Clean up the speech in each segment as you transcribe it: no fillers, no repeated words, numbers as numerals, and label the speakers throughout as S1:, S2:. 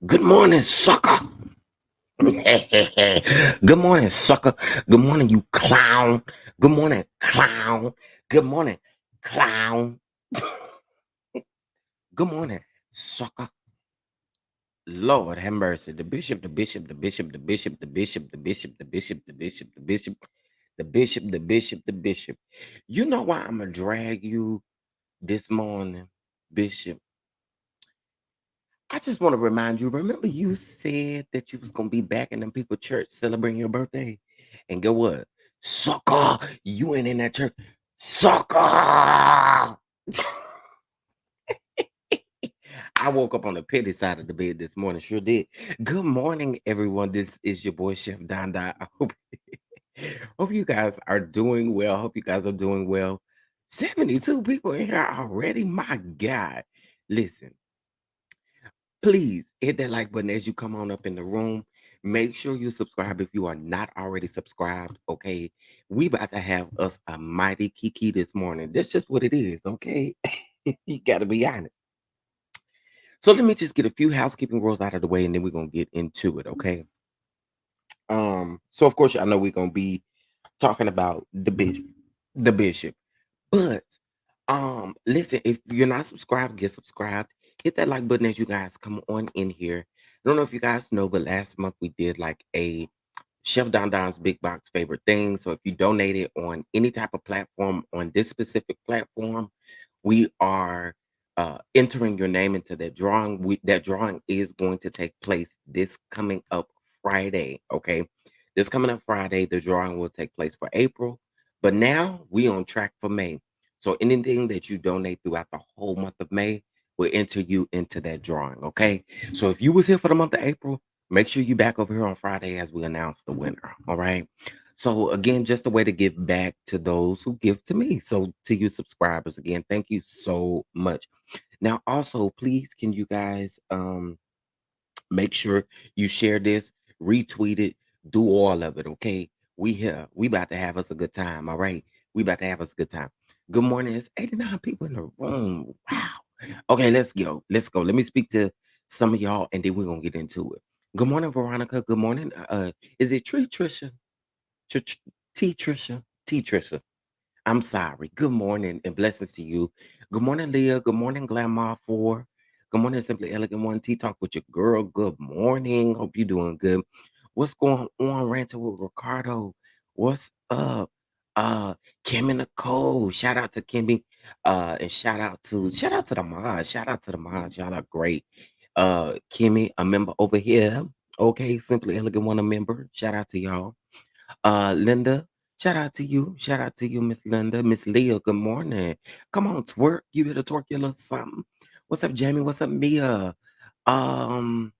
S1: Good morning, sucker. Good morning, sucker. Good morning, you clown. Good morning, clown. Good morning, clown. Good morning, sucker. Lord have mercy. The bishop, the bishop, the bishop, the bishop, the bishop, the bishop, the bishop, the bishop, the bishop, the bishop, the bishop, the bishop. You know why I'm gonna drag you this morning, Bishop? I just want to remind you, remember you said that you was gonna be back in them people church celebrating your birthday? And get what? Sucker! You ain't in that church. Sucker! I woke up on the petty side of the bed this morning. Sure did. Good morning, everyone. This is your boy Chef Don. I hope you guys are doing well. Hope you guys are doing well. 72 people in here already. My God. Listen. Please hit that like button as you come on up in the room. Make sure you subscribe if you are not already subscribed. Okay, we about to have us a mighty kiki this morning. That's just what it is. Okay, you got to be honest. So let me just get a few housekeeping rules out of the way, and then we're gonna get into it. Okay. So of course, y'all know we're gonna be talking about the bishop. But listen, if you're not subscribed, get subscribed. Hit that like button as you guys come on in here. I don't know if you guys know, but last month we did like a Chef Don Don's Big Box favorite thing. So if you donated on any type of platform on this specific platform, we are entering your name into that drawing. That drawing is going to take place this coming up Friday. Okay, this coming up Friday, the drawing will take place for April, but now we on track for May. So anything that you donate throughout the whole month of May will enter you into that drawing. Okay, so if you was here for the month of April, make sure you back over here on Friday as we announce the winner. All right. So again, just a way to give back to those who give to me. So to you subscribers, again, thank you so much. Now, also, please can you guys make sure you share this, retweet it, do all of it. Okay. We here. We about to have us a good time. All right. We about to have us a good time. Good morning. It's 89 people in the room. Wow. Okay, let's go. Let's go. Let me speak to some of y'all and then we're gonna get into it. Good morning, Veronica. Good morning. Is it Tree Trisha? T Trisha? T Trisha. I'm sorry. Good morning and blessings to you. Good morning, Leah. Good morning, Glamour 4. Good morning, Simply Elegant One. Tea Talk with your girl. Good morning. Hope you're doing good. What's going on, Ranting with Ricardo? What's up? Uh, Kimmy Nicole, shout out to Kimmy, and shout out to the mods, shout out to the mods, y'all are great. Kimmy, a member over here. Okay, Simply Elegant One, a member. Shout out to y'all. Linda, shout out to you. Shout out to you, Miss Linda. Miss Leah, good morning. Come on, twerk. You better twerk your little something. What's up, Jamie? What's up, Mia? Um,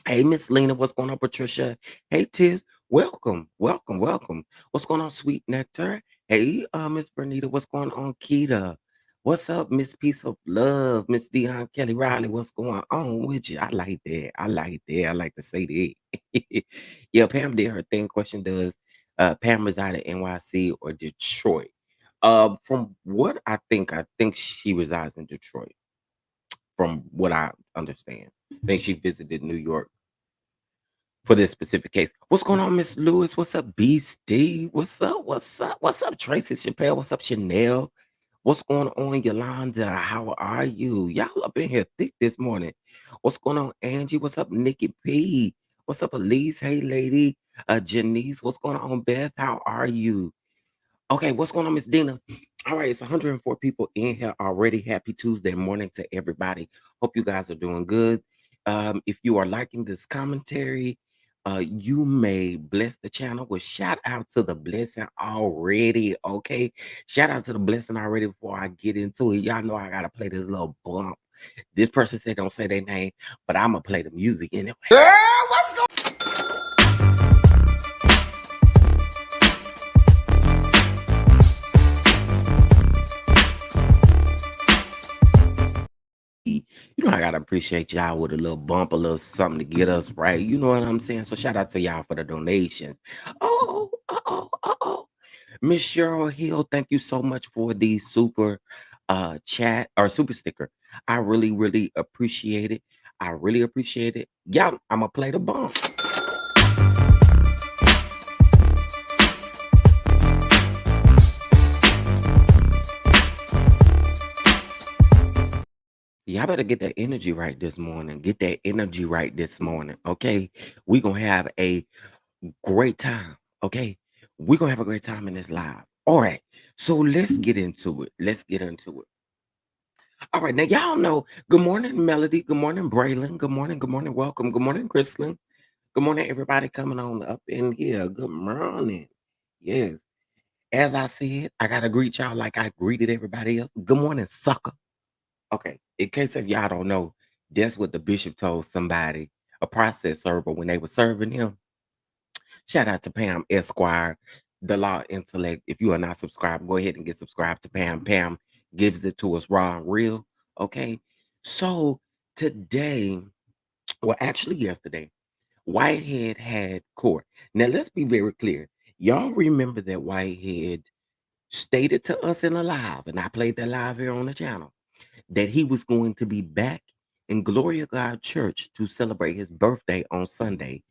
S1: Hey, Miss Lena, what's going on, Patricia? Hey, Tiz, welcome, welcome, welcome. What's going on, Sweet Nectar? Hey, Miss Bernita, what's going on, Keita? What's up, Miss Peace of Love, Miss Dion Kelly Riley? What's going on with you? I like that. I like that. I like to say that. Yeah, Pam did her thing. Question does Pam reside in NYC or Detroit? From what I think she resides in Detroit. From what I understand, I think she visited New York for this specific case. What's going on, Miss Lewis? What's up, BSD? What's up? What's up? What's up, Tracy Chappelle? What's up, Chanel? What's going on, Yolanda? How are you? Y'all up in here thick this morning. What's going on, Angie? What's up, Nikki P? What's up, Elise? Hey, lady. Janice, what's going on, Beth? How are you? Okay, what's going on, Miss Dina? All right, it's 104 people in here already. Happy Tuesday morning to everybody. Hope you guys are doing good. If you are liking this commentary, you may bless the channel with shout out to the blessing already. Okay, shout out to the blessing already before I get into it. Y'all know I gotta play this little bump. This person said don't say their name, but I'm gonna play the music anyway. You know, I gotta appreciate y'all with a little bump, a little something to get us right. You know what I'm saying? So shout out to y'all for the donations. Oh, Miss Cheryl Hill, thank you so much for the super chat or super sticker. I really, really appreciate it. I really appreciate it. Y'all, I'm gonna play the bump. Y'all better get that energy right this morning. Get that energy right this morning. Okay. We're gonna have a great time. Okay. We're gonna have a great time in this live. All right. So let's get into it. Let's get into it. All right. Now, y'all know. Good morning, Melody. Good morning, Braylon. Good morning. Good morning. Welcome. Good morning, Chrislyn. Good morning, everybody coming on up in here. Good morning. Yes. As I said, I gotta greet y'all like I greeted everybody else. Good morning, sucker. Okay. In case if y'all don't know, that's what the bishop told somebody, a process server, when they were serving him. Shout out to Pam Esquire, the law intellect. If you are not subscribed, go ahead and get subscribed to Pam. Pam gives it to us raw and real. Okay. So today, well, actually yesterday, Whitehead had court. Now let's be very clear. Y'all remember that Whitehead stated to us in a live, and I played that live here on the channel, that he was going to be back in Glory of God Church to celebrate his birthday on Sunday.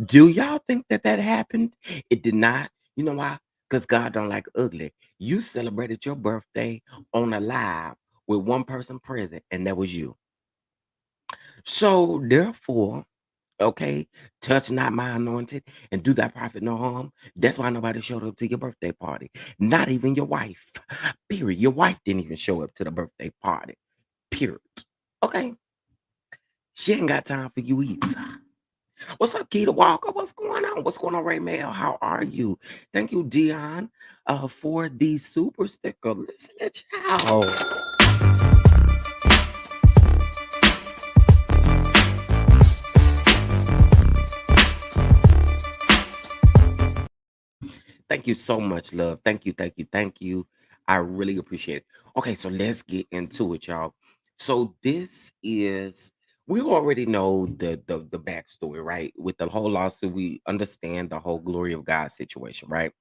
S1: Do y'all think that that happened? It did not. You know why? Because God don't like ugly. You celebrated your birthday on a live with one person present, and that was you. So therefore, okay, touch not my anointed and do that prophet no harm. That's why nobody showed up to your birthday party. Not even your wife. Period. Your wife didn't even show up to the birthday party. Period. Okay. She ain't got time for you either. What's up, Keita Walker? What's going on? What's going on, Ray Mail? How are you? Thank you, Dion, for the super sticker. Listen at y'all. Thank you so much, love. Thank you, thank you, thank you. I really appreciate it. Okay, so let's get into it, y'all. So this is we already know the backstory, right? With the whole lawsuit, we understand the whole glory of God situation, right?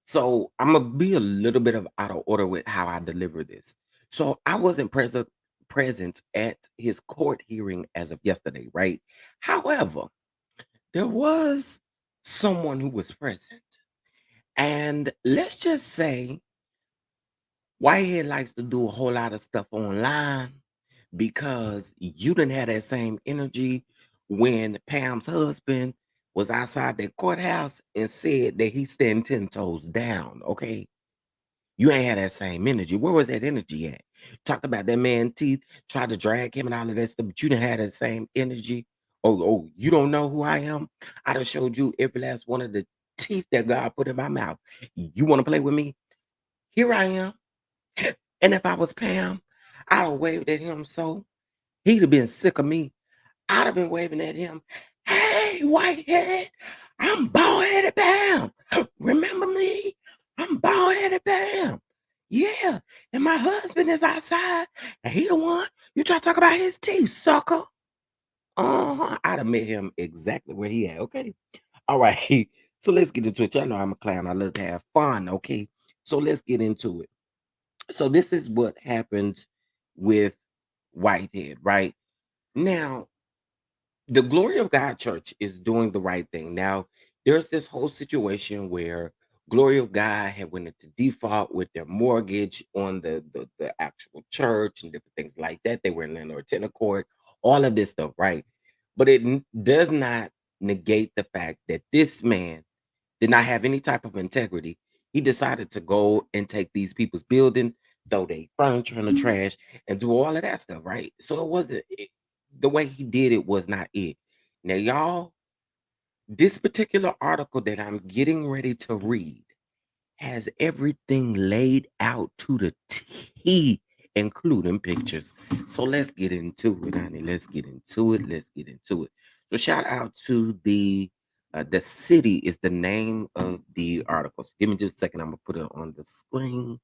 S1: So I'm gonna be a little bit of out of order with how I deliver this. So I wasn't present at his court hearing as of yesterday, right? However, there was someone who was present. And let's just say Whitehead likes to do a whole lot of stuff online because you didn't have that same energy when Pam's husband was outside that courthouse and said that he stand 10 toes down, okay? You ain't had that same energy. Where was that energy at? Talked about that man teeth, tried to drag him and all of that stuff, but you didn't have that same energy. Oh, you don't know who I am? I done showed you every last one of the teeth that God put in my mouth. You want to play with me? Here I am. And if I was Pam, I'd have waved at him so he'd have been sick of me. I'd have been waving at him. Hey, Whitehead, I'm bald-headed Pam. Remember me? I'm bald-headed Pam. Yeah, and my husband is outside, and he the one you try to talk about his teeth, sucker. I'd have met him exactly where he at. Okay, all right. So let's get into it. Y'all know I'm a clown. I love to have fun. Okay, so let's get into it. So this is what happens with Whitehead, right? Now, the Glory of God Church is doing the right thing. Now, there's this whole situation where Glory of God had went into default with their mortgage on the actual church and different things like that. They were in landlord tenant court, all of this stuff, right? But it does not negate the fact that this man did not have any type of integrity. He decided to go and take these people's building, throw their furniture in the trash, and do all of that stuff, right? So it wasn't the way he did it was not it. Now, y'all, this particular article that I'm getting ready to read has everything laid out to the T, including pictures. So let's get into it, honey. Let's get into it. Let's get into it. So shout out to the city is the name of the article. So give me just a second. I'm gonna put it on the screen.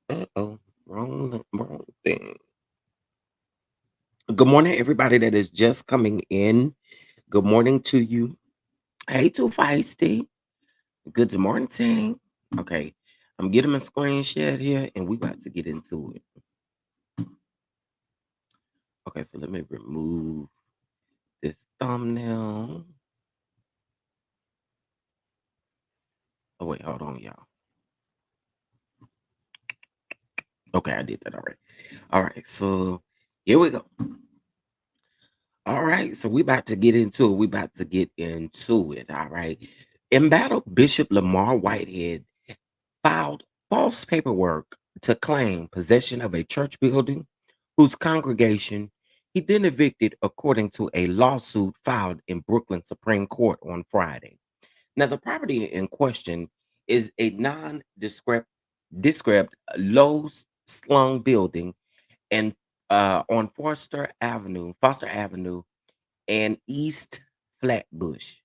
S1: Uh-oh, wrong thing. Good morning, everybody that is just coming in. Good morning to you. Hey, too feisty. Good morning. Okay, I'm getting my screen shared here, and we about to get into it. Okay, so let me remove this thumbnail. Oh wait, hold on, y'all. Okay, I did that already. All right, so here we go. All right, so we about to get into it. We about to get into it. All right. Embattled Bishop Lamar Whitehead filed false paperwork to claim possession of a church building whose congregation he then evicted according to a lawsuit filed in Brooklyn Supreme Court on Friday. Now, the property in question is a non-descript descript low slung building and on Foster Avenue and East Flatbush.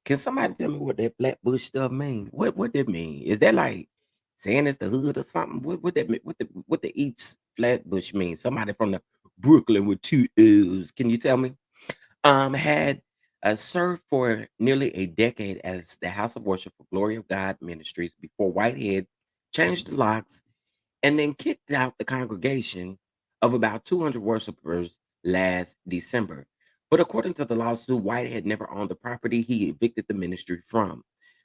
S1: Can somebody tell me what that Flatbush stuff mean? What that mean? Is that like saying it's the hood or something? What that what the East Flatbush mean? Somebody from the Brooklyn with two O's. Can you tell me? Had served for nearly a decade as the House of Worship for Glory of God Ministries before Whitehead changed the locks and then kicked out the congregation of about 200 worshipers last December. But according to the lawsuit, White had never owned the property he evicted the ministry from.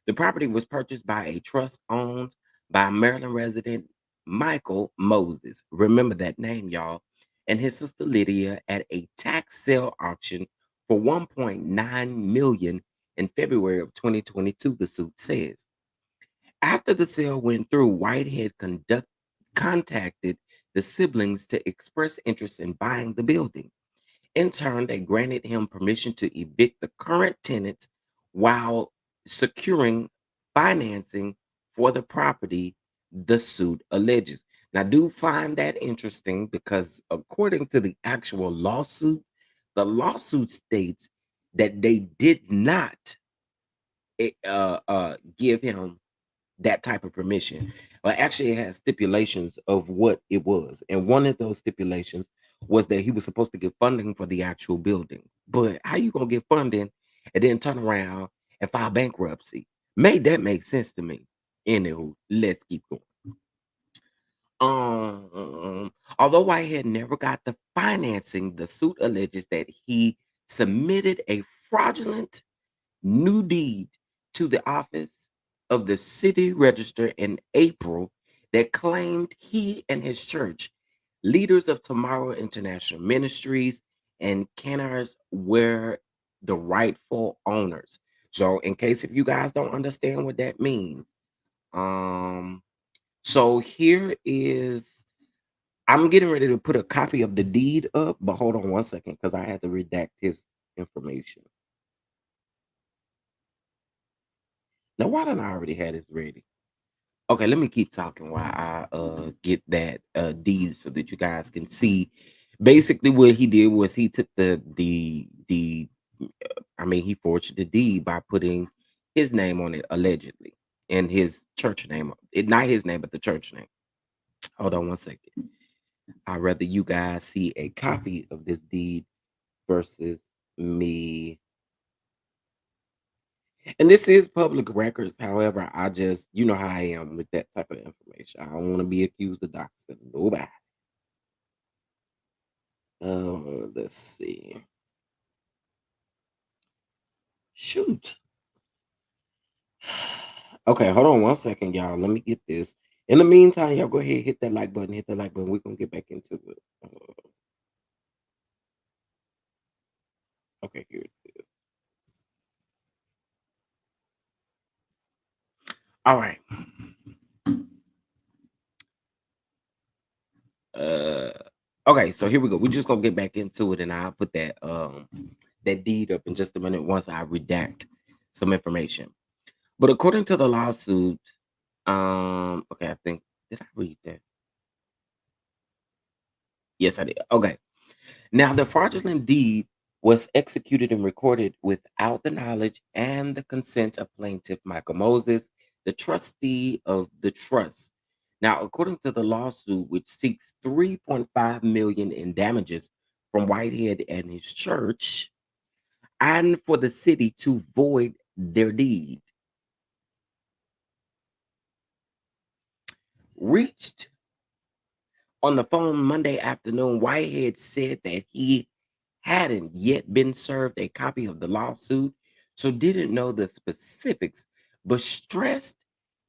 S1: The property was purchased by a trust owned by Maryland resident Michael Moses. Remember that name, y'all. And his sister Lydia at a tax sale auction for 1.9 million in February of 2022, the suit says. After the sale went through, Whitehead contacted the siblings to express interest in buying the building. In turn, they granted him permission to evict the current tenants while securing financing for the property, the suit alleges. Now, I do find that interesting because, according to the actual lawsuit, the lawsuit states that they did not give him that type of permission. Well, actually, it has stipulations of what it was. And one of those stipulations was that he was supposed to get funding for the actual building. But how you gonna get funding and then turn around and file bankruptcy? Made that make sense to me. Anywho, let's keep going. Although Whitehead never got the financing, the suit alleges that he submitted a fraudulent new deed to the office of the city register in April that claimed he and his church, leaders of Tomorrow International Ministries and Canners, were the rightful owners. So, in case if you guys don't understand what that means, um, so here is I'm getting ready to put a copy of the deed up, but hold on one second because I had to redact his information. Now, why don't I already have this ready? Okay, let me keep talking while I get that deed so that you guys can see. Basically, what he did was he took the I mean, he forged the deed by putting his name on it allegedly and his church name. It not his name, but the church name. Hold on one second. I'd rather you guys see a copy of this deed versus me. And this is public records. However, I just, you know how I am with that type of information. I don't want to be accused of doxing nobody. Let's see. Shoot. Okay, hold on one second, y'all. Let me get this. In the meantime, y'all go ahead, hit that like button, hit that like button. We're gonna get back into it. Okay, here it is. All right. Uh okay, so here we go. We're just gonna get back into it and I'll put that deed up in just a minute once I redact some information. But according to the lawsuit, okay, I think did I read that? Yes, I did. Okay. Now, the fraudulent deed was executed and recorded without the knowledge and the consent of plaintiff Michael Moses, the trustee of the trust. Now, according to the lawsuit, which seeks 3.5 million in damages from Whitehead and his church, and for the city to void their deed, reached on the phone Monday afternoon, Whitehead said that he hadn't yet been served a copy of the lawsuit, so didn't know the specifics, but stressed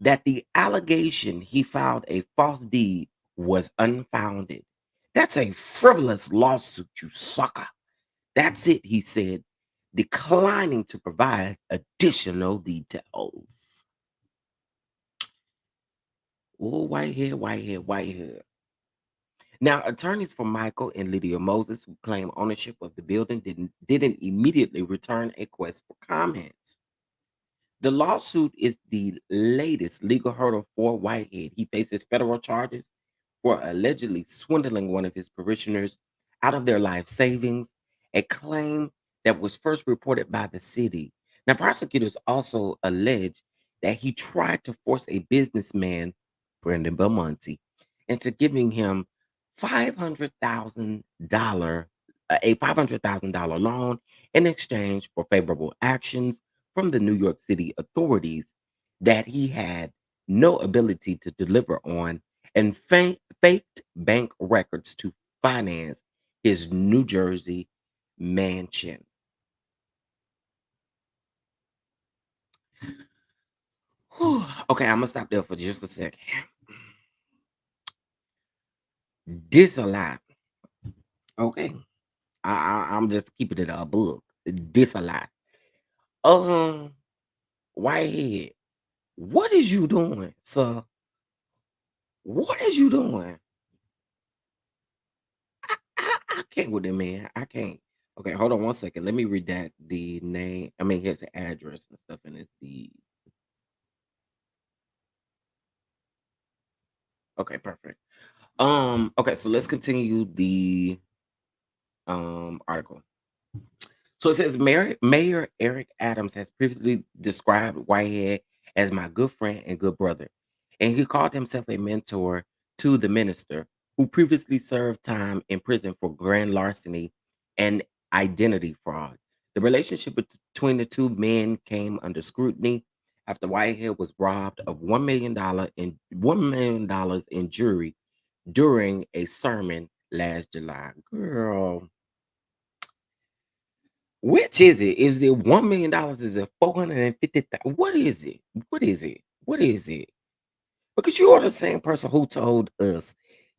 S1: that the allegation he filed a false deed was unfounded. That's a frivolous lawsuit, you sucker. That's it, he said, declining to provide additional details. Oh, Whitehead, Whitehead, Whitehead. Now, attorneys for Michael and Lydia Moses, who claim ownership of the building, didn't immediately return a request for comments. The lawsuit is the latest legal hurdle for Whitehead. He faces federal charges for allegedly swindling one of his parishioners out of their life savings, a claim that was first reported by the city. Now, prosecutors also allege that he tried to force a businessman, Brendan Belmonte, into giving him $500,000, a $500,000 loan in exchange for favorable actions from the New York City authorities that he had no ability to deliver on and faked bank records to finance his New Jersey mansion. Whew. Okay, I'm gonna stop there for just a second. This a lot. Okay, I'm just keeping it a book. This a lot. Um, Whitehead, what is you doing, sir? What is you doing? I can't with it, man. I can't. Okay, hold on one second. Let me redact the name. I mean, here's the address and stuff, and it's the okay, perfect. Okay, so let's continue the article. So it says Mayor Eric Adams has previously described Whitehead as my good friend and good brother, and he called himself a mentor to the minister who previously served time in prison for grand larceny and identity fraud. The relationship between the two men came under scrutiny after Whitehead was robbed of $1 million in jewelry during a sermon last July. Girl, which is it? Is it $1 million? Is it 450,000? What is it? What is it? What is it? Because you are the same person who told us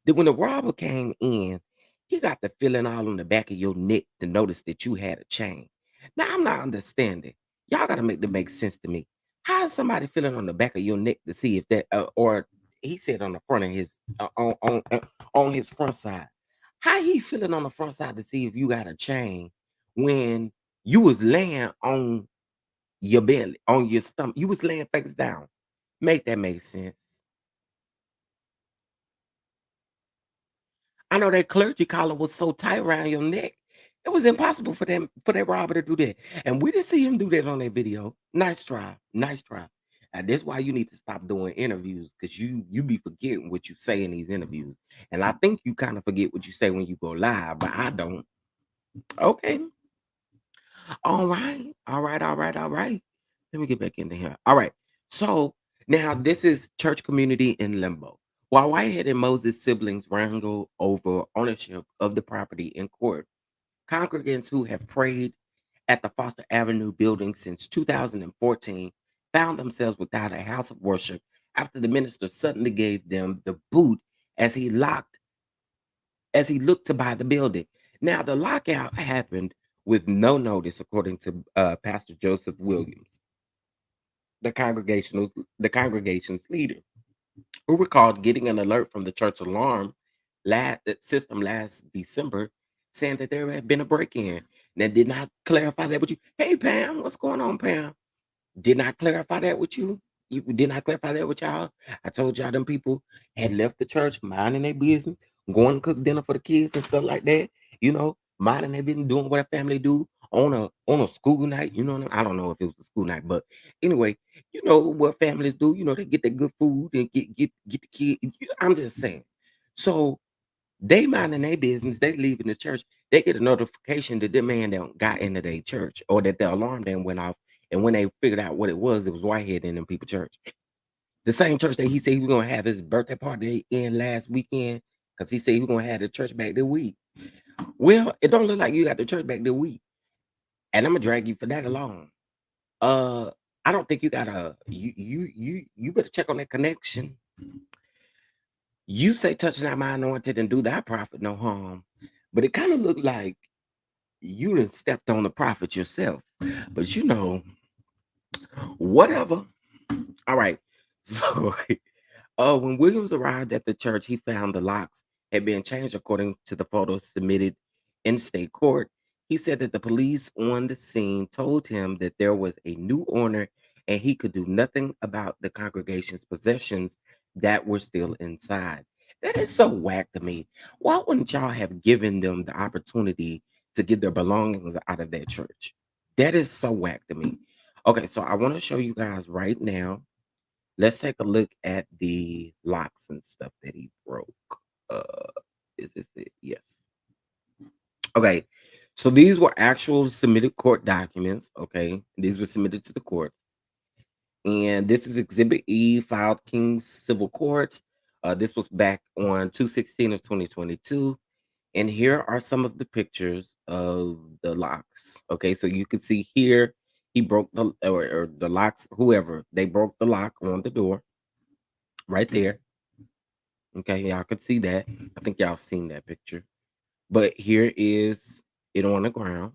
S1: that when the robber came in, he got the feeling all on the back of your neck to notice that you had a chain. Now I'm not understanding. Y'all gotta make that make sense to me. How is somebody feeling on the back of your neck to see if that or he said on the front of his on his front side. How he feeling on the front side to see if you got a chain when you was laying on your belly, on your stomach. You was laying face down. Make that make sense. I know that clergy collar was so tight around your neck. It was impossible for them for that robber to do that. And we didn't see him do that on that video. Nice try. Nice try. And that's why you need to stop doing interviews because you be forgetting what you say in these interviews. And I think you kind of forget what you say when you go live, but I don't. Okay. All right. All right. All right. All right. Let me get back into here. All right. So now this is church community in limbo. While Whitehead and Moses' siblings wrangle over ownership of the property in court, congregants who have prayed at the Foster Avenue building since 2014 found themselves without a house of worship after the minister suddenly gave them the boot as he looked to buy the building. Now the lockout happened with no notice, according to Pastor Joseph Williams, the congregation's leader, who recalled getting an alert from the church alarm system last December, saying that there had been a break-in. Now, did not clarify that with you. Hey, Pam, what's going on, Pam? Did not clarify that with you. You did not clarify that with y'all. I told y'all them people had left the church, minding their business, going to cook dinner for the kids and stuff like that. Minding their business, doing what a family do on a school night. You know what I don't know if it was a school night, but anyway, you know what families do. They get their good food and get the kid. I'm just saying. So they minding their business, they leaving the church. They get a notification that the man that got into their church or that the alarm then went off. And when they figured out what it was Whitehead in them people church. The same church that he said he was gonna have his birthday party in last weekend because he said he was gonna have the church back the week. Well, it don't look like you got the church back the week. And I'm gonna drag you for that alone. Uh I don't think you gotta you better check on that connection. You say touching that my anointed and do that prophet no harm. But it kind of looked like you done stepped on the prophet yourself. But whatever. All right. So when Williams arrived at the church, he found the locks had been changed according to the photos submitted in state court. He said that the police on the scene told him that there was a new owner and he could do nothing about the congregation's possessions that were still inside. That is so whack to me. Why wouldn't y'all have given them the opportunity to get their belongings out of that church? That is so whack to me. Okay, so I want to show you guys right now. Let's take a look at the locks and stuff that he broke. Uh, is this it? Yes. Okay. So these were actual submitted court documents. Okay. These were submitted to the court. And this is Exhibit E, filed King's Civil Court. This was back on 2/16 of 2022. And here are some of the pictures of the locks. Okay. So you can see here, he broke or the locks, whoever, they broke the lock on the door right there. Okay, y'all could see that. I think y'all seen that picture. But here is it on the ground.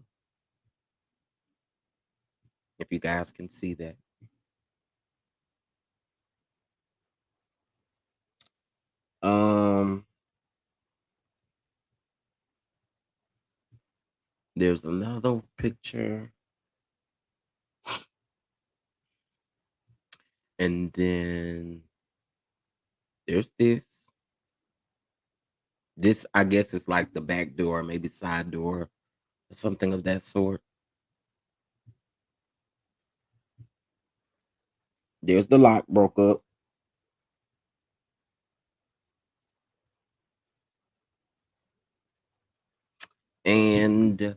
S1: If you guys can see that. Um, there's another picture, and then there's this. This, I guess, is like the back door, maybe side door, or something of that sort. There's the lock broke up, and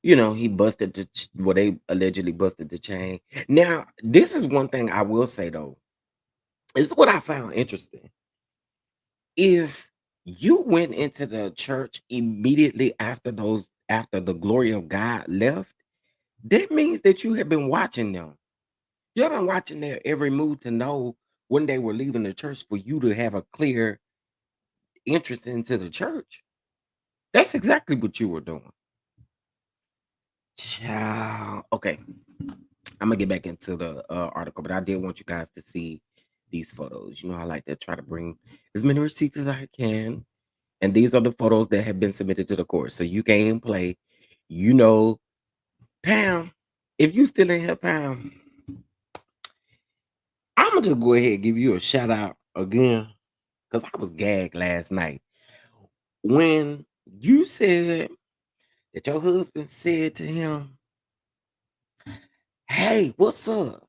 S1: he busted well, they allegedly busted the chain. Now, this is one thing I will say though. This is what I found interesting. If you went into the church immediately after the glory of God left, that means that you have been watching them. You've been watching their every move to know when they were leaving the church for you to have a clear interest into the church. That's exactly what you were doing. Child. Okay, I'm gonna get back into the article, but I did want you guys to see these photos. You know, I like to try to bring as many receipts as I can, and these are the photos that have been submitted to the court. So you can play. You know, Pam. If you still in here, Pam, I'm gonna just go ahead and give you a shout out again because I was gagged last night when you said that your husband said to him, "Hey, what's up?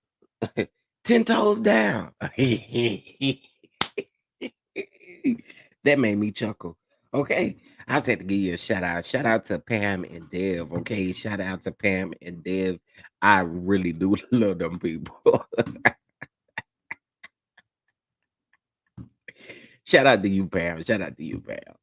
S1: 10 toes down." That made me chuckle. Okay. I just had to give you a shout out. Shout out to Pam and Dev. Okay. Shout out to Pam and Dev. I really do love them people. Shout out to you, Pam. Shout out to you, Pam.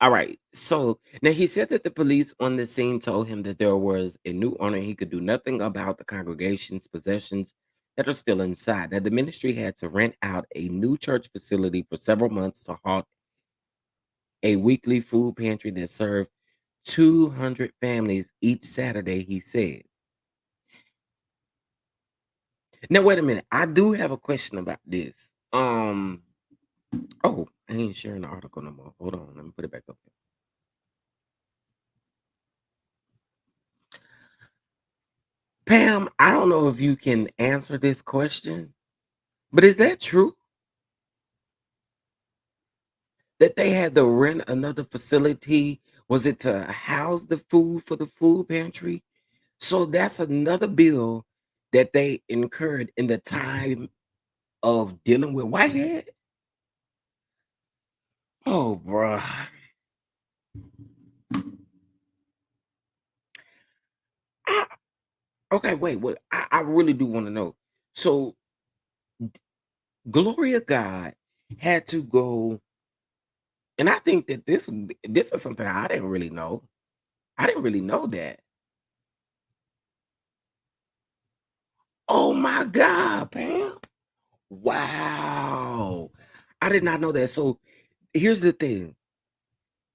S1: All right. So now he said that the police on the scene told him that there was a new owner. He could do nothing about the congregation's possessions that are still inside. Now, the ministry had to rent out a new church facility for several months to halt a weekly food pantry that served 200 families each Saturday, he said. Now, wait a minute. I do have a question about this. Oh, I ain't sharing the article no more. Hold on. Let me put it back up here. Pam, I don't know if you can answer this question, but is that true that they had to rent another facility? Was it to house the food for the food pantry? So that's another bill that they incurred in the time of dealing with Whitehead? Oh, bruh. I, okay, wait, what? I really do want to know. So, Gloria God had to go, and I think that this is something I didn't really know. I didn't really know that. Oh my God, Pam. Wow. I did not know that. So here's the thing.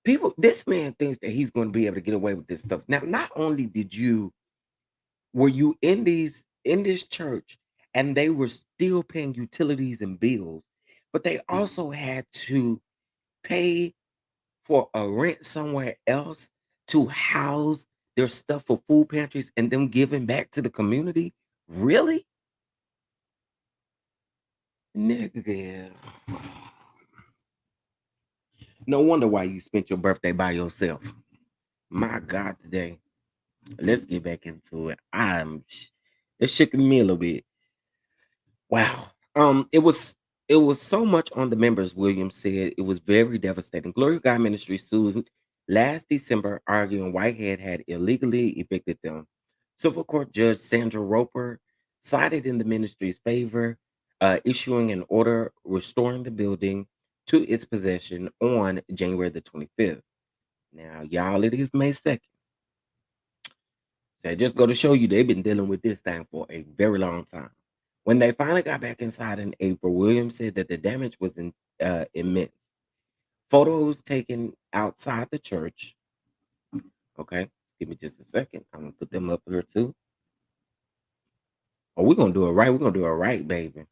S1: People, this man thinks that he's going to be able to get away with this stuff. Now, not only were you in this church and they were still paying utilities and bills, but they also had to pay for a rent somewhere else to house their stuff for food pantries and them giving back to the community? Really? Nigga. No wonder why you spent your birthday by yourself. My God, today. Let's get back into it. It shook me a little bit. Wow. It was so much on the members, Williams said. It was very devastating. Glory of God Ministry sued last December, arguing Whitehead had illegally evicted them. Civil Court Judge Sandra Roper sided in the ministry's favor, issuing an order restoring the building to its possession on January the 25th. Now, y'all, it is May 2nd. So just go to show you they've been dealing with this thing for a very long time. When they finally got back inside in April, Williams said that the damage was immense. Photos taken outside the church. Okay, give me just a second. I'm gonna put them up here too. Oh, we're gonna do it right. We're gonna do it right, baby.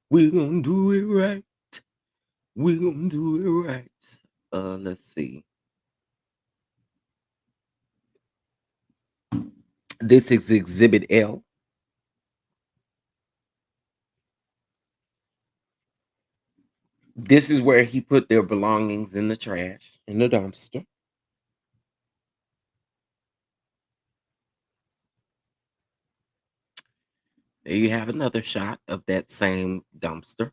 S1: We're gonna do it right. We're gonna do it right. Let's see. This is Exhibit L. This is where he put their belongings in the trash in the dumpster. There you have another shot of that same dumpster.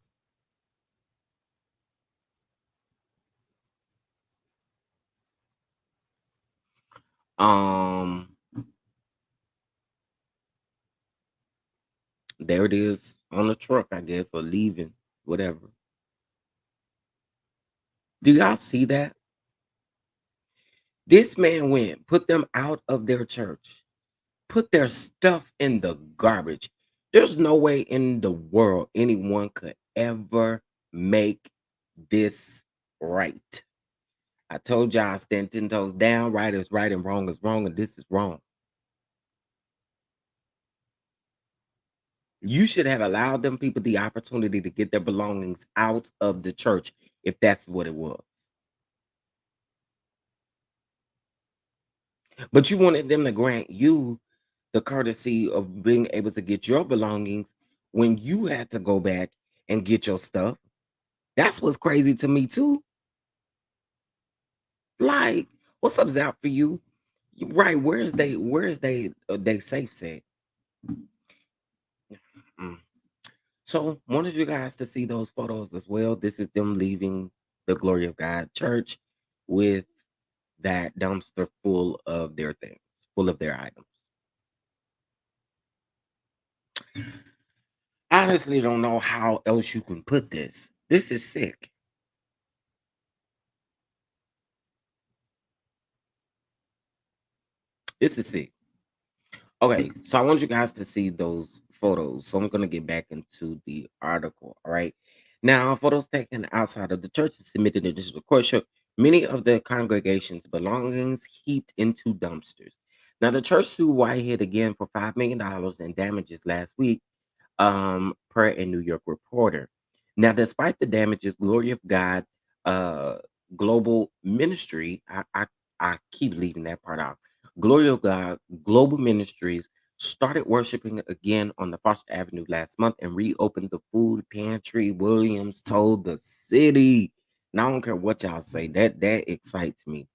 S1: Um, there it is on the truck, I guess, or leaving, whatever. Do y'all see that? This man went, put them out of their church, put their stuff in the garbage. There's no way in the world anyone could ever make this right. I told y'all, stand 10 toes down, right is right and wrong is wrong, and this is wrong. You should have allowed them people the opportunity to get their belongings out of the church if that's what it was. But you wanted them to grant you the courtesy of being able to get your belongings when you had to go back and get your stuff. That's what's crazy to me too. Like, what's up, out for you? Right? Where is they safe set? Mm. So wanted you guys to see those photos as well. This is them leaving the Glory of God Church with that dumpster full of their things, full of their items. I honestly don't know how else you can put this. This is sick. This is sick. Okay, so I want you guys to see those photos. So I'm gonna get back into the article. All right. Now, photos taken outside of the church and submitted in digital court show many of the congregation's belongings heaped into dumpsters. Now, the church sued Whitehead again for $5 million in damages last week, per a New York reporter. Now, despite the damages, Glory of God, uh, Global Ministry, I keep leaving that part out. Glory of God, Global Ministries started worshiping again on the Foster Avenue last month and reopened the food pantry. Williams told the city. Now, I don't care what y'all say. That excites me.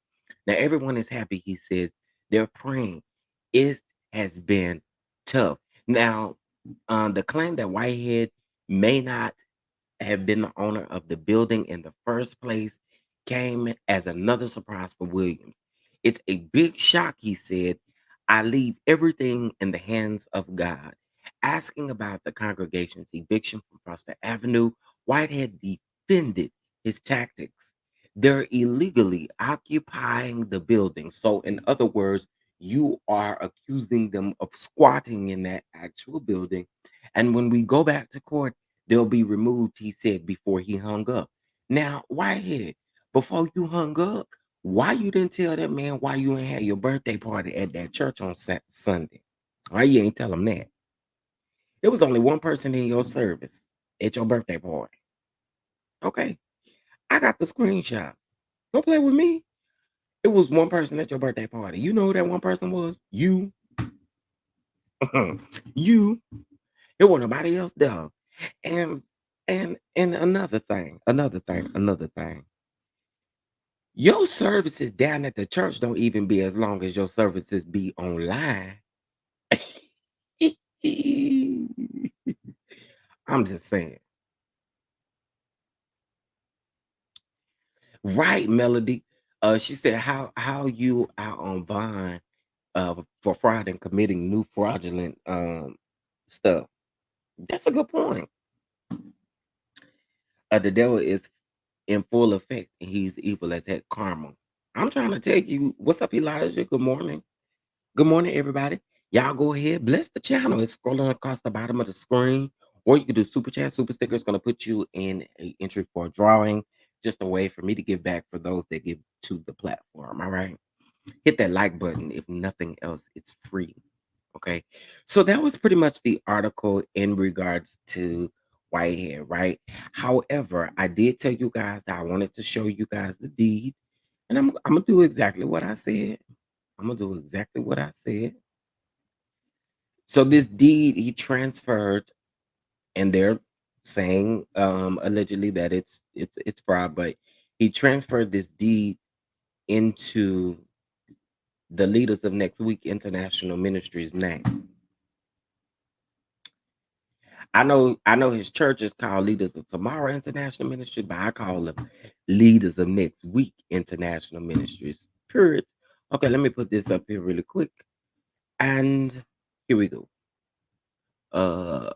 S1: Now, everyone is happy. He says they're praying. It has been tough. Now, the claim that Whitehead may not have been the owner of the building in the first place came as another surprise for Williams. It's a big shock, he said. I leave everything in the hands of God. Asking about the congregation's eviction from Foster Avenue, Whitehead defended his tactics. They're illegally occupying the building. So, in other words, you are accusing them of squatting in that actual building. And when we go back to court, they'll be removed, he said before he hung up. Now, Whitehead, before you hung up, why you didn't tell that man why you ain't had your birthday party at that church on Sunday? Why you ain't tell him that? There was only one person in your service at your birthday party. Okay, I got the screenshot. Don't play with me. It was one person at your birthday party. You know who that one person was? You. You. It wasn't nobody else there. And and another thing. Your services down at the church don't even be as long as your services be online. I'm just saying. Right, Melody. She said how you out on bond for fraud and committing new fraudulent stuff. That's a good point. The devil is in full effect and he's evil as heck karma. I'm trying to tell you, what's up, Elijah? Good morning. Good morning, everybody. Y'all go ahead, bless the channel. It's scrolling across the bottom of the screen. Or you can do super chat. Super sticker is going to put you in a entry for a drawing. Just a way for me to give back for those that give to the platform. All right. Hit that like button. If nothing else, it's free. Okay. So that was pretty much the article in regards to Whitehead, right? However, I did tell you guys that I wanted to show you guys the deed. And I'm gonna do exactly what I said. I'm gonna do exactly what I said. So this deed he transferred, and they're saying allegedly that it's fraud, but he transferred this deed into the Leaders of Next Week International Ministries name. I know his church is called Leaders of Tomorrow International Ministry, but I call them Leaders of Next Week International Ministries. Period. Okay, let me put this up here really quick. And here we go. Uh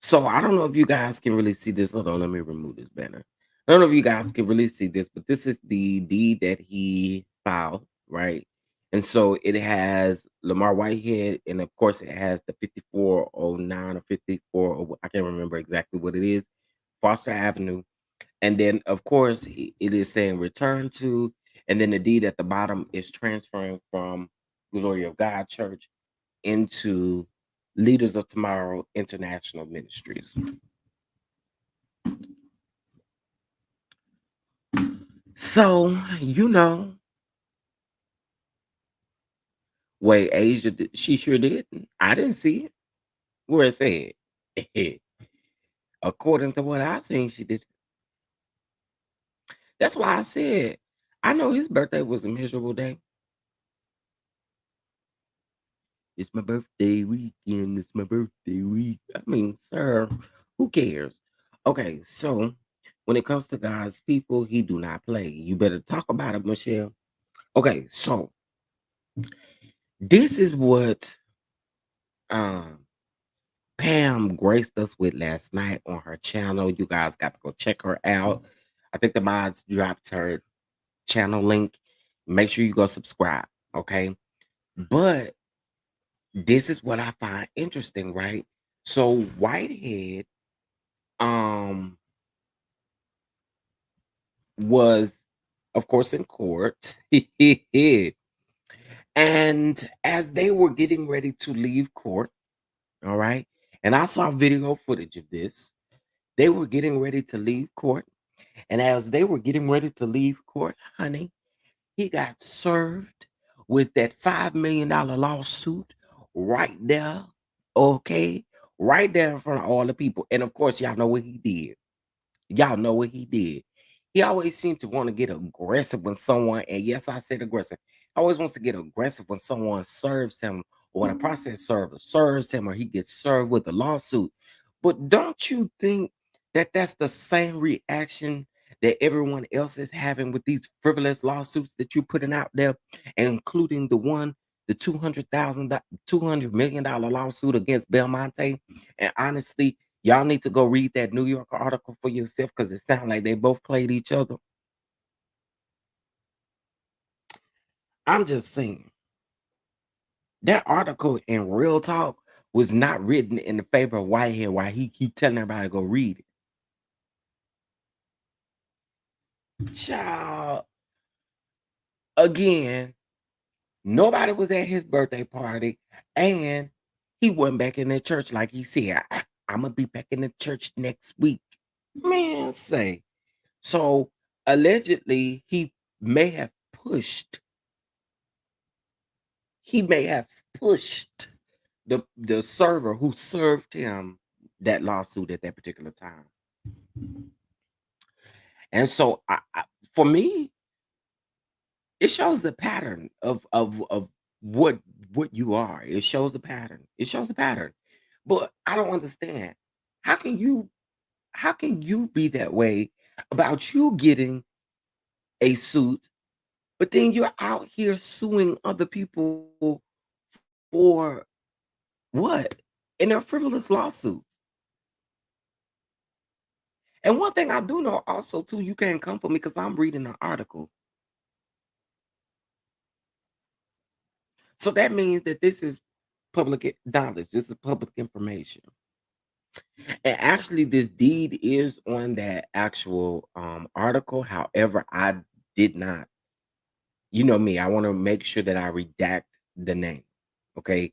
S1: So I don't know if you guys can really see this. Hold on, let me remove this banner. I don't know if you guys can really see this, but this is the deed that he filed, right? And so it has Lamar Whitehead, and of course it has the 5409 or 54, I can't remember exactly what it is, Foster Avenue. And then of course it is saying return to, And then the deed at the bottom is transferring from Glory of God Church into Leaders of Tomorrow International Ministries. So, wait, Asia, she sure did. I didn't see it. Where it said, according to what I seen, she did. That's why I said, I know his birthday was a miserable day. It's my birthday weekend. It's my birthday week. I mean, sir, who cares? Okay, so when it comes to God's people, he do not play. You better talk about it, Michelle. Okay, so this is what um Pam graced us with last night on her channel. You guys got to go check her out. I think the mods dropped her channel link. Make sure you go subscribe, okay? But this is what I find interesting, right? So Whitehead um was of course in court. And as they were getting ready to leave court, all right, and I saw video footage of this. They were getting ready to leave court, and as they were getting ready to leave court, honey, he got served with that $5 million lawsuit right there, okay, right there in front of all the people. And of course, y'all know what he did. Y'all know what he did. He always seemed to want to get aggressive when someone, and yes, I said aggressive, always wants to get aggressive when someone serves him, or when a process server serves him, or he gets served with a lawsuit. But don't you think that that's the same reaction that everyone else is having with these frivolous lawsuits that you're putting out there, including the $200 million lawsuit against Belmonte? And honestly, y'all need to go read that New York article for yourself, because it sounds like they both played each other. I'm just saying that article in Real Talk was not written in the favor of Whitehead. Why he keep telling everybody to go read it, child. Again, nobody was at his birthday party, and he wasn't back in the church like he said. I'm gonna be back in the church next week. Man, say so. Allegedly, may have pushed he may have pushed the server who served him that lawsuit at that particular time. And so for me, it shows the pattern of what you are. It shows a pattern. It shows a pattern. But I don't understand. How can you how can you be that way about you getting a suit, but then you're out here suing other people for what? And they're frivolous lawsuits. And one thing I do know also too, you can't come for me because I'm reading an article. So that means that this is public knowledge. This is public information. And actually, this deed is on that actual article. However, I did not, you know me, I want to make sure that I redact the name. Okay.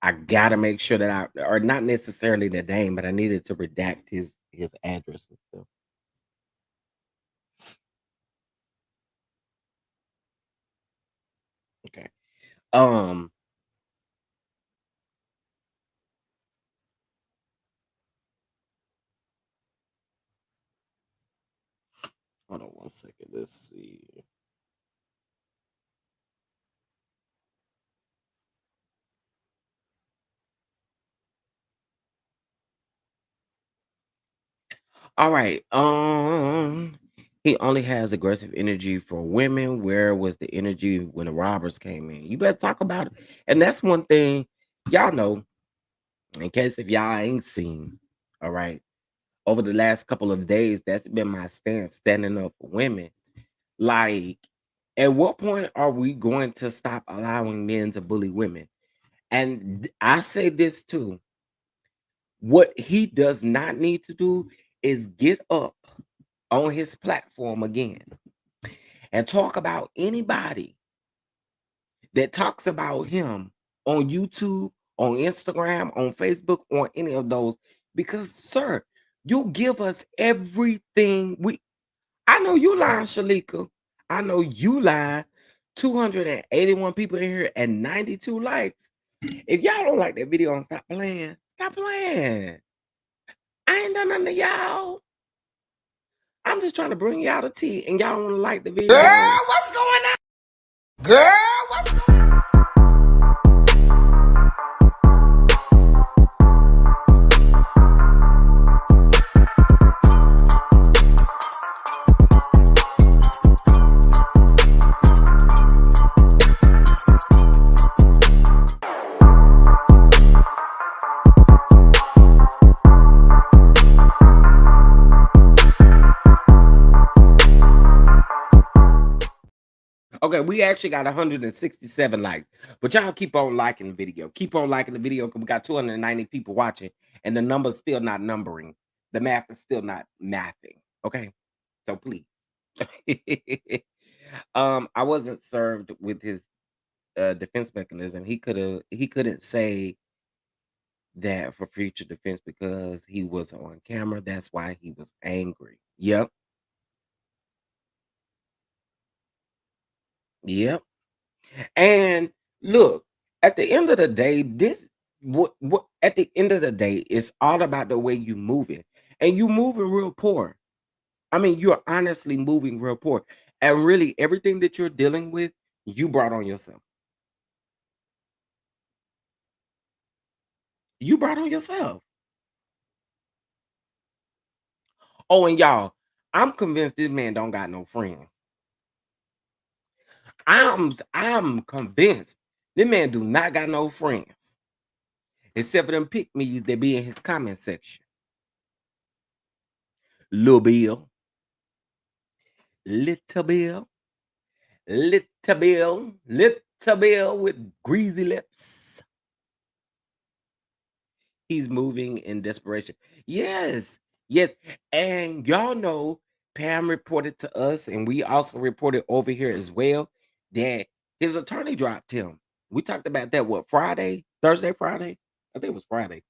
S1: I gotta make sure that or not necessarily the name, but I needed to redact his address and stuff. Okay. Um, hold on one second. Let's see. All right. He only has aggressive energy for women. Where was the energy when the robbers came in? You better talk about it. And that's one thing y'all know, in case if y'all ain't seen, all right. Over the last couple of days, that's been my stance, standing up for women. Like, at what point are we going to stop allowing men to bully women? And I say this too. What he does not need to do is get up on his platform again and talk about anybody that talks about him on YouTube, on Instagram, on Facebook, on any of those. Because, sir, you give us everything we. I know you lying, Shalika. I know you lying. 281 people in here and 92 likes. If y'all don't like that video and stop playing, stop playing. I ain't done nothing to y'all. I'm just trying to bring y'all the tea, and y'all don't want to like the video.
S2: Girl, what's going on? Girl, what's going on?
S1: Okay, we actually got 167 likes, but y'all keep on liking the video. Keep on liking the video because we got 290 people watching, and the number's still not numbering. The math is still not mathing. Okay, so please. I wasn't served with his defense mechanism. He couldn't say that for future defense because he was on camera. That's why he was angry. Yep, yep. And look, at the end of the day, this what at the end of the day, it's all about the way you move it. And you moving real poor. I mean, you're honestly moving real poor. And really everything that you're dealing with, you brought on yourself. You brought on yourself. Oh, and y'all, I'm convinced this man don't got no friends. I'm convinced this man do not got no friends. Except for them pick me's that be in his comment section. Lil Bill, Little Bill, Little Bill with greasy lips. He's moving in desperation. Yes, yes. And y'all know Pam reported to us, and we also reported over here as well that his attorney dropped him. We talked about that, what, Friday? Thursday, Friday? I think it was Friday.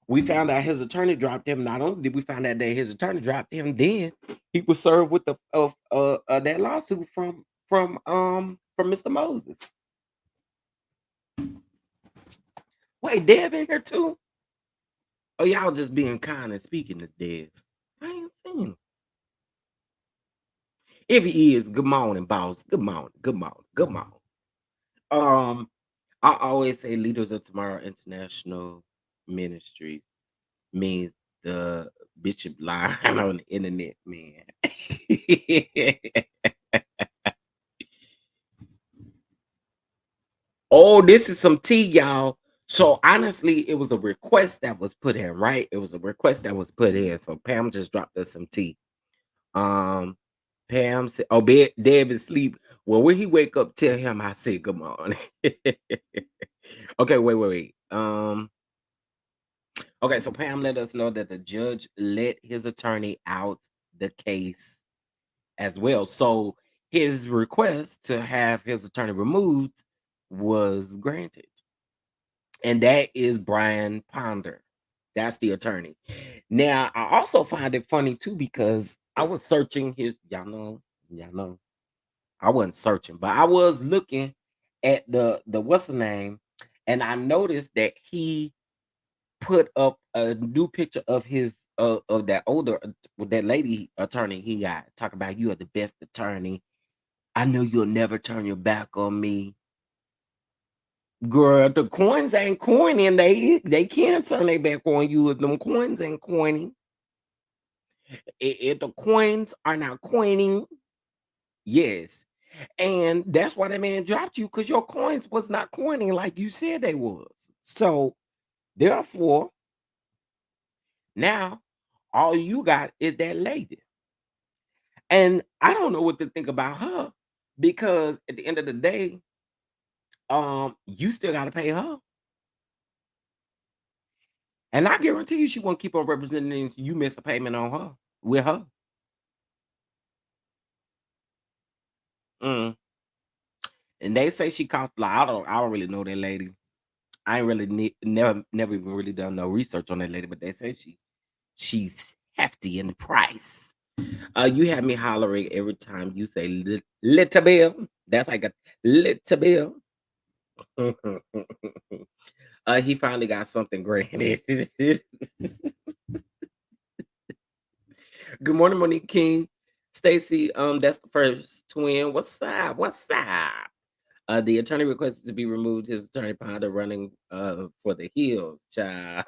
S1: We found out his attorney dropped him. Not only did we find out that his attorney dropped him, then he was served with the that lawsuit from Mr. Moses. Wait, Dev in here too? Oh, y'all just being kind and speaking to Dev. I ain't seen him. If he is, good morning, boss. Good morning. Good morning. Good morning. Um, I always say Leaders of Tomorrow International Ministry means the bishop line on the internet, man. Oh, this is some tea, y'all. So honestly, it was a request that was put in, right? It was a request that was put in. So Pam just dropped us some tea. Um, Pam said, "Oh, Deb is asleep." Well, when he wake up, tell him I said good morning. Okay, wait. Okay, so Pam let us know that the judge let his attorney out the case as well. So his request to have his attorney removed was granted. And that is Brian Ponder. That's the attorney. Now, I also find it funny too because I was searching his, y'all know, I wasn't searching, but I was looking at the what's the name, and I noticed that he put up a new picture of his of that older with that lady attorney he got. Talk about you are the best attorney. I know you'll never turn your back on me. Girl, the coins ain't coining. They can't turn their back on you if them coins ain't coining. If the coins are not coining, yes. And that's why that man dropped you because your coins was not coining like you said they was. So therefore, now all you got is that lady. And I don't know what to think about her because at the end of the day, you still gotta pay her. And I guarantee you she won't keep on representing you miss a payment on her with her. Mm. And they say she cost like I don't really know that lady. I ain't really never even really done no research on that lady, but they say she's hefty in the price. You have me hollering every time you say little bill. That's like a little bill. He finally got something granted. Good morning, Monique King. Stacy, that's the first twin. What's up? What's up? The attorney requested to be removed. His attorney Ponder running for the Hills. Child.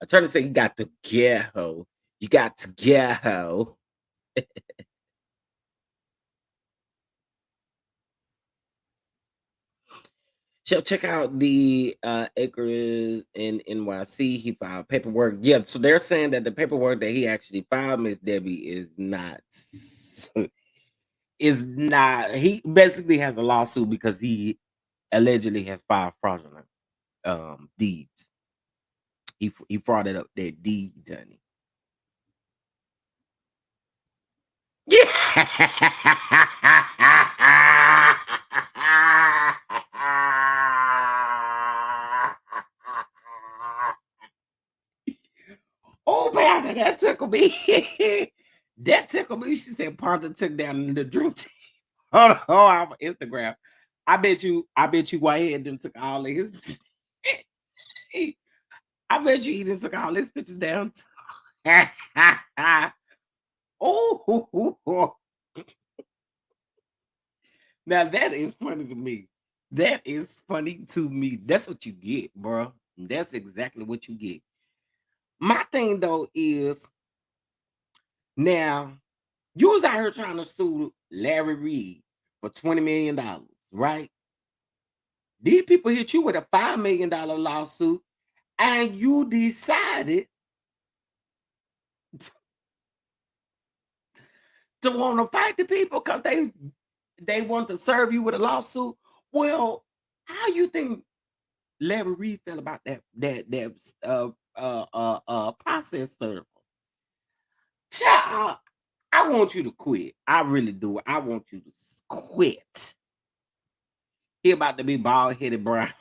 S1: Attorney said you got to go. You got to go. So check out the acres in NYC. He filed paperwork. Yeah, so they're saying that the paperwork that he actually filed, Miss Debbie, is not is not. He basically has a lawsuit because he allegedly has filed fraudulent deeds. He frauded up that deed, Johnny. Yeah. Oh man, that tickled me. That tickled me. She said Ponta took down the drink team. Hold on, Instagram. I bet you Whitehead them took all of his. I bet you he done took all his pictures down. Oh, now that is funny to me. That is funny to me. That's what you get, bro. That's exactly what you get. My thing though is now you was out here trying to sue Larry Reed for $20 million, right? These people hit you with a $5 million lawsuit, and you decided to want to fight the people because they want to serve you with a lawsuit. Well, how you think Larry Reed felt about that process server? Child, I want you to quit. I really do. I want you to quit. He about to be bald headed, Brian.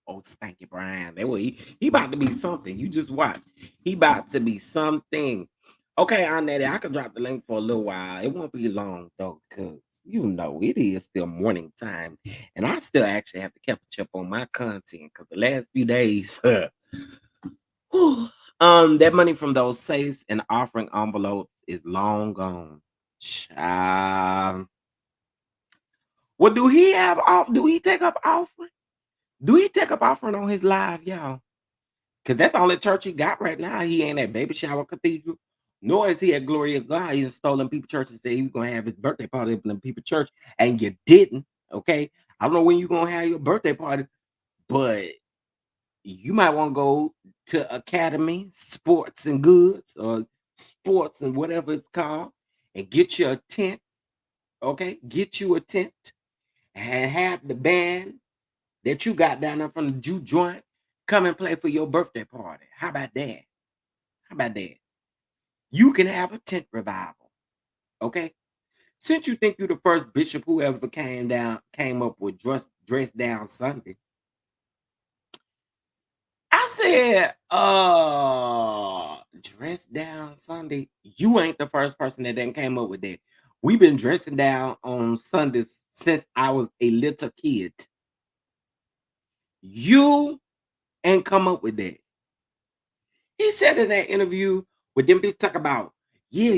S1: Oh, stanky Brian. That way he about to be something. You just watch. He about to be something. Okay, Annette, I can drop the link for a little while. It won't be long though, because it is still morning time, and I still actually have to catch up on my content because the last few days, that money from those safes and offering envelopes is long gone. Child. Well, do he have off? Do he take up offering? Do he take up offering on his live, y'all? Because that's the only church he got right now. He ain't at Baby Shower Cathedral, nor is he at Glory of God. He's stolen people church and said he was gonna have his birthday party up in the people church, and you didn't. Okay, I don't know when you're gonna have your birthday party, but you might want to go to Academy Sports and Goods or Sports and whatever it's called, and get you a tent. Okay, get you a tent and have the band that you got down there from the Jew joint come and play for your birthday party. How about that? How about that? You can have a tent revival. Okay. Since you think you're the first bishop who ever came up with dress down Sunday, I said, dress down Sunday. You ain't the first person that then came up with that. We've been dressing down on Sundays since I was a little kid. You ain't come up with that. He said in that interview with them people talk about, yeah,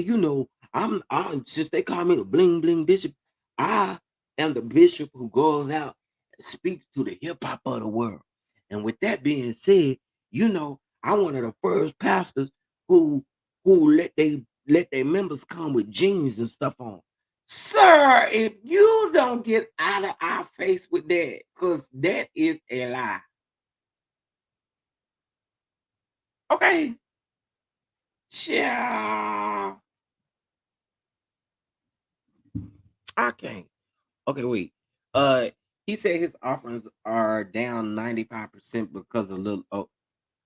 S1: I'm since they call me the bling bling bishop, I am the bishop who goes out and speaks to the hip hop of the world. And with that being said, I'm one of the first pastors who let their members come with jeans and stuff on. Sir, if you don't get out of our face with that, because that is a lie. Okay. Yeah. I can't. Okay, wait. Uh, he said his offerings are down 95% because of little. Oh,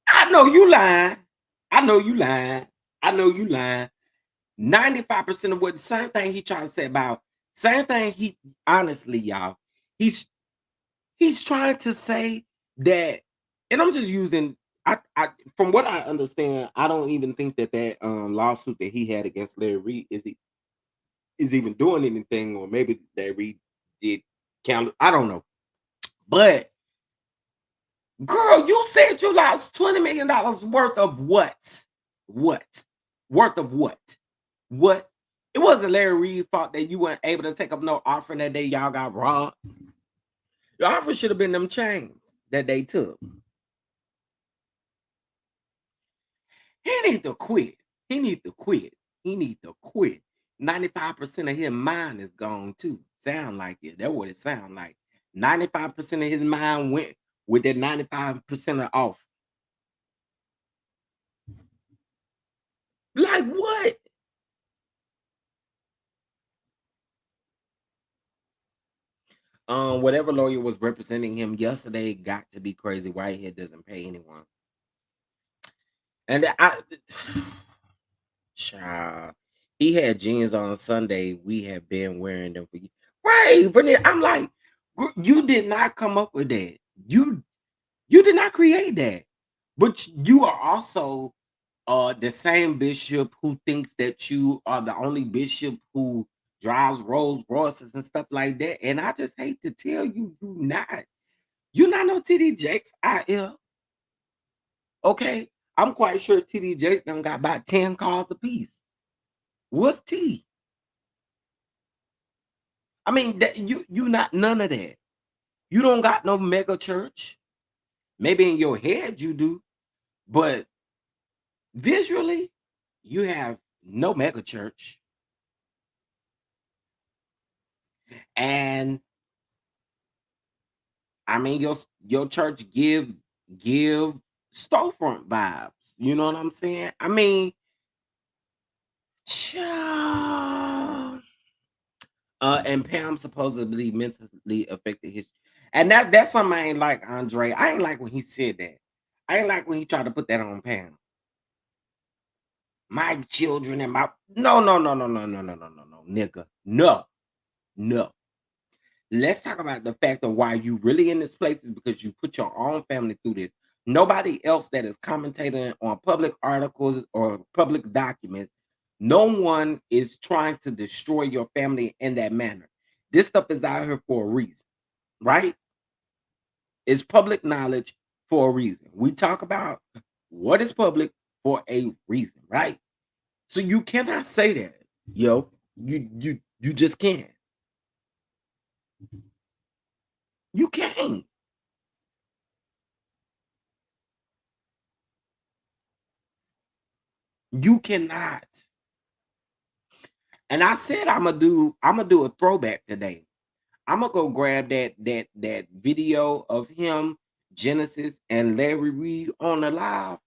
S1: I know you lying. I know you lying. I know you lying. 95% of what same thing he tried to say about same thing he honestly, y'all, he's he's trying to say that, and I'm just using I from what I understand, I don't even think that lawsuit that he had against Larry Reed is even doing anything, or maybe Larry Reed did count. I don't know. But girl, you said you lost $20 million worth of what? What? Worth of what? What? It wasn't Larry Reed's fault that you weren't able to take up no offering that day y'all got robbed. Your offer should have been them chains that they took. He need to quit. He need to quit. He need to quit. 95% of his mind is gone too. Sound like it. That's what it sound like. 95% of his mind went with that 95% of off. Like what? Whatever lawyer was representing him yesterday got to be crazy. Whitehead doesn't pay anyone. And I child, he had jeans on Sunday. We have been wearing them for you. Right, Brittany. I'm like, you did not come up with that. You did not create that. But you are also the same bishop who thinks that you are the only bishop who drives Rolls Royces and stuff like that. And I just hate to tell you, you're not no TD Jakes out here. Okay. I'm quite sure TD Jakes done got about 10 cars apiece. What's T? I mean, that you not none of that. You don't got no mega church. Maybe in your head you do, but visually, you have no mega church. And I mean your church give storefront vibes. You know what I'm saying? I mean, child. And Pam supposedly mentally affected his, and that's something I ain't like, Andre. I ain't like when he said that. I ain't like when he tried to put that on Pam. My children and my no, nigga. No, no. Let's talk about the fact of why you really in this place is because you put your own family through this. Nobody else that is commentating on public articles or public documents, no one is trying to destroy your family in that manner. This stuff is out here for a reason, right? It's public knowledge for a reason. We talk about what is public for a reason, right? So you cannot say that, yo. You just can't. You can't. You cannot. And I said I'm gonna do a throwback today. I'm gonna go grab that video of him, Genesis, and Larry Reed on the live.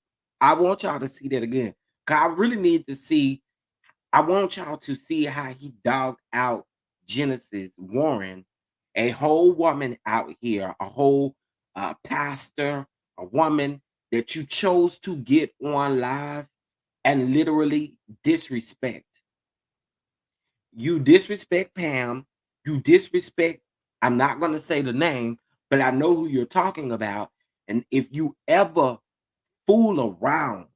S1: I want y'all to see that again. Cause I really need to see. I want y'all to see how he dogged out Genesis Warren, a whole woman out here, a whole pastor, a woman that you chose to get on live and literally disrespect. You disrespect Pam. You disrespect, I'm not going to say the name, but I know who you're talking about. And if you ever fool around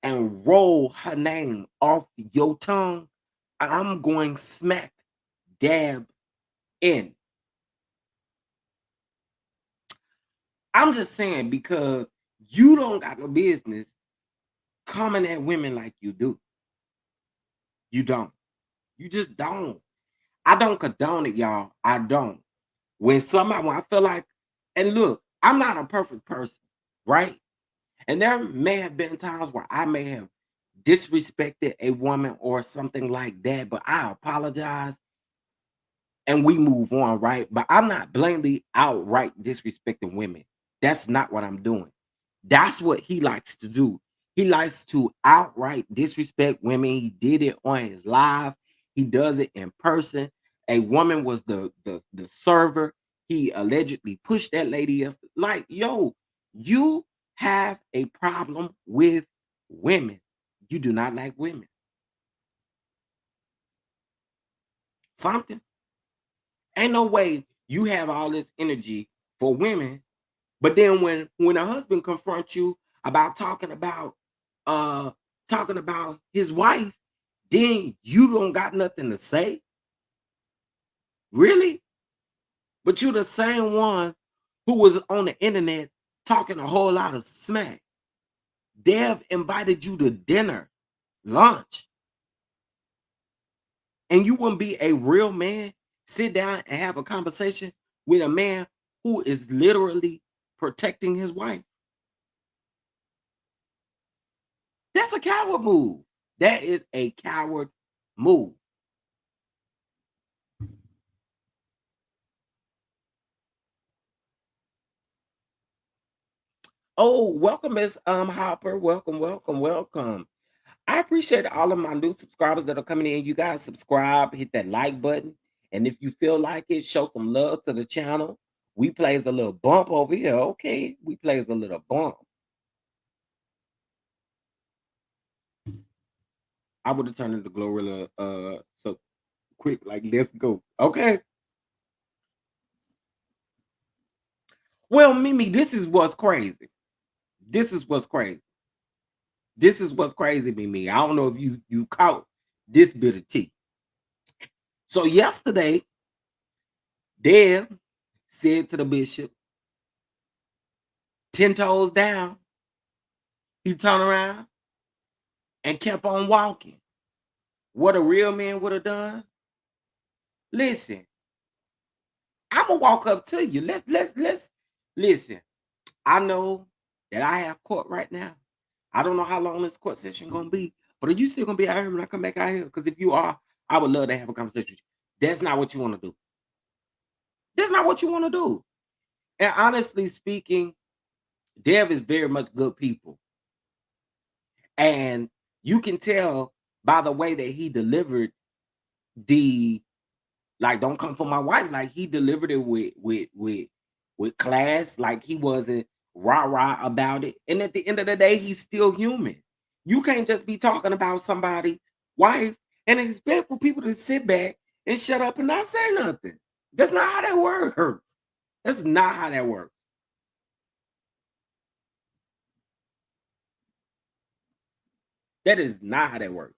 S1: and roll her name off your tongue, I'm going smack dab in. I'm just saying because you don't got no business coming at women like you do. You don't. You just don't. I don't condone it, y'all. I don't. When I feel like, and look, I'm not a perfect person, right? And there may have been times where I may have disrespected a woman or something like that, but I apologize and we move on, right? But I'm not blatantly outright disrespecting women. That's not what I'm doing. That's what he likes to do. He likes to outright disrespect women. He did it on his live. He does it in person. A woman was the server. He allegedly pushed that lady. Like, yo, you have a problem with women. You do not like women. something. Ain't no way you have all this energy for women, but then when a husband confronts you about uh talking about his wife, then you don't got nothing to say. Really? But you the same one who was on the internet talking a whole lot of smack. Dev invited you to dinner, lunch, and you wouldn't be a real man, sit down and have a conversation with a man who is literally protecting his wife. That's a coward move. That is a coward move. Oh, welcome, Miss Hopper. Welcome, welcome, welcome. I appreciate all of my new subscribers that are coming in. You guys subscribe, hit that like button. And if you feel like it, show some love to the channel. We plays a little bump over here. Okay. We plays a little bump. I would have turned into Glorilla so quick, like let's go. Okay. Well, Mimi, this is what's crazy. This is what's crazy. This is what's crazy, Mimi. I don't know if you caught this bit of tea. So yesterday, Deb said to the bishop, 10 toes down. He turned around and kept on walking. What a real man would have done. Listen, I'm gonna walk up to you. Let's listen. I know that I have court right now. I don't know how long this court session gonna be, but are you still gonna be out here when I come back out here? Because if you are, I would love to have a conversation with you. That's not what you want to do. That's not what you want to do. And honestly speaking, Dev is very much good people. And you can tell by the way that he delivered the like don't come for my wife. Like he delivered it with class, like he wasn't rah-rah about it. And at the end of the day, he's still human. You can't just be talking about somebody's wife and expect for people to sit back and shut up and not say nothing. That's not how that works. That's not how that works. That is not how that works.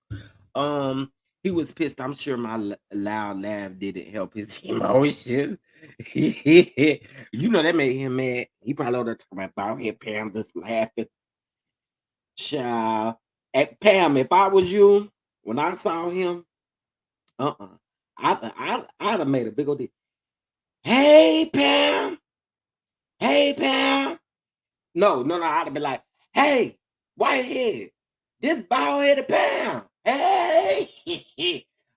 S1: Um, he was pissed. I'm sure my loud laugh didn't help his emotions. You know that made him mad. He probably over there talking about here, Pam just laughing. Child. At Pam, if I was you, when I saw him, uh-uh. I'd have made a big old deal. Hey Pam. Hey Pam. No, I'd have been like, hey, Whitehead, this bald headed Pam. Hey.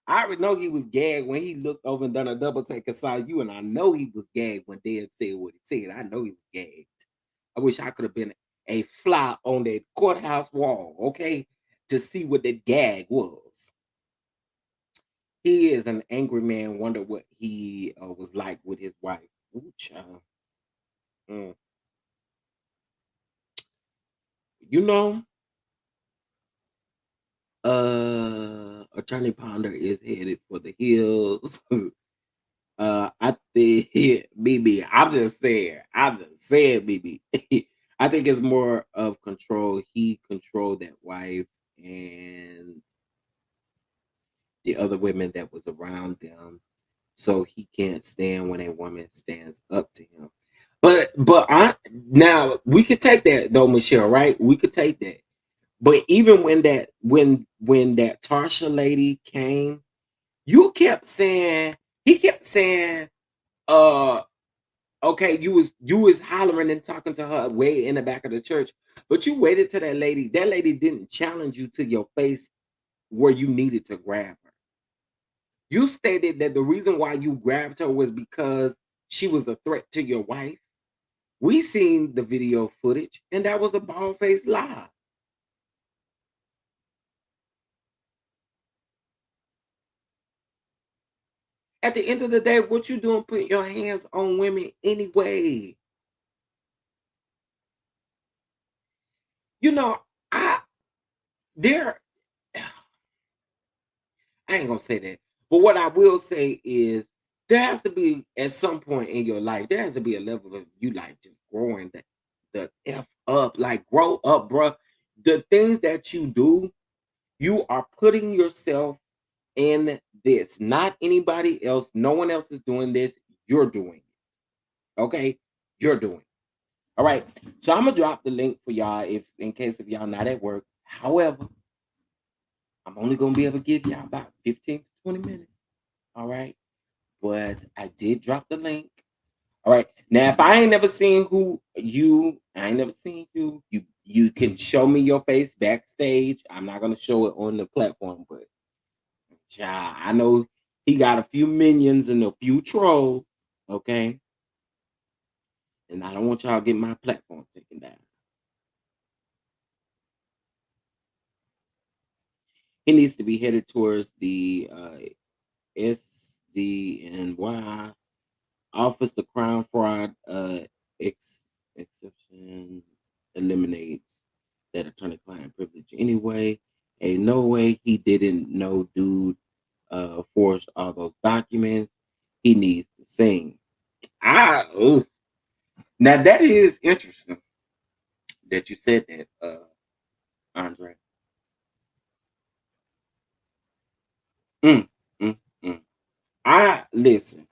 S1: I already know he was gagged when he looked over and done a double take and saw you, and I know he was gagged when Dad said what he said. I know he was gagged. I wish I could have been a fly on that courthouse wall, okay, to see what that gag was. He is an angry man. Wonder what he was like with his wife. Ooh, child. Mm. You know, Attorney Ponder is headed for the hills. I think BB. I'm just saying, BB. I think it's more of control. He controlled that wife and the other women that was around them, so he can't stand when a woman stands up to him. But I now we could take that though, Michelle. Right? We could take that. But even when that Tarsha lady came, you kept saying he kept saying, uh, okay, you was hollering and talking to her way in the back of the church, but you waited till that lady. That lady didn't challenge you to your face where you needed to grab her. You stated that the reason why you grabbed her was because she was a threat to your wife. We seen the video footage, and that was a bald-faced lie. At the end of the day, what you doing putting your hands on women anyway? You know, I there I ain't gonna say that. But what I will say is there has to be at some point in your life, there has to be a level of you like just growing the F up, like grow up, bruh. The things that you do, you are putting yourself in this, not anybody else. No one else is doing this. You're doing it. Okay? You're doing it. All right. So I'm gonna drop the link for y'all if in case if y'all not at work. However, I'm only gonna be able to give y'all about 15 to 20 minutes. All right. But I did drop the link. All right. Now, if I ain't never seen I ain't never seen you can show me your face backstage. I'm not gonna show it on the platform, but child, I know he got a few minions and a few trolls. Okay. And I don't want y'all to get my platform taken down. He needs to be headed towards the SDNY Office the Crown Fraud exception eliminates that attorney-client privilege anyway. Ain't no way he didn't know dude forged all those documents. He needs to sing. Ooh. Now that is interesting that you said that, Andre. Mm, mm, mm. I listen.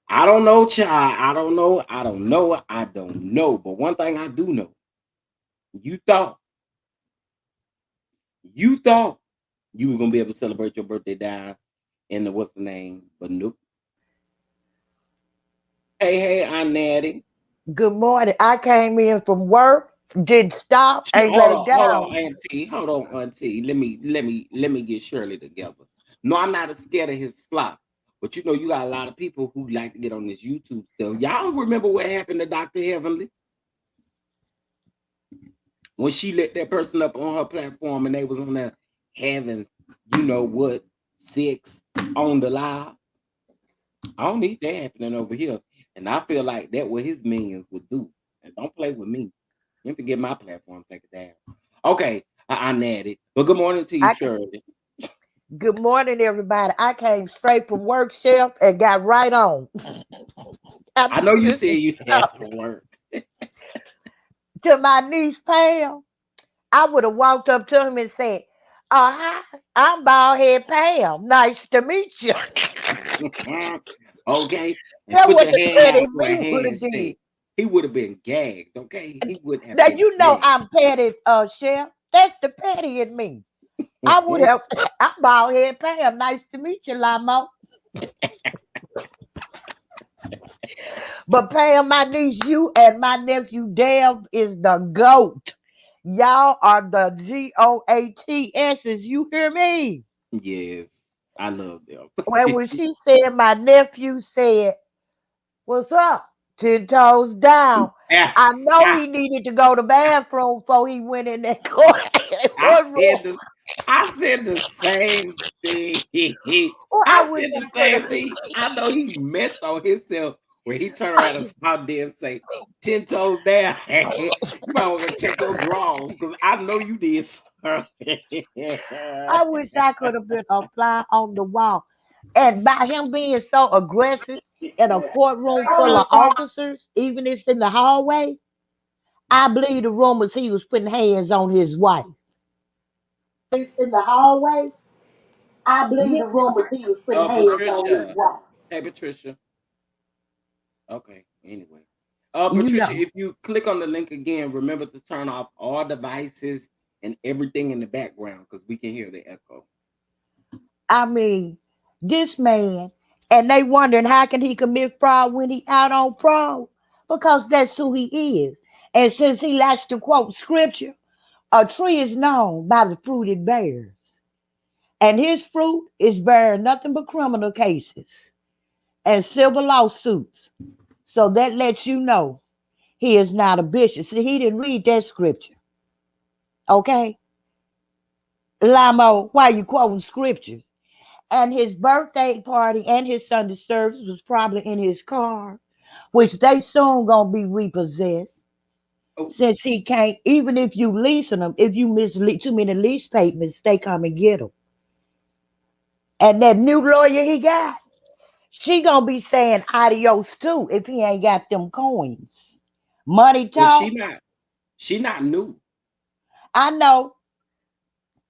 S1: I don't know, child. I don't know. I don't know. I don't know. But one thing I do know, you thought you thought you were gonna be able to celebrate your birthday down in the what's the name, but nope. Hey, Aunt Natty.
S3: Good morning. I came in from work, didn't stop, ain't
S1: Hold
S3: laid
S1: on, hold
S3: down.
S1: on, Auntie. Hold on, Auntie. Let me get Shirley together. No, I'm not scared of his flop. But you know, you got a lot of people who like to get on this YouTube stuff. Y'all remember what happened to Dr. Heavenly when she let that person up on her platform and they was on there having, you know what, sex on the live? I don't need that happening over here. And I feel like that what his minions would do. And don't play with me. You have to get my platform take it down. Okay, I'm natty. But good morning to you,
S3: I ca-
S1: Shirley.
S3: Good morning, everybody. I came straight from work, chef, and got right on.
S1: I
S3: After
S1: know you said
S3: cooking
S1: you had
S3: stuff
S1: to work.
S3: to my niece Pam, I would have walked up to him and said, hi, I'm bald head Pam. Nice to meet you.
S1: Okay, and
S3: That's
S1: put
S3: what
S1: your
S3: the
S1: hand
S3: petty
S1: out for a
S3: me would have did.
S1: handshake. He would have been gagged. Okay, he would have
S3: Now
S1: been
S3: you know
S1: gagged.
S3: I'm petty, chef. That's the petty in me. I would have. I'm bald head Pam. Nice to meet you, Lamo. But Pam, my niece, you and my nephew Dev is the GOAT. Y'all are the GOATSs. You hear me?
S1: Yes, I love them.
S3: When she said my nephew said, what's up? 10 toes down.
S1: Yeah,
S3: I know
S1: yeah.
S3: he needed to go to the bathroom before he went in that
S1: I
S3: courtroom.
S1: said the same thing.
S3: Well, I
S1: I
S3: wish
S1: said the
S3: I could
S1: same thing. I know he messed on himself when he turned around and
S3: have.
S1: saw them say 10 toes down. You might want to check your drawers because I know you did. Sir.
S3: I wish I could have been a fly on the wall. And by him being so aggressive in a courtroom full of officers, even if it's in the hallway, I believe the rumors he was putting hands on his wife. It's in the hallway. I believe the rumors he was putting hands on his
S1: Patricia.
S3: wife.
S1: Hey, Patricia. Okay. Anyway,
S3: You
S1: Patricia,
S3: know,
S1: if you click on the link again, remember to turn off all devices and everything in the background because we can hear the echo.
S3: I mean, this man, and they wondering how can he commit fraud when he out on fraud? Because that's who he is. And since he likes to quote scripture, a tree is known by the fruit it bears. And his fruit is bearing nothing but criminal cases and civil lawsuits. So that lets you know he is not a bishop. See, he didn't read that scripture. Okay? Lamo, why you quoting scriptures? And his birthday party and his Sunday service was probably in his car, which they soon gonna be repossessed.
S1: Oh,
S3: Since he can't, even if you leasing them, if you miss too many lease payments, they come and get them. And that new lawyer he got, she gonna be saying adios too if he ain't got them coins. Money
S1: Well,
S3: talk,
S1: she not new.
S3: I know,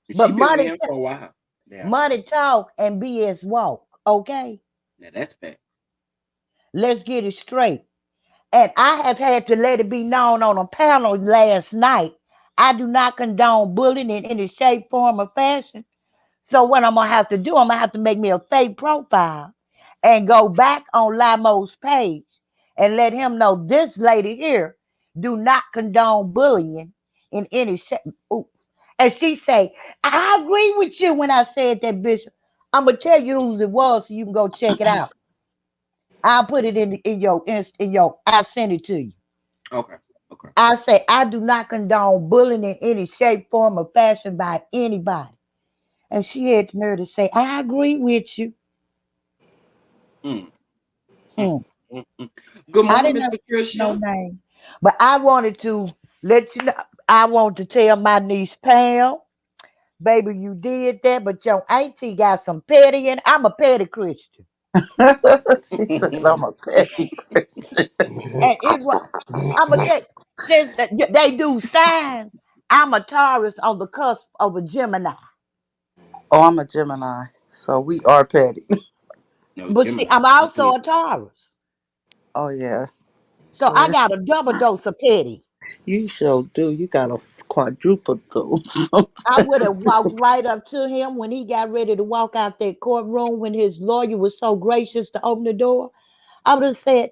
S1: She
S3: but
S1: been with him for a while. Yeah.
S3: money talk and BS walk. Okay,
S1: Now that's fact.
S3: let's get it straight. And I have had to let it be known on a panel last night. I do not condone bullying in any shape, form, or fashion. So what I'm gonna have to do, I'm gonna have to make me a fake profile and go back on LAMOR's page and let him know this lady here do not condone bullying in any shape. Ooh. And she say, I agree with you when I said that, Bishop. I'm gonna tell you whose it was so you can go check it out. I'll put it in your I'll send it to you.
S1: Okay. Okay.
S3: I say I do not condone bullying in any shape, form, or fashion by anybody. And she had the nerve to say, I agree with you.
S1: Mm, mm,
S3: Hmm.
S1: mm, mm. Good
S3: I
S1: morning,
S3: didn't
S1: Miss
S3: know no
S1: Patricia.
S3: name. But I wanted to let you know, I want to tell my niece Pam, baby, you did that, but your auntie got some petty, and I'm a petty Christian.
S2: She said I'm a petty Christian.
S3: And it was, I'm going to tell you, since they do signs, I'm a Taurus on the cusp of a Gemini.
S2: Oh, I'm a Gemini, so we are petty.
S1: No,
S3: But see,
S1: Gemini.
S3: I'm
S1: That's
S3: also
S1: me.
S3: a Taurus.
S2: Oh yeah,
S3: So I
S2: Taurus.
S3: got a double dose of petty.
S2: You sure do. You got a quadruple dose.
S3: I would have walked right up to him when he got ready to walk out that courtroom when his lawyer was so gracious to open the door. I would have said,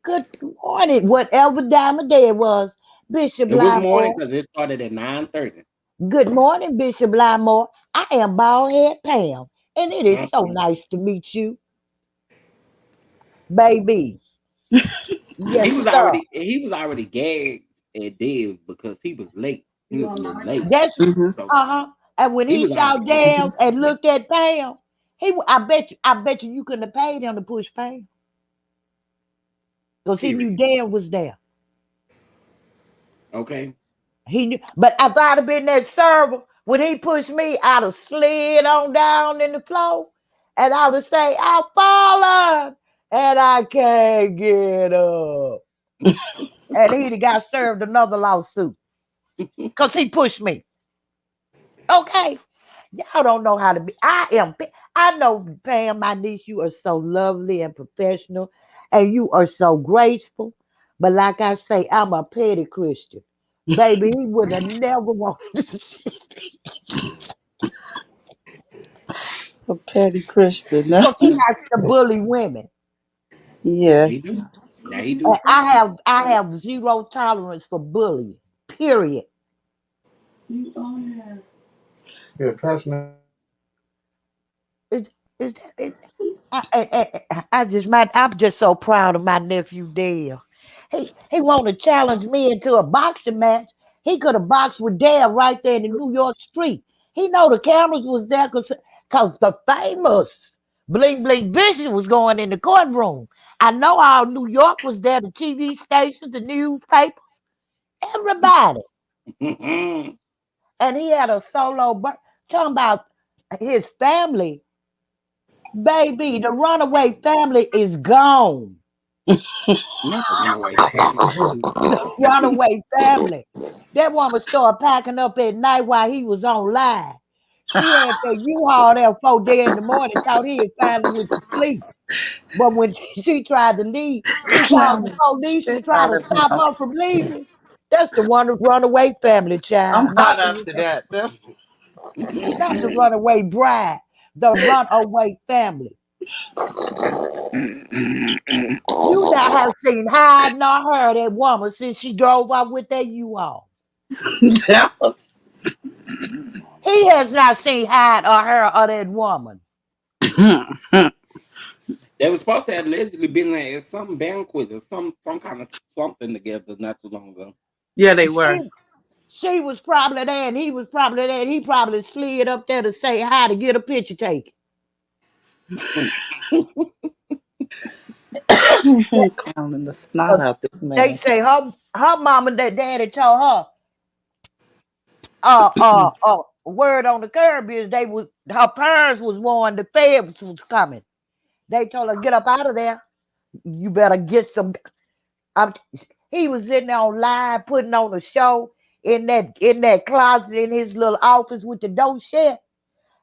S3: good morning, whatever time of day it was, Bishop
S1: It was morning
S3: Limore.
S1: because it started at 9:30.
S3: Good morning, Bishop Limore. I am Baldhead Pam, and it is so
S1: Mhm.
S3: nice to meet you, baby. Yes, sir.
S1: He was already gagged and dead because he was late. He was a little late.
S3: That's
S2: hmm
S1: So
S3: uh-huh. And when
S1: he
S3: he
S1: was already
S3: shot
S1: gagged.
S3: down and looked at Pam, I bet you, you couldn't have paid him to push Pam because he knew
S1: Period.
S3: Dan was there.
S1: Okay.
S3: He knew, but if I'd have been that server when he pushed me, I'd have slid on down in the floor, and I would say, "I've fallen and I can't get up," and he'd have got served another lawsuit because he pushed me. Okay, y'all don't know how to be. I know, Pam, my niece. You are so lovely and professional, and you are so graceful. But like I say, I'm a petty Christian. Baby, he would have never wanted to see
S2: A petty Christian.
S3: because he likes to bully women.
S2: Yeah.
S1: He do. Now he
S3: And
S1: do.
S3: I have zero tolerance for bullying. Period. It, it, I'm just so proud of my nephew Dale. He wanted to challenge me into a boxing match. He could have boxed with Dale right there in the New York street. He know the cameras was there because the famous Bling Bling Bishop was going in the courtroom. I know all New York was there, the TV stations, the newspapers, everybody. And he had a solo talking about his family. Baby, the runaway family is gone.
S1: Not the runaway family.
S3: The runaway family. That woman started packing up at night while he was on live. She had that U-Haul there 4 day in the morning, thought he had finally went to sleep. But when she tried to leave, he called the
S2: Clowning
S3: police to
S2: shit
S3: try
S2: out
S3: to
S2: of
S3: stop
S2: him.
S3: her from leaving. That's the one runaway family
S2: I'm
S3: child,
S2: not up to that.
S3: not the runaway bride, the runaway family. You not have seen hide nor heard that woman since she drove out with that U-Haul. He has not seen hide or heard of that woman.
S1: They was supposed to have allegedly been there at some banquet or some kind of something together not too long ago.
S2: Yeah, they
S3: She
S2: were.
S3: she was probably there and he was probably there. And he probably slid up there to say hi to get a picture taken.
S2: Clowning the snot
S3: 'Cause
S2: out this
S3: they
S2: man.
S3: say her mom and that daddy told her, word on the curb is they was her parents was warned the feds was coming. They told her get up out of there. You better get some. I'm, he was in there on live putting on a show in that closet in his little office with the door shut.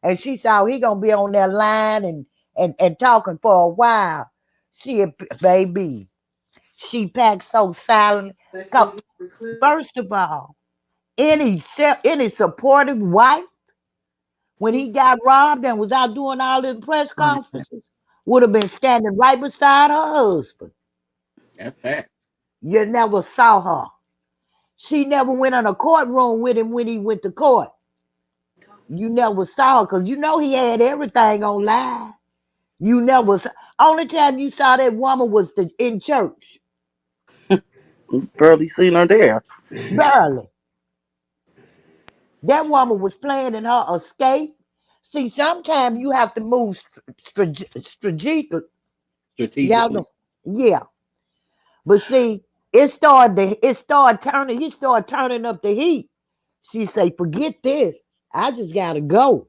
S3: And she saw he gonna be on that line and talking for a while. She baby, she packed so silently. 'Cause first of all, any supportive wife when he got robbed and was out doing all his press
S4: Right.
S3: conferences would have been standing right beside her husband.
S1: That's facts.
S3: You never saw her. She never went in a courtroom with him when he went to court. You never saw her because you know he had everything on live. You never saw. Only time you saw that woman was in church.
S4: Barely seen her there.
S3: Barely. That woman was playing in her escape. See, sometimes you have to move strategic. Y'all
S1: Strategically.
S3: know. Yeah. But see, it started turning up the heat. She say, forget this. I just gotta go.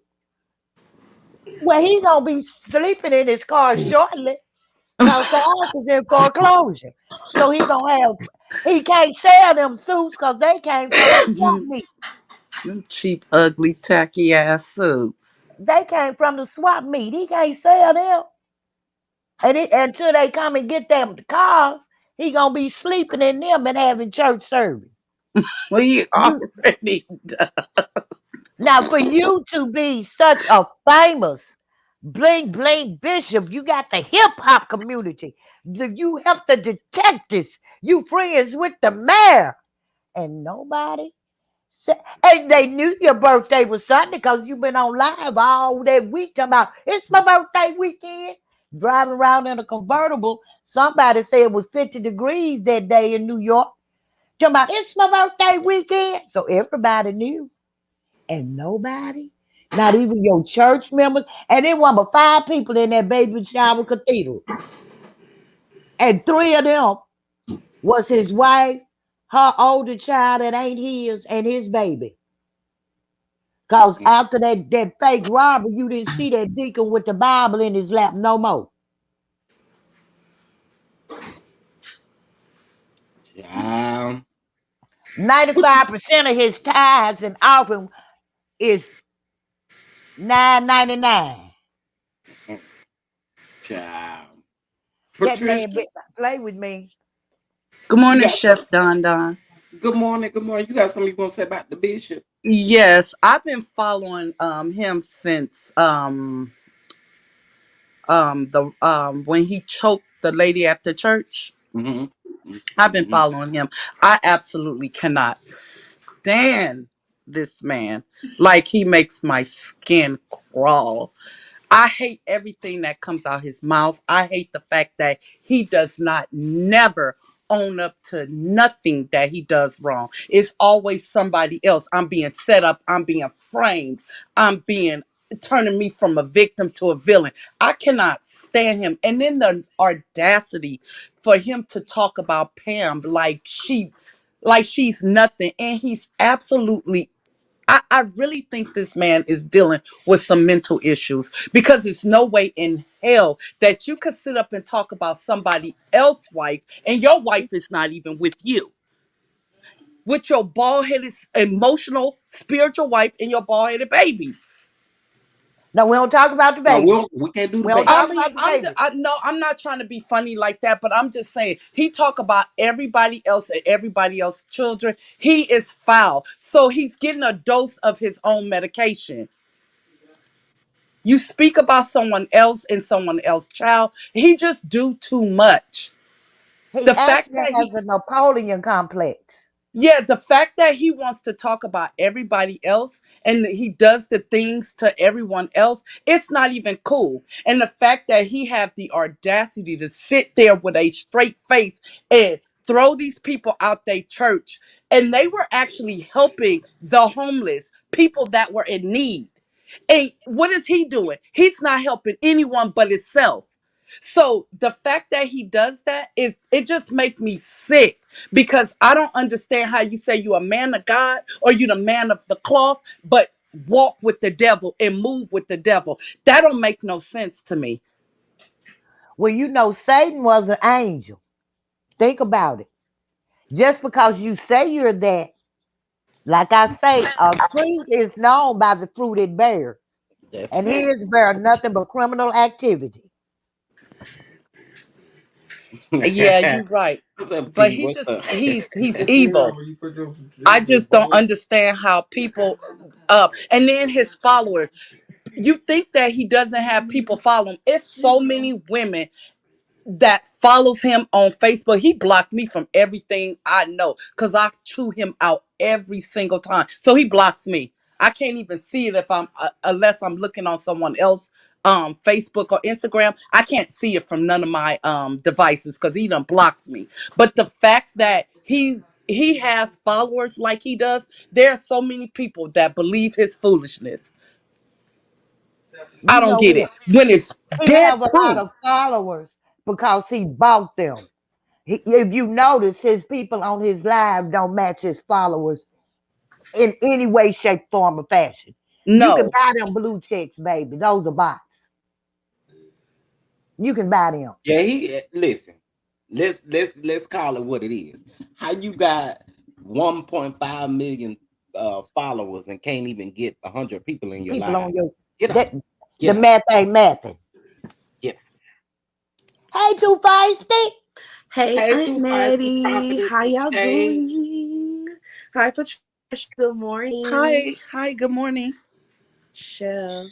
S3: Well, he gonna be sleeping in his car shortly because the house is in foreclosure. So he can't sell them suits because they came from the swap meet.
S4: Them cheap, ugly, tacky ass suits.
S3: They came from the swap meet. He can't sell them. Until they come and get them cars, he gonna be sleeping in them and having church service.
S4: Well, he
S3: You
S4: already done.
S3: Now for you to be such a famous bling bling bishop, you got the hip hop community. You help the detectives. You friends with the mayor, and nobody said. And they knew your birthday was Sunday because you've been on live all that week talking about it's my birthday weekend. Driving around in a convertible. Somebody said it was 50 degrees that day in New York. Talking about it's my birthday weekend. So everybody knew. And nobody, not even your church members, and there were but 5 people in that baby shower cathedral. And 3 of them was his wife, her older child that ain't his, and his baby. Cause after that fake robbery, you didn't see that deacon with the Bible in his lap no more.
S1: Child.
S3: 95% of his tithes and offering is $9.99.
S1: Mm, child.
S3: That man
S1: Patricia,
S3: play with me.
S4: Good
S1: you
S4: morning,
S1: got some.
S4: Chef Don Don.
S1: Good morning. Good morning. You got something you want to say about the bishop?
S4: Yes, I've been following him since the when he choked the lady at the church.
S1: Mm-hmm.
S4: I've been
S1: Mm-hmm.
S4: following him. I absolutely cannot stand this man. Like, he makes my skin crawl. I hate everything that comes out his mouth. I hate the fact that he does not never own up to nothing that he does wrong. It's always somebody else. I'm being set up. I'm being framed. I'm being turning me from a victim to a villain. I cannot stand him. And then the audacity for him to talk about Pam like she's nothing. And he's absolutely I really think this man is dealing with some mental issues because it's no way in hell that you could sit up and talk about somebody else's wife and your wife is not even with you. With your bald headed, emotional, spiritual wife and your bald headed baby.
S3: No, we don't talk about the
S1: No,
S3: baby.
S1: we can't do the
S3: We don't
S1: baby.
S4: I
S3: talk
S4: mean,
S3: about the baby.
S4: no, I'm not trying to be funny like that, but I'm just saying he talk about everybody else and everybody else's children. He is foul, so he's getting a dose of his own medication. You speak about someone else and someone else's child. He just do too much.
S3: He
S4: The fact
S3: actually
S4: that
S3: has a Napoleon complex.
S4: the fact that he wants to talk about everybody else and that he does the things to everyone else, it's not even cool. And the fact that he have the audacity to sit there with a straight face and throw these people out their church, and they were actually helping the homeless people that were in need. And what is he doing? He's not helping anyone but himself. So the fact that he does that, it just makes me sick because I don't understand how you say you a man of God or you the man of the cloth, but walk with the devil and move with the devil. That don't make no sense to me.
S3: Well, you know, Satan was an angel. Think about it. Just because you say you're that, like I say, a tree is known by the fruit it bears.
S1: That's
S3: And
S1: fact.
S3: his bear nothing but criminal activity.
S4: Yeah, you're right.
S1: What's up,
S4: But
S1: T? What's up?
S4: he's evil. I just don't understand how people and then his followers. You think that he doesn't have people follow him. It's so many women that follows him on Facebook. He blocked me from everything I know because I chew him out every single time. So he blocks me. I can't even see it if I'm unless I'm looking on someone else Facebook or Instagram. I can't see it from none of my devices because he done blocked me. But the fact that he has followers like he does, there are so many people that believe his foolishness. I
S3: You
S4: don't
S3: know
S4: get it
S3: what?
S4: when it's
S3: He
S4: dead
S3: have a lot
S4: proof.
S3: of followers because he bought them. If you notice, his people on his live don't match his followers in any way, shape, form, or fashion. You can
S4: No.
S3: buy them blue checks, baby. Those are bots. You can buy them.
S1: Yeah, listen. Let's call it what it is. How you got 1.5 million followers and can't even get 100 people in your
S3: People
S1: live?
S3: on your
S1: Get out.
S3: that the
S1: Get out.
S3: math ain't mathing.
S1: Get out.
S3: Hey, too feisty.
S5: Hey,
S1: Hey,
S5: Aunt
S1: two feisty
S5: Maddie,
S1: prophetess
S5: how
S1: of
S5: y'all
S1: shade.
S5: doing? Hi, Patricia. Good morning.
S4: Hi, good morning.
S5: Chef,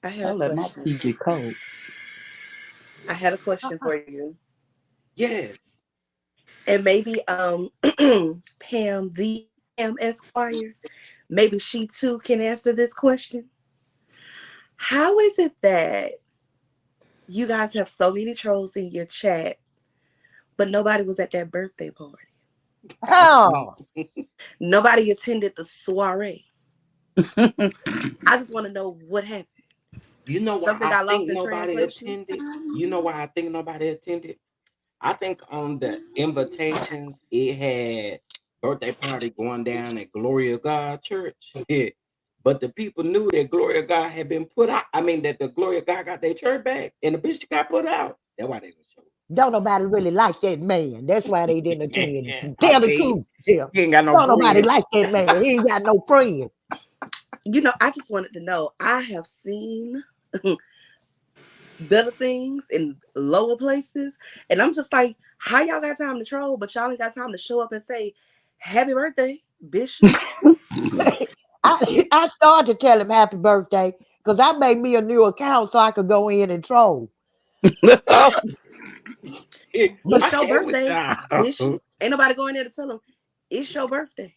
S5: I had
S4: I
S5: a
S4: let my
S5: question.
S4: tea get cold.
S5: I had a question for you,
S1: Yes.
S5: and maybe Pam, the Pam Esquire, maybe she too can answer this question. How is it that you guys have so many trolls in your chat, but nobody was at that birthday party?
S3: Oh,
S5: Nobody attended the soiree. I just want to know what happened.
S1: You know why
S5: Something
S1: I
S5: got lost
S1: think
S5: in
S1: nobody
S5: translation.
S1: attended? You know why I think nobody attended? I think on the invitations it had birthday party going down at Glory of God Church. But the people knew that Glory of God had been put out. I mean that the Glory of God got their church back and the bishop got put out. That's why they didn't show.
S3: don't nobody really like that man. That's why they didn't attend.
S1: I
S3: Tell the
S1: say
S3: truth, yeah.
S1: he ain't got no
S3: Don't nobody
S1: friends.
S3: like that man. He ain't got no friends.
S5: I just wanted to know. I have seen better things in lower places, and I'm just like, how y'all got time to troll, but y'all ain't got time to show up and say, "Happy birthday, Bishop."
S3: I started to tell him happy birthday because I made me a new account so I could go in and troll. But
S5: It's
S1: I
S5: your
S1: can't with
S5: birthday, Bishop.
S1: y'all.
S5: Ain't nobody going there to tell him it's your birthday.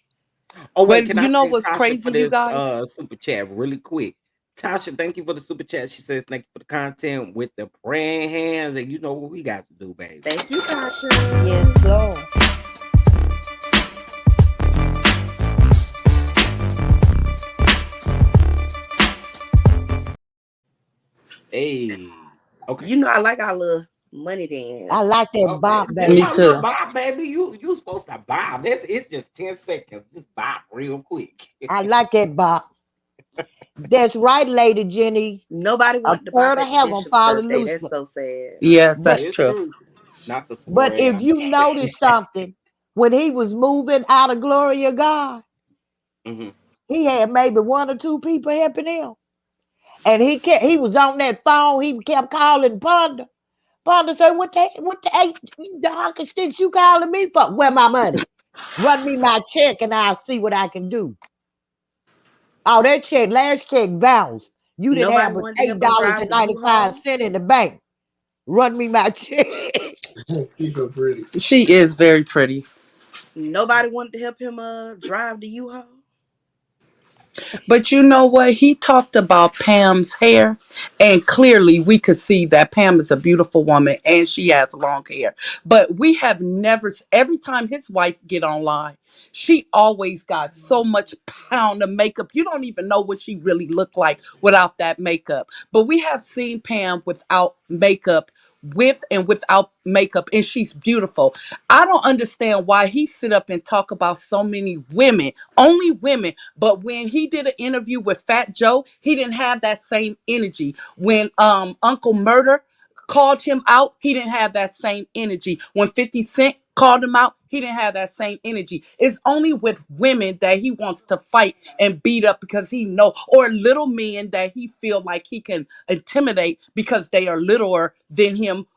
S1: Oh wait,
S4: But
S1: can
S4: you
S1: I
S4: know
S1: thank
S4: what's
S1: Tasha for
S4: crazy, you
S1: this
S4: guys?
S1: super chat really quick? Tasha, thank you for the super chat. She says thank you for the content with the praying hands, and you know what we got to do, baby.
S5: Thank you,
S3: yes,
S5: Tasha.
S3: Lord.
S1: Hey, okay.
S5: I like our little money
S3: I
S5: dance.
S3: like that
S1: Okay,
S3: bop,
S1: that's
S4: Me
S1: our
S3: baby.
S1: little
S4: too.
S1: bob, baby. You supposed to bob. It's just 10 seconds. Just bob real quick.
S3: I like that bop. That's right, Lady Jenny.
S5: Nobody
S3: A
S5: wanted to bop
S3: third of
S5: at the
S3: heaven
S5: Bishop's
S3: follow
S5: birthday. That's
S3: Lucifer.
S5: so sad.
S4: Yes,
S3: But
S4: that's
S1: It's
S4: true.
S1: true. Not the
S3: but
S1: soiree.
S3: if
S1: I
S3: you
S1: mean.
S3: notice something, when he was moving out of glory of God,
S1: Hmm.
S3: he had maybe one or two people helping him. And he was on that phone, he kept calling Ponder. Ponder said, what the eight the hockey sticks you calling me for? Where my money? Run me my check and I'll see what I can do. Oh, that check, last check bounced. You didn't
S5: Nobody
S3: have but
S5: wanted to
S3: eight
S5: help him
S3: dollars
S5: drive
S3: and
S5: the
S3: 95
S5: U-Haul.
S3: cents in the bank. Run me my check.
S2: She's so pretty.
S4: She is very pretty.
S5: Nobody wanted to help him drive the U-Haul.
S4: But you know what? He talked about Pam's hair, and clearly we could see that Pam is a beautiful woman and she has long hair. But we have never, every time his wife get online, she always got so much pound of makeup. You don't even know what she really looked like without that makeup. But we have seen Pam without makeup with and without makeup, and she's beautiful. I don't understand why he sit up and talk about so many women, only women. But when he did an interview with Fat Joe, he didn't have that same energy. When Uncle Murder called him out, he didn't have that same energy. When 50 Cent called him out, he didn't have that same energy. It's only with women that he wants to fight and beat up because he know, or little men that he feel like he can intimidate because they are littler than him,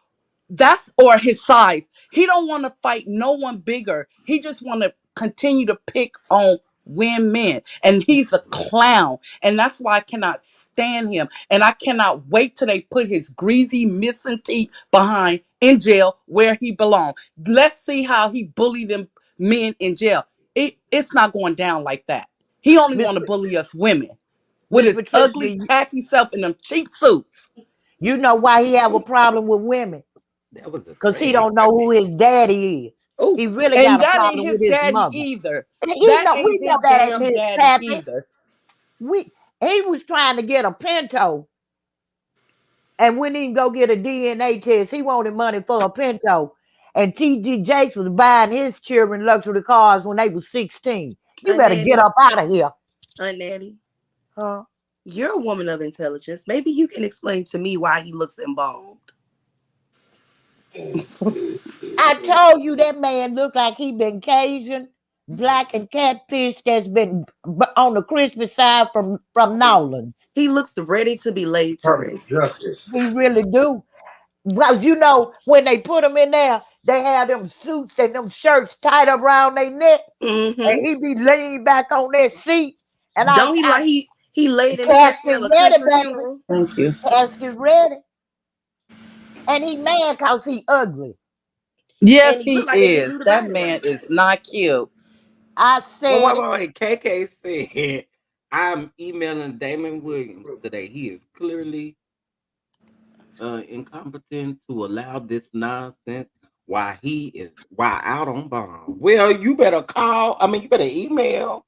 S4: that's or his size. He don't want to fight no one bigger. He just want to continue to pick on women, and he's a clown, and that's why I cannot stand him, and I cannot wait till they put his greasy missing teeth behind in jail where he belongs. Let's see how he bullied them men in jail. It's not going down like that. He only
S3: Miss
S4: want to bully us women with
S3: Miss
S4: his
S3: Patricia,
S4: ugly tacky self in them cheap suits.
S3: you know why he have a problem with women?
S1: That was a
S3: Because he
S1: sad
S3: don't know who his daddy is.
S5: Oh,
S3: He really
S4: And
S3: got a
S4: that ain't
S3: problem with
S4: his
S3: his
S4: daddy
S3: mother.
S4: either.
S3: And
S4: That
S3: we
S4: ain't
S3: know
S4: his
S3: that ain't
S4: damn
S3: his
S4: daddy
S3: pappy.
S4: either.
S3: He was trying to get a Pinto and wouldn't even go get a DNA test. He wanted money for a Pinto. And T.D. Jakes was buying his children luxury cars when they was 16. You better get
S5: Natty,
S3: up out of here.
S5: Natty,
S3: Huh?
S5: you're a woman of intelligence. Maybe you can explain to me why he looks embalmed.
S3: I told you that man looked like he been Cajun, black and catfish that's been on the crispy side from Nowlands.
S5: He looks ready to be laid to rest.
S3: He really do. Because you know, when they put him in there, they have them suits and them shirts tied around their neck,
S5: Mm-hmm.
S3: and he be leaning back on that seat. And
S5: Don't he like he laid in the casket
S3: casket
S5: of a
S3: ready,
S5: country
S3: baby.
S5: funeral?
S4: Thank you.
S3: Casket ready. And he mad because he ugly.
S5: And
S4: Yes,
S5: he looked
S4: he
S5: like they didn't
S4: is.
S5: do the
S4: That
S5: body
S4: man
S5: right.
S4: is not cute.
S3: I
S1: Wait,
S3: said
S1: wait,
S3: it.
S1: wait, wait. KK said, I'm emailing Damon Williams today. He is clearly incompetent to allow this nonsense while out on bond. Well, you better call. I mean, you better email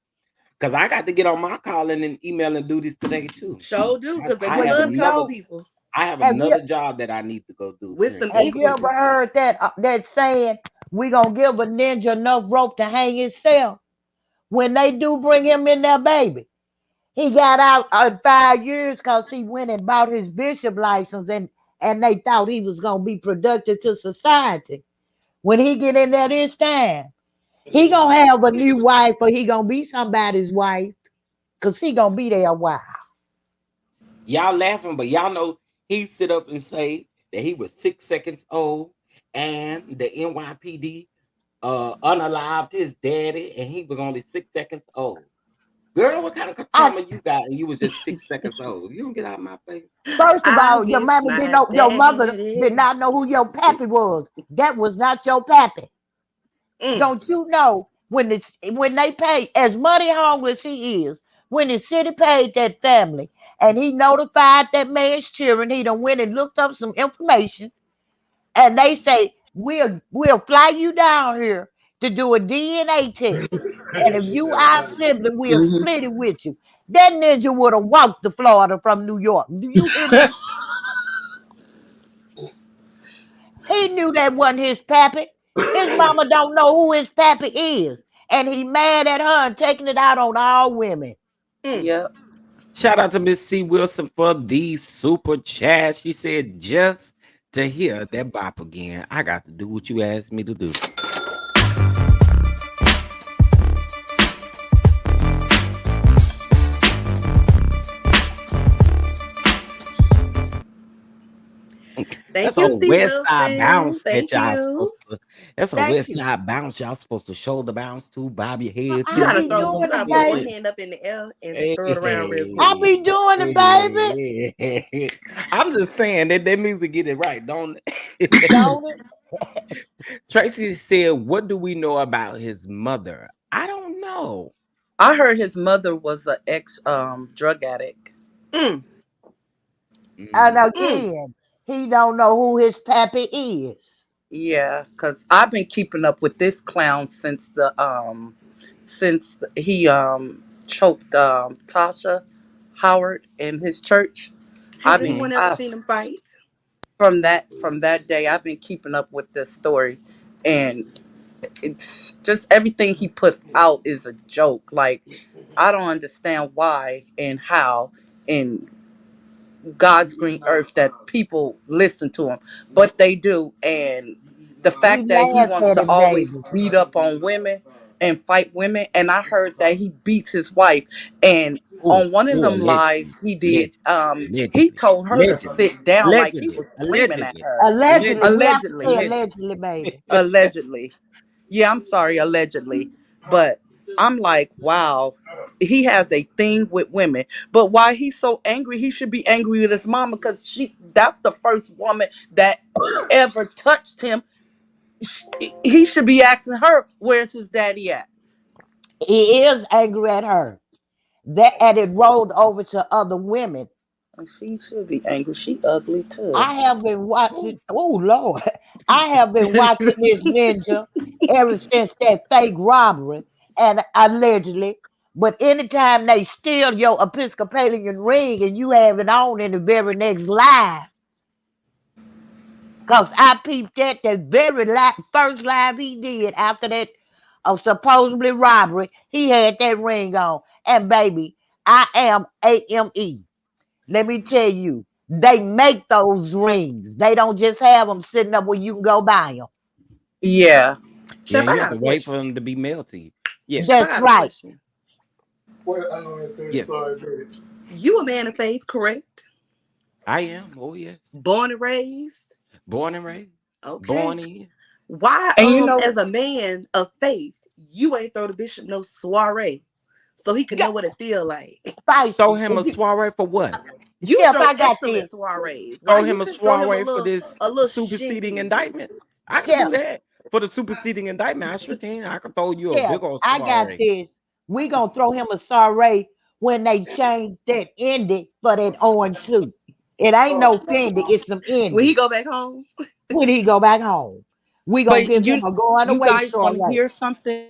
S1: because I got to get on my calling and email and do this today too.
S5: Sure do,
S1: I,
S5: because baby,
S1: I
S5: we
S3: Well,
S1: have
S5: love
S3: you
S5: to call
S1: another.
S3: know,
S5: people
S1: I have
S3: have you
S1: another job that I need to go do
S5: with
S1: here in
S5: some
S3: have you
S1: Cleveland.
S3: ever
S5: inquiries.
S3: heard that saying, we gonna give a ninja enough rope to hang himself? When they do bring him in there, baby, he got out 5 years because he went and bought his bishop license, and they thought he was gonna be productive to society. When he get in there this time, he gonna have a new wife, or he gonna be somebody's wife, because he gonna be there a while.
S1: Y'all laughing, but y'all know he sit up and say that he was 6 seconds old and the NYPD unalived his daddy and he was only 6 seconds old. Girl, what kind of
S3: I
S1: trauma you got and you was just 6 seconds old? You don't get out of my face.
S3: First of
S5: I
S3: all, your
S5: miss
S3: mama didn't
S5: my
S3: know, your mother did
S5: daddy.
S3: not know who your pappy was. That was not your pappy.
S5: Mm,
S3: Don't you know when they pay as money hungry as he is, when the city paid that family and he notified that man's children, he done went and looked up some information, and they say we'll fly you down here to do a DNA test. And if you our sibling, we'll
S4: Hmm.
S3: split it with you. That ninja would have walked to Florida from New York. Do you hear me? He knew that wasn't his pappy. His mama don't know who his pappy is. And he mad at her and taking it out on all women.
S5: mm.
S4: Yep.
S1: Shout out to Miss C. Wilson for the super chat. She said, just to hear that bop again, I got to do what you asked me to do.
S5: Thank
S1: That's a
S5: you, C.
S1: west side
S5: Wilson.
S1: bounce that
S5: Thank
S1: y'all
S5: you.
S1: supposed to. That's a
S3: Thank
S1: west
S3: you.
S1: side bounce y'all supposed to shoulder bounce to, bob your head
S5: You
S3: I
S1: to.
S5: gotta
S3: be
S5: throw.
S3: doing
S5: You
S3: it,
S5: gotta put one
S3: baby.
S5: hand up in the air and just
S1: Hey,
S5: throw it around real quick.
S3: I be doing it, baby.
S1: I'm just saying that music get it right, don't it?
S3: Don't it?
S1: Tracy said, "What do we know about his mother?" I don't know.
S4: I heard his mother was an ex drug addict.
S5: Mm,
S3: And
S1: Mm.
S5: mm.
S3: again, he don't know who his pappy is.
S4: Yeah, because I've been keeping up with this clown since he choked Tasha Howard in his church. I
S5: Has
S4: mean,
S5: anyone
S1: Mhm.
S5: ever seen him fight?
S4: From that day, I've been keeping up with this story, and it's just everything he puts out is a joke. Like, I don't understand why and how in God's green earth that people listen to him, but they do. And the
S3: We
S4: fact that he
S3: laugh
S4: wants
S3: at
S4: to
S3: him,
S4: always
S3: baby.
S4: beat up on women and fight women, and I heard that he beats his wife. And
S1: Oh,
S4: on one of
S1: oh,
S4: them
S1: allegedly,
S4: lives he did,
S1: allegedly,
S4: he
S1: allegedly,
S4: told her to
S1: allegedly,
S4: sit down, like he
S1: allegedly,
S4: was screaming at
S1: allegedly,
S4: her.
S3: Allegedly, we
S1: allegedly,
S3: have to say
S4: Allegedly.
S3: allegedly,
S1: allegedly.
S3: baby.
S4: Allegedly. Yeah, I'm sorry, allegedly. But I'm like, wow, he has a thing with women. But why he's so angry, he should be angry with his mama, because that's the first woman that ever touched him. He should be asking her, where's his daddy at?
S3: He is angry at her. That and it rolled over to other women.
S4: And she should be angry. She ugly too.
S3: I have been
S1: Oh.
S3: watching. Oh Lord, I have been watching this ninja ever since that fake robbery and allegedly. But anytime they steal your Episcopalian ring and you have it on in the very next live, cause I peeped at the very first live he did after that supposedly robbery, he had that ring on. And baby, I am AME. Let me tell you, they make those rings. They don't just have them sitting up where you can go buy them.
S4: Yeah.
S1: Yeah,
S5: Chef, I
S1: you have
S5: got a
S1: to wait for
S5: question.
S1: them to be mailed to you. Yes,
S5: Chef, I
S3: That's
S5: got a
S3: right.
S5: question.
S2: What
S1: yes,
S2: 35 minutes?
S5: You a man of faith, correct?
S1: I am. Oh, yes.
S5: Born and raised.
S1: Born and raised, born
S5: Okay.
S1: in.
S5: Why,
S4: And you know,
S5: as a man of faith, you ain't throw the bishop no soiree so he could
S3: Yeah,
S5: know what it feel like?
S1: Throw
S3: feisty.
S1: him a soiree for what?
S5: You
S3: Chef,
S5: throw
S3: I got this.
S5: excellent soirees. Why
S1: Throw
S5: you
S1: him a
S5: couldn't throw him
S1: soiree for this
S5: a little
S1: superseding
S5: shindig?
S1: indictment. I can do
S3: Chef,
S1: that for the superseding indictment. I sure can. I can throw you a
S3: Chef,
S1: big old
S3: I got
S1: soiree.
S3: this. We gonna throw him a soiree when they change that ending for that orange suit. It ain't no Fendi, it's some
S5: When he
S3: Indy.
S5: go back home,
S3: When he go back home, we gonna
S4: but
S3: give him a going
S4: you
S3: away
S4: guys want to
S3: soiree.
S4: hear something?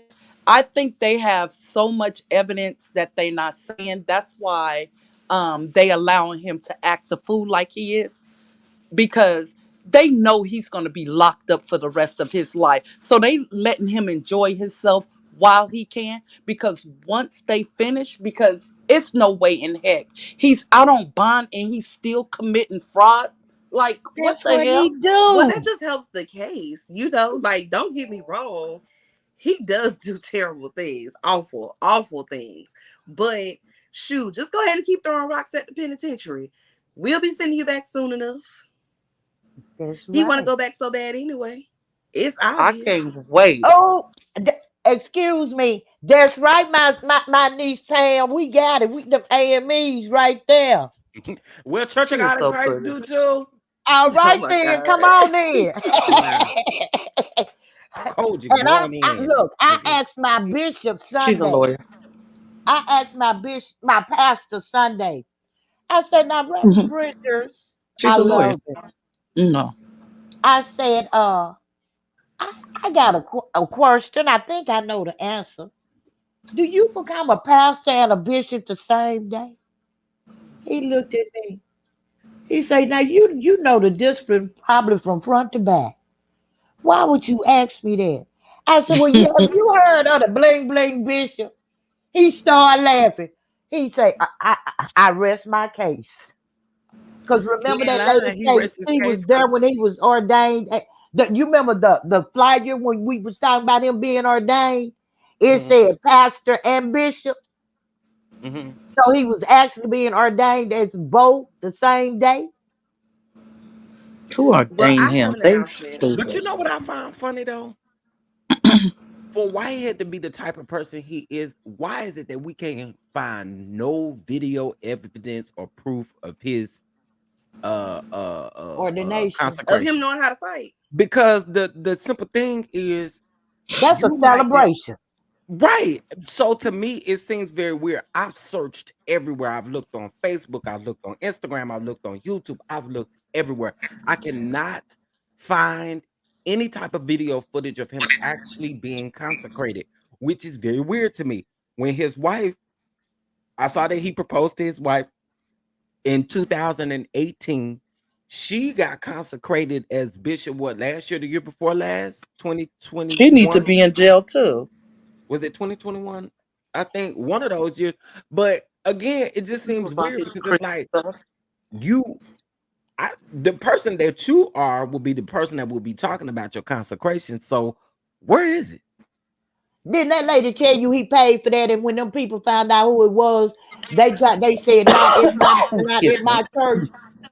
S4: I think they have so much evidence that they not saying. That's why they allowing him to act the fool like he is, because they know he's going to be locked up for the rest of his life. So they letting him enjoy himself while he can, because once they finish, because it's no way in heck he's out on bond and he's still committing fraud. Like, what
S3: That's
S4: the
S3: what he
S4: hell?
S5: well, that
S3: do.
S5: just helps the case. You know, like, don't get me wrong. He does do terrible things, awful, awful things. But shoot, just go ahead and keep throwing rocks at the penitentiary. We'll be sending you back soon enough.
S3: That's
S5: He want to
S3: right.
S5: go back so bad anyway. It's
S4: I
S5: obvious.
S4: can't wait.
S3: Oh, excuse me. That's right, my niece Pam. We got it. We the AMEs right there.
S1: Well, Church of
S4: She is
S1: God in
S4: so
S1: Christ
S4: pretty.
S1: do too.
S3: All
S5: Oh
S3: right
S5: my
S3: then,
S5: god.
S3: come on in.
S1: Now, Koji
S3: And
S1: going
S3: I
S1: in.
S3: look. I
S1: Okay.
S3: asked my bishop
S4: She's a
S3: Sunday.
S4: lawyer.
S3: I asked my bishop, my pastor Sunday. I said, now,
S4: Mhm.
S3: Bridgers, I
S4: She's a lawyer.
S3: love it.
S4: No.
S3: I said, I, I got a question. I think I know the answer. Do you become a pastor and a bishop the same day? He looked at me. He said, now you know the discipline probably from front to back. Why would you ask me that? I said, well, have you heard of the bling bling bishop? He started laughing. He said, I rest my case. Because
S1: He
S3: remember
S1: ain't
S3: that lady
S1: lying. He
S3: say
S1: rests his
S3: he was
S1: case
S3: there
S1: because
S3: when he was ordained. You remember the flyer when we was talking about him being ordained? It
S1: hmm
S3: said pastor and bishop.
S1: hmm
S3: So he was actually being ordained as both the same day.
S4: Who
S5: Well,
S4: ordained
S5: I have
S4: him?
S5: an
S4: They
S5: announcement.
S1: But you
S4: stupid.
S1: know what I find funny though? For Whitehead to be the type of person he is, why is it that we can't find no video evidence or proof of his
S3: Ordination.
S5: Of him
S1: consecration?
S5: knowing how to fight.
S1: Because the simple thing is
S3: That's a
S1: you might be
S3: celebration.
S1: right. So to me, it seems very weird. I've searched everywhere. I've looked on Facebook, I've looked on Instagram, I've looked on YouTube, I've looked everywhere. I cannot find any type of video footage of him actually being consecrated, which is very weird to me. When his wife, I saw that he proposed to his wife in 2018, She got consecrated as bishop what last year, the year before last,
S4: She need to
S1: 2021.
S4: be in jail too.
S1: Was it 2021? I think one of those years. But again, it just seems
S4: About
S1: weird
S4: his
S1: because it's
S4: Christian
S1: like
S4: stuff.
S1: you the person that you are will be the person that will be talking about your consecration. So where is it?
S3: Didn't that lady tell you he paid for that? And when them people found out who it was, they said not in
S4: Excuse me.
S3: my church,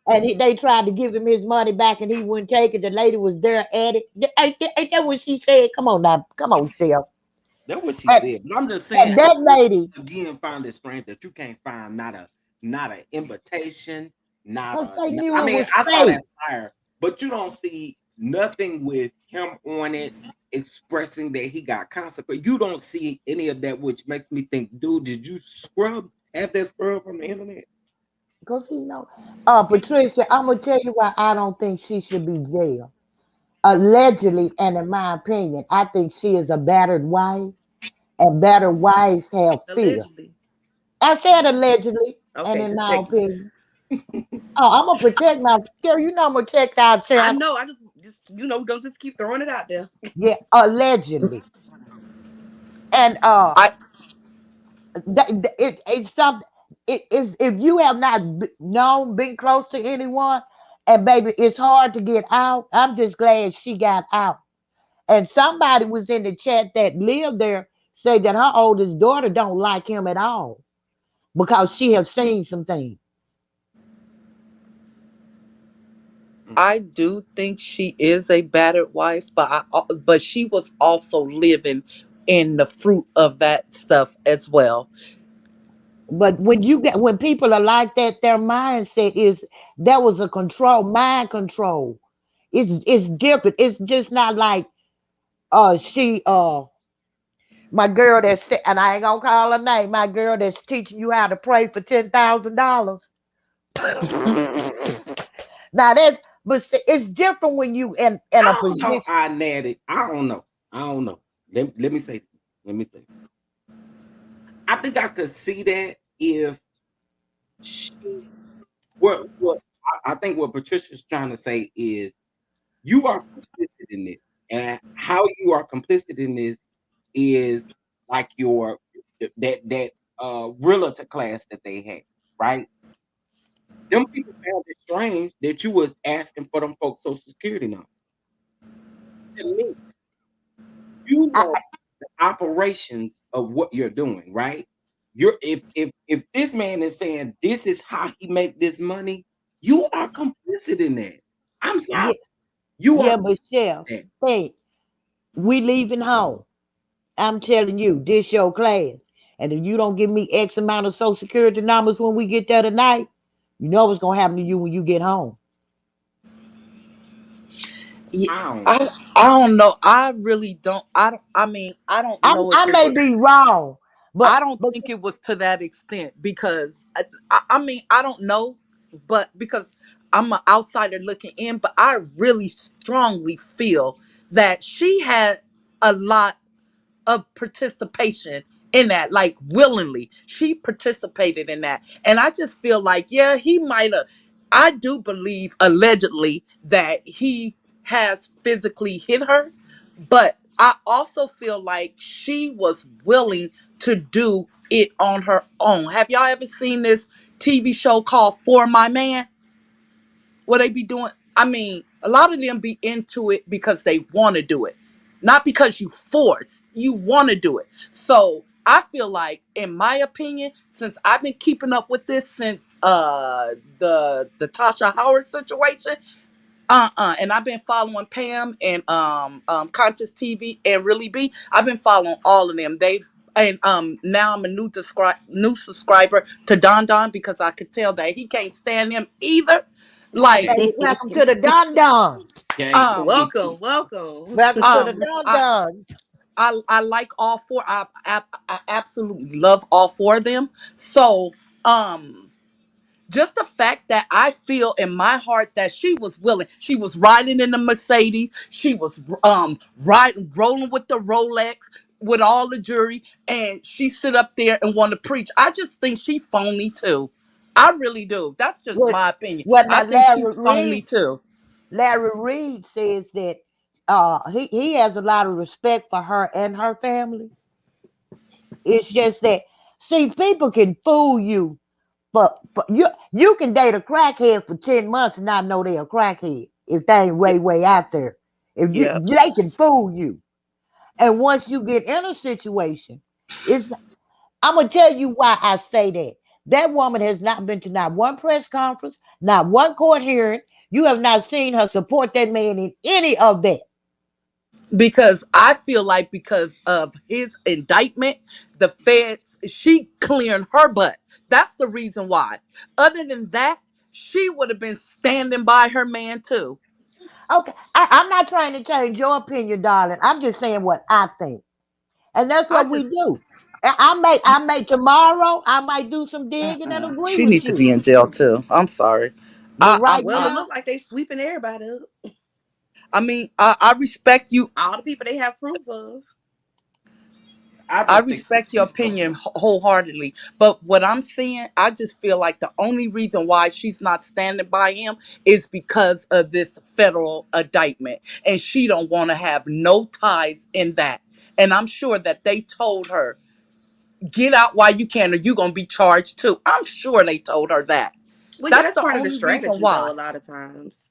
S3: and they tried to give him his money back, and he wouldn't take it. The lady was there at it. Ain't that what she said? Come on now, come on, Chef.
S1: That's what she
S3: And,
S1: said. But I'm just saying,
S3: and that lady,
S1: again, find it strange that you can't find not an invitation, not
S3: cause
S1: a.
S3: they
S1: I
S3: knew it
S1: mean,
S3: was
S1: I saw
S3: fake.
S1: that flyer, but you don't see nothing with him on it expressing that he got consecrated. You don't see any of that, which makes me think, dude, did you have that scrub from the internet?
S3: Cause he know. Patricia, I'm gonna tell you why I don't think she should be jailed. Allegedly, and in my opinion, I think she is a battered wife, and battered wives have fear.
S5: Allegedly.
S3: I said allegedly, and
S5: Okay,
S3: in
S5: just
S3: my
S5: checking.
S3: opinion. Oh, I'm gonna protect my girl. You know I'm gonna protect
S5: I
S3: ourselves.
S5: know. I just we're gonna just keep throwing it out there.
S3: Yeah, allegedly. And
S4: I
S3: it's something. It is if you have not known, been close to anyone, and baby, it's hard to get out. I'm just glad she got out. And somebody was in the chat that lived there say that her oldest daughter don't like him at all because she have seen some things.
S4: I do think she is a battered wife, but she was also living in the fruit of that stuff as well.
S3: But when people are like that, their mindset is that was a control, mind control. It's different. It's just not like she my girl and I ain't gonna call her name. My girl that's teaching you how to pray for $10,000. Now that's it's different when you in a
S1: I don't know.
S3: position.
S1: I natty. I don't know. I don't know. Let me say. Let me say. I think I could see that if she what I think what Patricia's trying to say is you are complicit in this, and how you are complicit in this is like your that realtor class that they had, right? Them people found it strange that you was asking for them folks social security number. To me, you
S3: I,
S1: know the operations of what you're doing, right? You're if this man is saying this is how he make this money, you are complicit in that. I'm sorry,
S3: yeah,
S1: you are
S3: yeah, but Chef,
S1: complicit in that.
S3: hey, we leaving home. I'm telling you, this your class. And if you don't give me X amount of social security numbers when we get there tonight, you know what's gonna happen to you when you get home.
S4: Yeah,
S1: I don't know.
S4: I don't know. I really don't. I mean, I don't know if
S3: I
S4: it
S3: may
S4: was.
S3: be wrong,
S4: I
S3: but
S4: don't think it was to that extent because I mean, I don't know, but because I'm an outsider looking in, but I really strongly feel that she had a lot of participation in that, like willingly. She participated in that. And I just feel like, yeah, he might have, I do believe allegedly that he has physically hit her, but I also feel like she was willing to do it on her own. Have y'all ever seen this TV show called For My Man? What they be doing? I mean, a lot of them be into it because they want to do it, not because you force. You want to do it. So I feel like, in my opinion, since I've been keeping up with this since the Tasha Howard situation, and I've been following Pam and Conscious TV and Really B. I've been following all of them. They and now I'm a new subscriber to Don Don because I could tell that he can't stand him either. Like
S3: baby, welcome to the Don Don.
S1: Okay.
S4: um
S5: Welcome, welcome.
S3: Welcome to the
S4: um
S3: Don
S4: I
S3: Don.
S4: I like all four. I absolutely love all four of them. So um just the fact that I feel in my heart that she was willing. She was riding in the Mercedes. She was riding, rolling with the Rolex with all the jury, and she sit up there and want to preach. I just think she phony too. I really do. That's just
S3: What
S4: my opinion.
S3: what
S4: I
S3: now
S4: think she's phony too.
S3: Larry Reed says that he has a lot of respect for her and her family. It's just that see people can fool you, but you can date a crackhead for 10 months and not know they're a crackhead if they ain't
S4: Yeah.
S3: way out there. If you
S4: Yeah.
S3: they can fool you. And once you get in a situation, it's I'm gonna tell you why I say that. That woman has not been to not one press conference, not one court hearing. You have not seen her support that man in any of that.
S4: Because I feel like because of his indictment, the feds, she clearing her butt. That's the reason why. Other than that, she would have been standing by her man too.
S3: Okay, I'm not trying to change your opinion, darling. I'm just saying what I think, and that's
S4: I
S3: what we
S4: just
S3: do. I may tomorrow. I might do some digging and agree
S4: she
S3: with
S4: need to
S3: you,
S4: be in jail too. I'm sorry.
S3: but
S4: I
S3: right
S5: Well, it
S3: now,
S5: looked like they sweeping everybody up.
S4: I mean I respect you.
S5: All the people they have proof of.
S1: I
S4: I
S1: just think
S4: respect your
S1: she's so
S4: opinion wholeheartedly, but what I'm saying, I just feel like the only reason why she's not standing by him is because of this federal indictment, and she don't want to have no ties in that. And I'm sure that they told her, "Get out while you can, or you're gonna be charged too." I'm sure they told her that.
S5: Well, yeah,
S4: That's
S5: that's
S4: the
S5: part of the
S4: only reason
S5: strategy, though.
S4: why,
S5: A lot of times,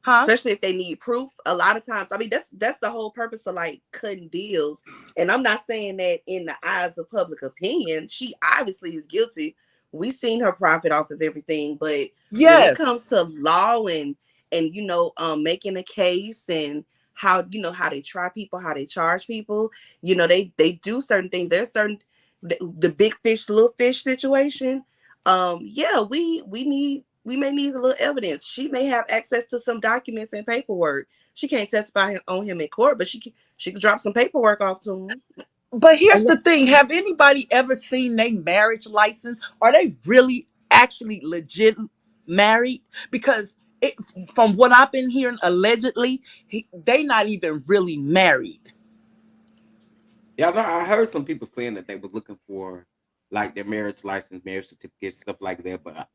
S4: huh?
S5: especially if they need proof. A lot of times, I mean, that's the whole purpose of like cutting deals. And I'm not saying that in the eyes of public opinion, she obviously is guilty. We seen her profit off of everything, but when it
S4: Yes,
S5: comes to law and making a case and how how they try people, how they charge people, they do certain things. There's certain the big fish, little fish situation. Yeah, we may need a little evidence. She may have access to some documents and paperwork. She can't testify on him in court, but she could drop some paperwork off to him.
S4: but here's
S3: and
S4: the thing: have anybody ever seen their marriage license? Are they really actually legit married? Because it, from what I've been hearing, allegedly, they not even really married.
S1: yeah. No, I heard some people saying that they were looking for like their marriage license, marriage certificate, stuff like that. But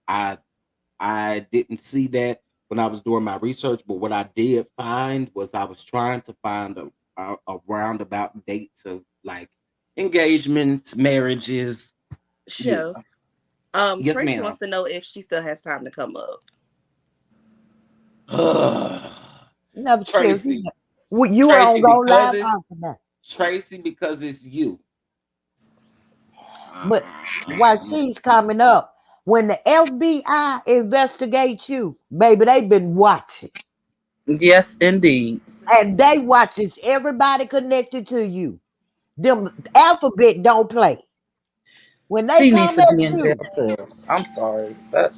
S1: I didn't see that when I was doing my research. But what I did find was I was trying to find a roundabout dates of like engagements, marriages. Yeah.
S5: Chef,
S1: Yes,
S5: Tracy
S1: ma'am.
S5: wants to know if she still has time to come up.
S3: no, seriously,
S1: Tracy,
S3: you were on
S1: Tracy,
S3: Go
S1: because
S3: Live
S1: it's
S3: after that.
S1: Tracy, because it's you.
S3: But while she's coming up, when the FBI investigates you, baby, they've been watching.
S4: Yes, indeed.
S3: And they watches everybody connected to you. Them alphabet don't play. When they
S4: She needs
S3: come
S4: to
S3: at
S4: be in jail
S3: you,
S4: too. I'm sorry, but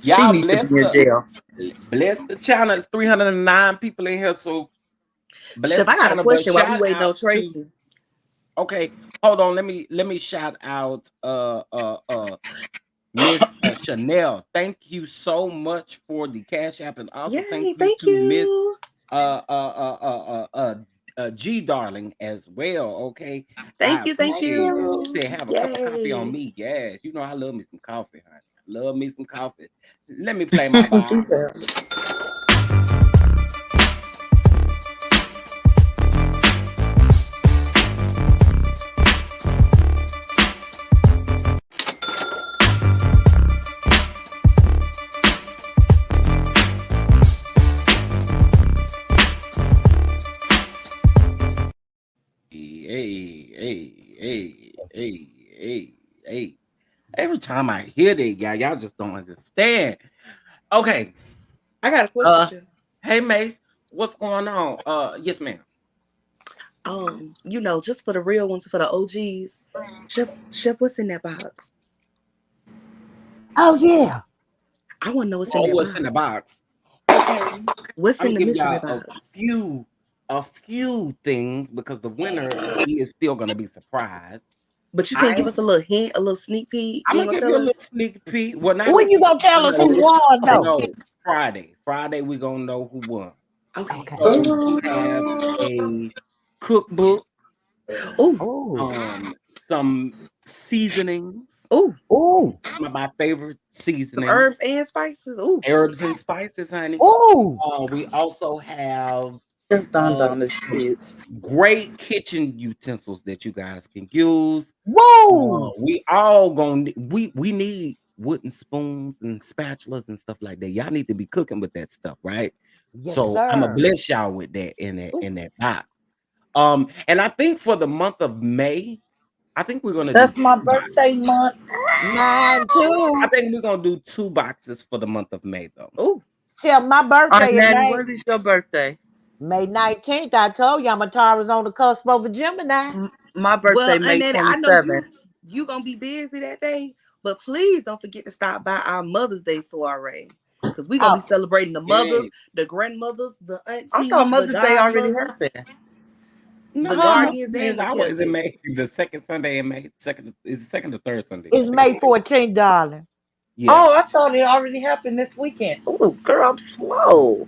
S4: she
S1: Y'all
S4: needs to be in jail.
S1: bless the channel. It's 309 people in here, so bless
S5: Chef,
S1: the
S5: I got a
S1: channel. But
S5: question while we
S1: shout
S5: waiting on
S1: out to
S5: Tracy.
S1: okay, hold on. Let me shout out Miss Chanel. Thank you so much for the cash app, and also thank
S5: Yay,
S1: you
S5: thank
S1: to Miss
S5: you.
S1: uh uh uh uh G darling as well. Okay, I
S5: Thank you, thank
S3: thank
S1: appreciate that. She
S3: you.
S5: you.
S1: said have a cup of coffee on
S5: Yay.
S1: me. Yes, you know I love me some coffee, honey. I love me some coffee. Let me play my vibe.
S4: She said,
S1: Hey. Every time I hear that, y'all just don't understand. Okay.
S5: I got a question,
S1: Uh,
S5: Chef.
S1: hey Mace, what's going on? Yes, ma'am.
S5: Just for the real ones, for the OGs. Chef, what's in that box?
S3: Oh yeah.
S5: I want to know what's in
S1: Oh,
S5: that
S1: what's in the
S5: box.
S1: box? Okay.
S5: What's
S1: I'm
S5: in
S1: gonna
S5: the
S1: give
S5: mystery
S1: y'all
S5: box?
S1: a few things because the winner is still gonna be surprised.
S5: But you can't give
S1: I
S5: us a little hint, a little sneak peek.
S1: I'm
S5: You ain't
S1: gonna
S5: gonna
S1: give you
S5: tell
S1: a little
S5: us?
S1: sneak peek. Well, not a
S3: When you
S1: sneak
S3: gonna
S1: peek.
S3: tell us who won though?
S1: No, Friday. Friday we gonna know who won.
S5: Okay.
S3: Okay.
S1: We have a cookbook,
S5: Oh,
S3: Oh.
S1: um, some seasonings.
S5: Ooh,
S3: Ooh,
S1: Some of my favorite
S5: some
S1: seasonings,
S5: herbs and spices. Ooh.
S1: herbs and spices, honey.
S3: ooh,
S1: We also have
S4: Chef Don
S1: uh,
S4: Don is
S1: some
S4: cute.
S1: great kitchen utensils that you guys can use.
S3: woo.
S1: We all gonna we need wooden spoons and spatulas and stuff like that. Y'all need to be cooking with that stuff, right?
S3: Yes,
S1: So I'm gonna
S3: sir.
S1: bless y'all with that
S5: Ooh.
S1: in that box. And I think for the month of May, I think we're gonna do
S4: That's my
S1: 2 boxes.
S4: birthday month.
S3: Mine
S1: I
S3: too.
S1: think we're gonna do 2 boxes for the month of May, though.
S5: Ooh.
S3: Till my birthday in
S4: Arnett,
S3: May.
S4: when is your birthday?
S3: May 19th. I told you I'm a Taurus on the cusp of a Gemini.
S4: My
S5: Well,
S4: birthday, May
S5: Annette, I know
S4: 27th.
S5: you gonna be busy that day, but please don't forget to stop by our Mother's Day soiree. Because we're gonna
S3: Oh,
S5: be celebrating the
S1: Yeah.
S5: mothers, the grandmothers, the
S4: I thought
S5: aunties, the
S4: Mother's Day already
S5: godmothers,
S4: happened.
S5: the
S1: No, Mother's
S5: guardians,
S1: Day is
S5: and the
S1: always in May.
S5: caretakers.
S1: The second Sunday in May. Second is the second or third Sunday. I
S3: it's
S1: think it's
S3: May 14th, darling.
S1: yeah.
S4: Oh, I thought it already happened this weekend. Oh, girl, I'm slow.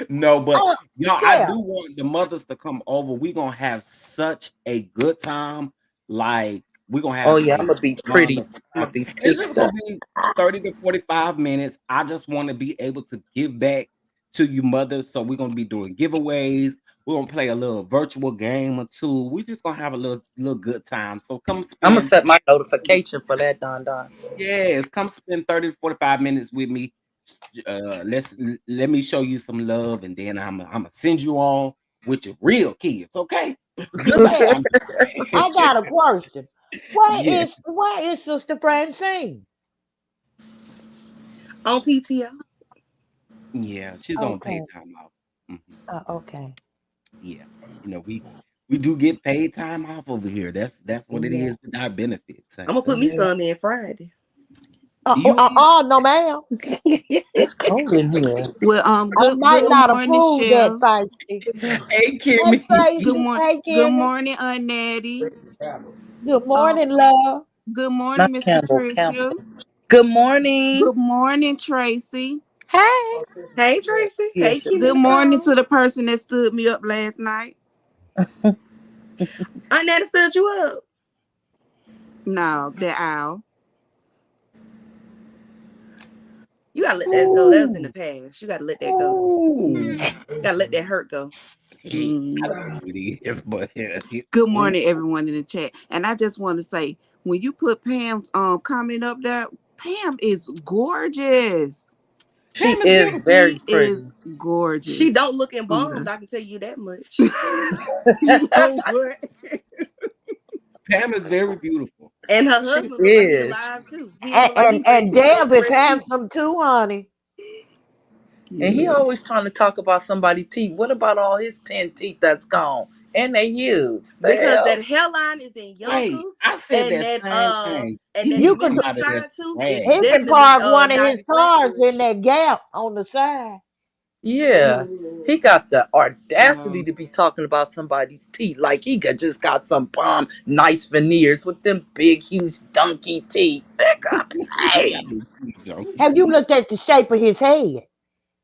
S1: No, but
S3: Oh,
S1: y'all, I
S3: Chef.
S1: do want the mothers to come over. We're gonna have such a good time. Like, we're gonna
S4: Oh,
S1: have
S4: yeah,
S1: a
S4: I'm going to be pretty.
S1: wonderful
S4: I'm
S1: time.
S4: going to be
S1: It's just
S4: fixed
S1: gonna
S4: up.
S1: be 30 to 45 minutes. I just want to be able to give back to you mothers. So we're gonna be doing giveaways. We're gonna play a little virtual game or two. We're just gonna have a little good time. So come
S4: I'm going to
S1: spend
S4: set my notification for that, Don Don.
S1: yes, come spend 30 to 45 minutes with me. Let me show you some love, and then I'm gonna send you on with your real kids. Okay. Goodbye.
S3: Chef,
S1: I'm just playing.
S3: I got a question.
S1: Yeah.
S3: Why is Sister Francine?
S5: On PTO.
S1: Yeah, she's on paid
S3: Okay.
S1: time off. Mhm.
S3: Okay.
S1: Yeah. We do get paid time off over here. That's what it
S3: Yeah.
S1: is with our benefits,
S5: I'm
S1: honey.
S5: gonna put me
S3: Yeah.
S5: some in Friday.
S1: You ain't
S3: No, ma'am.
S4: It's cold in here.
S6: Well,
S3: I might
S6: good
S3: not
S6: morning,
S3: approve that,
S6: Chef.
S3: Feisty.
S1: Hey
S3: Hey,
S6: Good
S3: Tracy.
S1: Kimmy.
S6: morning,
S3: Hey,
S6: good
S3: Kimmy.
S6: morning, Aunt Natty.
S3: Good
S6: Um,
S3: morning, love.
S6: good
S4: Not
S6: morning, Mr.
S4: Campbell, Campbell.
S6: Trisha.
S4: Good morning.
S6: Good morning, Tracy.
S3: Hey.
S5: Hey Tracy.
S4: Yes,
S5: Hey Kimmy
S6: Good morning
S5: Nicole.
S6: to the person that stood me up last night.
S5: Aunt Nana stood you up.
S6: No, that owl.
S5: You gotta let that go. That was in the
S1: Ooh.
S5: past. You gotta let that go.
S1: Ooh.
S5: You gotta let that hurt go.
S1: Hey, I
S6: Mm.
S1: know who it is, but
S6: Good
S1: mm,
S6: morning, everyone in the chat. And I just want to say, when you put Pam's comment up there, Pam is gorgeous.
S4: she
S1: Pam is
S4: is
S1: beautiful.
S4: very
S6: She
S4: pretty.
S6: is
S5: She
S6: gorgeous.
S5: don't look embalmed,
S6: Okay.
S5: I can tell you that much. You know what?
S1: Pam is very beautiful.
S5: And her
S4: She
S5: husband looked like he
S4: is.
S5: alive too. He don't
S3: And,
S5: look like
S3: and,
S5: he
S3: and
S5: he fed
S3: Deb
S5: the
S3: is
S5: breast milk.
S3: handsome too, honey.
S4: And he
S6: Yeah.
S4: always trying to talk about somebody's teeth. What about all his 10 teeth that's gone? And they huge. The
S5: Because that
S4: hell?
S5: hairline is in
S1: Wait,
S5: Yonkers,
S1: I said that same thing.
S5: and
S1: He
S5: that
S3: You
S1: needs
S3: could
S5: missing
S1: somebody
S5: side
S1: that's
S5: tooth is
S1: swag.
S3: he can
S5: definitely
S3: park one of
S5: not
S3: his
S5: in
S3: cars in
S5: Flatbush.
S3: that gap on the side.
S4: Yeah. He got the audacity
S1: Um,
S4: to be talking about somebody's teeth like he got just got some bomb nice veneers with them big, huge, donkey teeth. Nigga,
S1: he got
S4: hey.
S1: me junkie
S3: Have you
S1: teeth.
S3: looked at the shape of his head?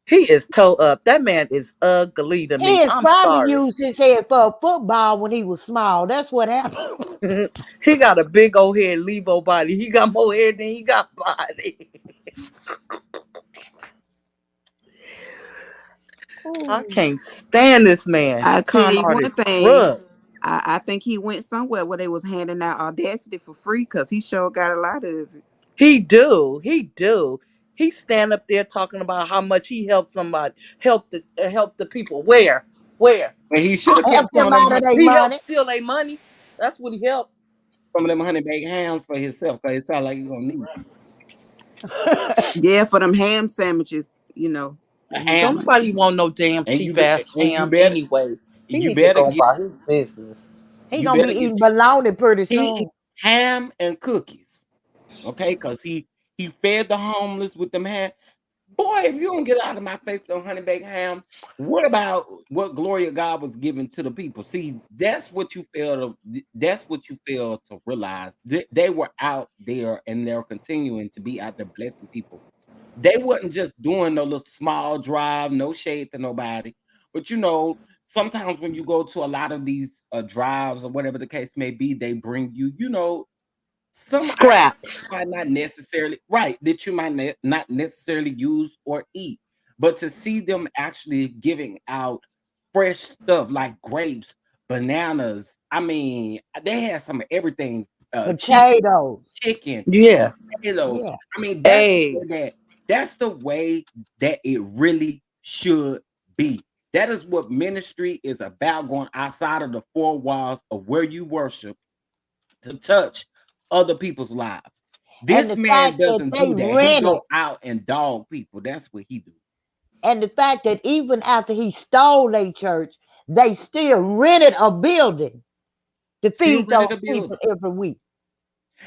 S4: He is toe up. That man is ugly to
S3: He
S4: me.
S3: has
S4: I'm
S3: probably
S4: sorry.
S3: used his head for a football when he was small. That's what happened.
S4: He got a big old head, Levo body. He got more hair than he got body. I
S3: Ooh.
S4: can't stand this man.
S6: I
S4: He
S6: tell
S4: kind
S6: you
S4: heart
S6: one
S4: is
S6: thing.
S4: crook.
S6: I think he went somewhere where they was handing out Audacity for free because he sure got a lot of it.
S4: He do. He do. He stand up there talking about how much he helped somebody, help the people. Where?
S1: And he should
S3: I
S1: have kept
S3: helped them out of their
S4: He helped
S3: money.
S4: steal their money. That's what he helped.
S1: some of them honey baked hams for himself because it sounds like you're gonna need
S6: Yeah, for them ham sandwiches, you know.
S1: a
S6: He
S4: Don't
S1: ham,
S4: nobody want no damn
S1: and
S4: cheap ass
S1: and you
S4: ham
S1: better
S4: anyway. He
S1: you
S4: need to
S1: better
S4: go
S1: get
S4: about his business.
S3: He
S1: you
S3: gonna be
S1: better get
S3: eating
S1: you
S3: bologna pretty
S1: he eat
S3: soon.
S1: ham and cookies, okay? Because he fed the homeless with them ham. Boy, if you don't get out of my face, them honey baked hams, what about what glory of God was given to the people? See, that's what you fail to realize. They were out there and they're continuing to be out there blessing people. They wasn't just doing no little small drive, no shade to nobody. But sometimes when you go to a lot of these drives or whatever the case may be, they bring you, some items
S4: Scraps.
S1: might not necessarily right that you might not necessarily use or eat, but to see them actually giving out fresh stuff like grapes, bananas. I mean, they had some of everything, chicken,
S3: Potatoes.
S1: chicken,
S4: Yeah.
S1: potatoes.
S3: Yeah.
S1: I mean,
S4: Eggs.
S1: that's the way that it really should be. That is what ministry is about, going outside of the four walls of where you worship to touch other people's lives.
S3: And
S1: This
S3: the fact
S1: man
S3: that
S1: doesn't
S3: they
S1: do that. He
S3: rented,
S1: go out and dog people. That's what he do.
S3: and the fact that even after he stole a church, they still rented a building to
S1: Still
S3: feed those
S1: rented a
S3: people
S1: building.
S3: every week.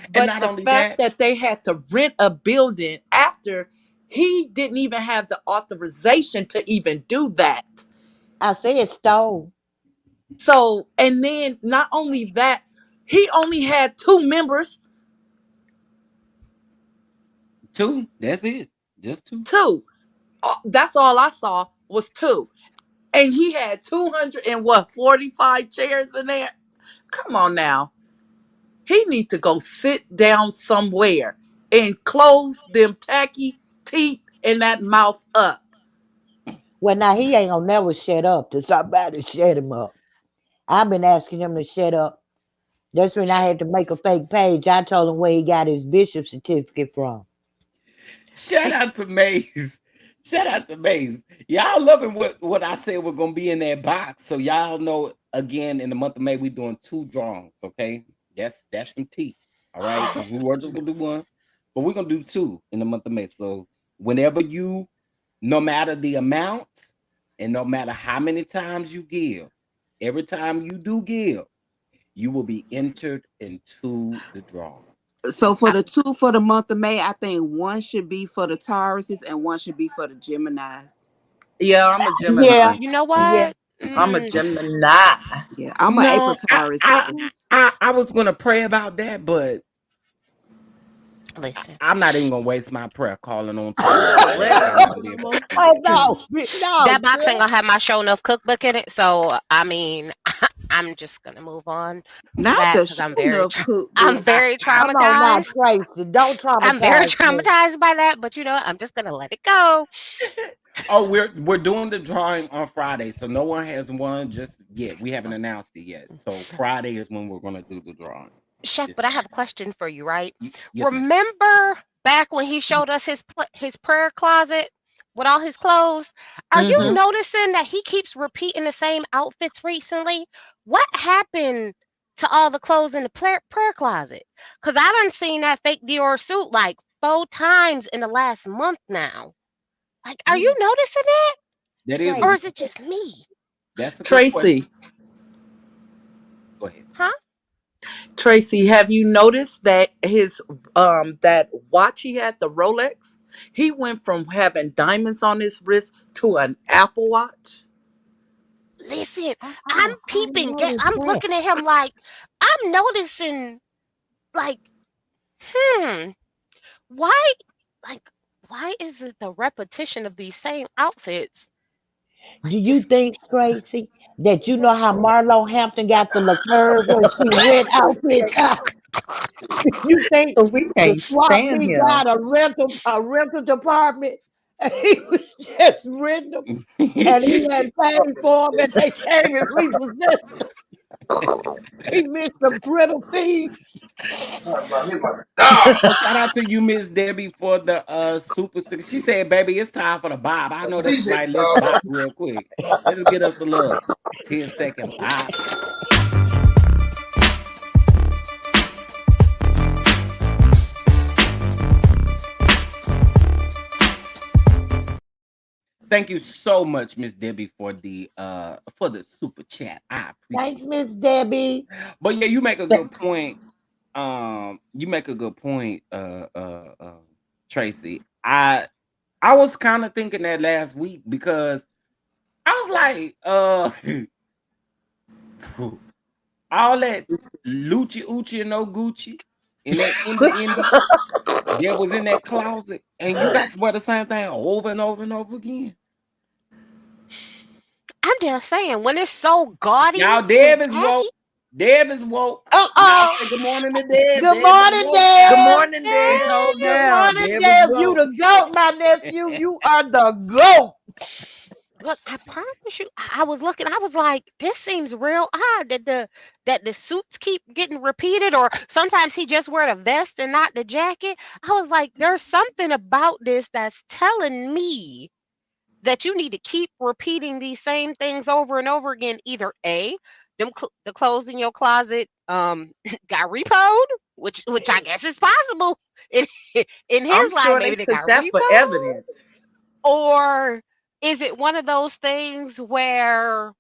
S1: And
S4: But
S1: not
S4: the
S1: only
S4: fact
S1: that,
S4: that they had to rent a building after he didn't even have the authorization to even do that.
S3: I said stole.
S4: So, and then not only that, he only had two members,
S1: two, that's it. Just two.
S4: two. That's all I saw was two. And he had 200 and what, 45 chairs in there? Come on now. He need to go sit down somewhere and close them tacky teeth and that mouth up.
S3: Well, now he ain't gonna never shut up till somebody shut him up. I've been asking him to shut up. That's when I had to make a fake page. I told him where he got his bishop certificate from.
S1: Shout out to Maze. Shout out to Maze. Y'all loving what I said we're gonna be in that box. So y'all know again in the month of May we doing two drawings. Okay, that's some tea. All right, because we were just gonna do one, but we're gonna do two in the month of May. So whenever you, no matter the amount, and no matter how many times you give, every time you do give, you will be entered into the drawing.
S6: So for
S2: I,
S6: the two for the month of May, I think one should be for the Tauruses and one should be for the Gemini.
S4: Yeah, I'm a
S3: Yeah,
S4: Gemini.
S2: you know
S3: yeah.
S2: what?
S4: I'm a Gemini.
S6: Yeah, I'm an April
S1: No,
S6: Taurus too.
S1: I was gonna pray about that, but
S2: Listen,
S1: I'm not even gonna waste my prayer calling on Taurus because
S4: Correct.
S1: I'm gonna be able to do
S3: Oh
S1: that.
S3: no, no,
S2: that box ain't
S3: Chris.
S2: gonna have my show enough cookbook in it. So I mean, I'm just gonna move on from
S6: Not
S2: that
S6: the
S2: because
S6: Shonuff
S2: I'm
S6: cookbook.
S2: very
S3: Come on now,
S2: traumatized.
S3: Tracy. Don't
S2: I'm very
S3: traumatize me.
S2: traumatized by that. But you know, what? I'm just gonna let it go.
S1: Oh, we're doing the drawing on Friday, so no one has won just yet. We haven't announced it yet. So Friday is when we're gonna do the drawing.
S2: Chef,
S1: Just
S2: but I have a question for you, right?
S1: yes, ma'am.
S2: Remember back when he showed us his prayer closet with all his clothes? Are you
S4: Mm-hmm.
S2: noticing that he keeps repeating the same outfits recently? What happened to all the clothes in the prayer closet? Because I done seen that fake Dior suit like 4 times in the last month now. Like, are you noticing it?
S1: That is a
S2: Or
S3: Tracy.
S2: is it just me?
S1: that's a good question.
S4: Tracy,
S1: Go ahead.
S2: Huh?
S4: Tracy, have you noticed that his that watch he had, the Rolex, he went from having diamonds on his wrist to an Apple Watch?
S2: Listen, I'm
S3: I didn't
S2: peeping.
S3: notice
S2: I'm
S3: that.
S2: looking at him like, I'm noticing, like, hmm, why, like, why is it the repetition of these same outfits?
S3: Do
S2: Like,
S3: you
S2: just
S3: think, Tracy, that you know how Marlo Hampton got the liqueur where she rent outfits out? You think
S4: We
S3: the
S4: can't
S3: swap
S4: stand
S3: meet
S4: him.
S3: got a rental department and he was just renting them and he hadn't paid for them and they came and repossessed them. He missed some brittle fees.
S1: Oh, shout out to you, Miss Debbie, for the super sticker. She said, "Baby, it's time for the bob." I know that's right. Let's bop real quick. Let's get us a little 10-second bop. Thank you so much, Miss Debbie, for the super chat. I
S3: Thanks,
S1: appreciate it.
S3: Miss Debbie.
S1: But yeah, you make a good point. You make a good point, Tracy. I was kind of thinking that last week because I was like, all that Lucci Uchi and no Gucci and that indie that was in that closet, and you got to wear the same thing over and over and over again.
S2: I'm just saying, when it's so gaudy
S1: Y'all,
S2: and
S1: Deb is
S2: tacky.
S1: woke. Deb is woke. Y'all
S3: Uh-oh.
S1: say good morning to Deb.
S3: Good
S1: Deb is
S3: morning,
S1: woke,
S6: Good
S1: y'all.
S3: Deb.
S6: morning,
S1: She
S6: Deb.
S1: told
S3: Good
S1: them
S3: morning,
S1: Deb is
S3: Deb. You
S1: woke.
S3: the goat, my nephew. You are the goat.
S2: Look, I promise you, I was looking, I was like, this seems real odd that the suits keep getting repeated, or sometimes he just wear the vest and not the jacket. I was like, there's something about this that's telling me that you need to keep repeating these same things over and over again. Either A, the clothes in your closet got repoed, which I guess is possible in in
S4: I'm
S2: his life.
S4: sure they
S2: Maybe they
S4: took
S2: got
S4: that for
S2: repoed,
S4: evidence.
S2: or is it one of those things where,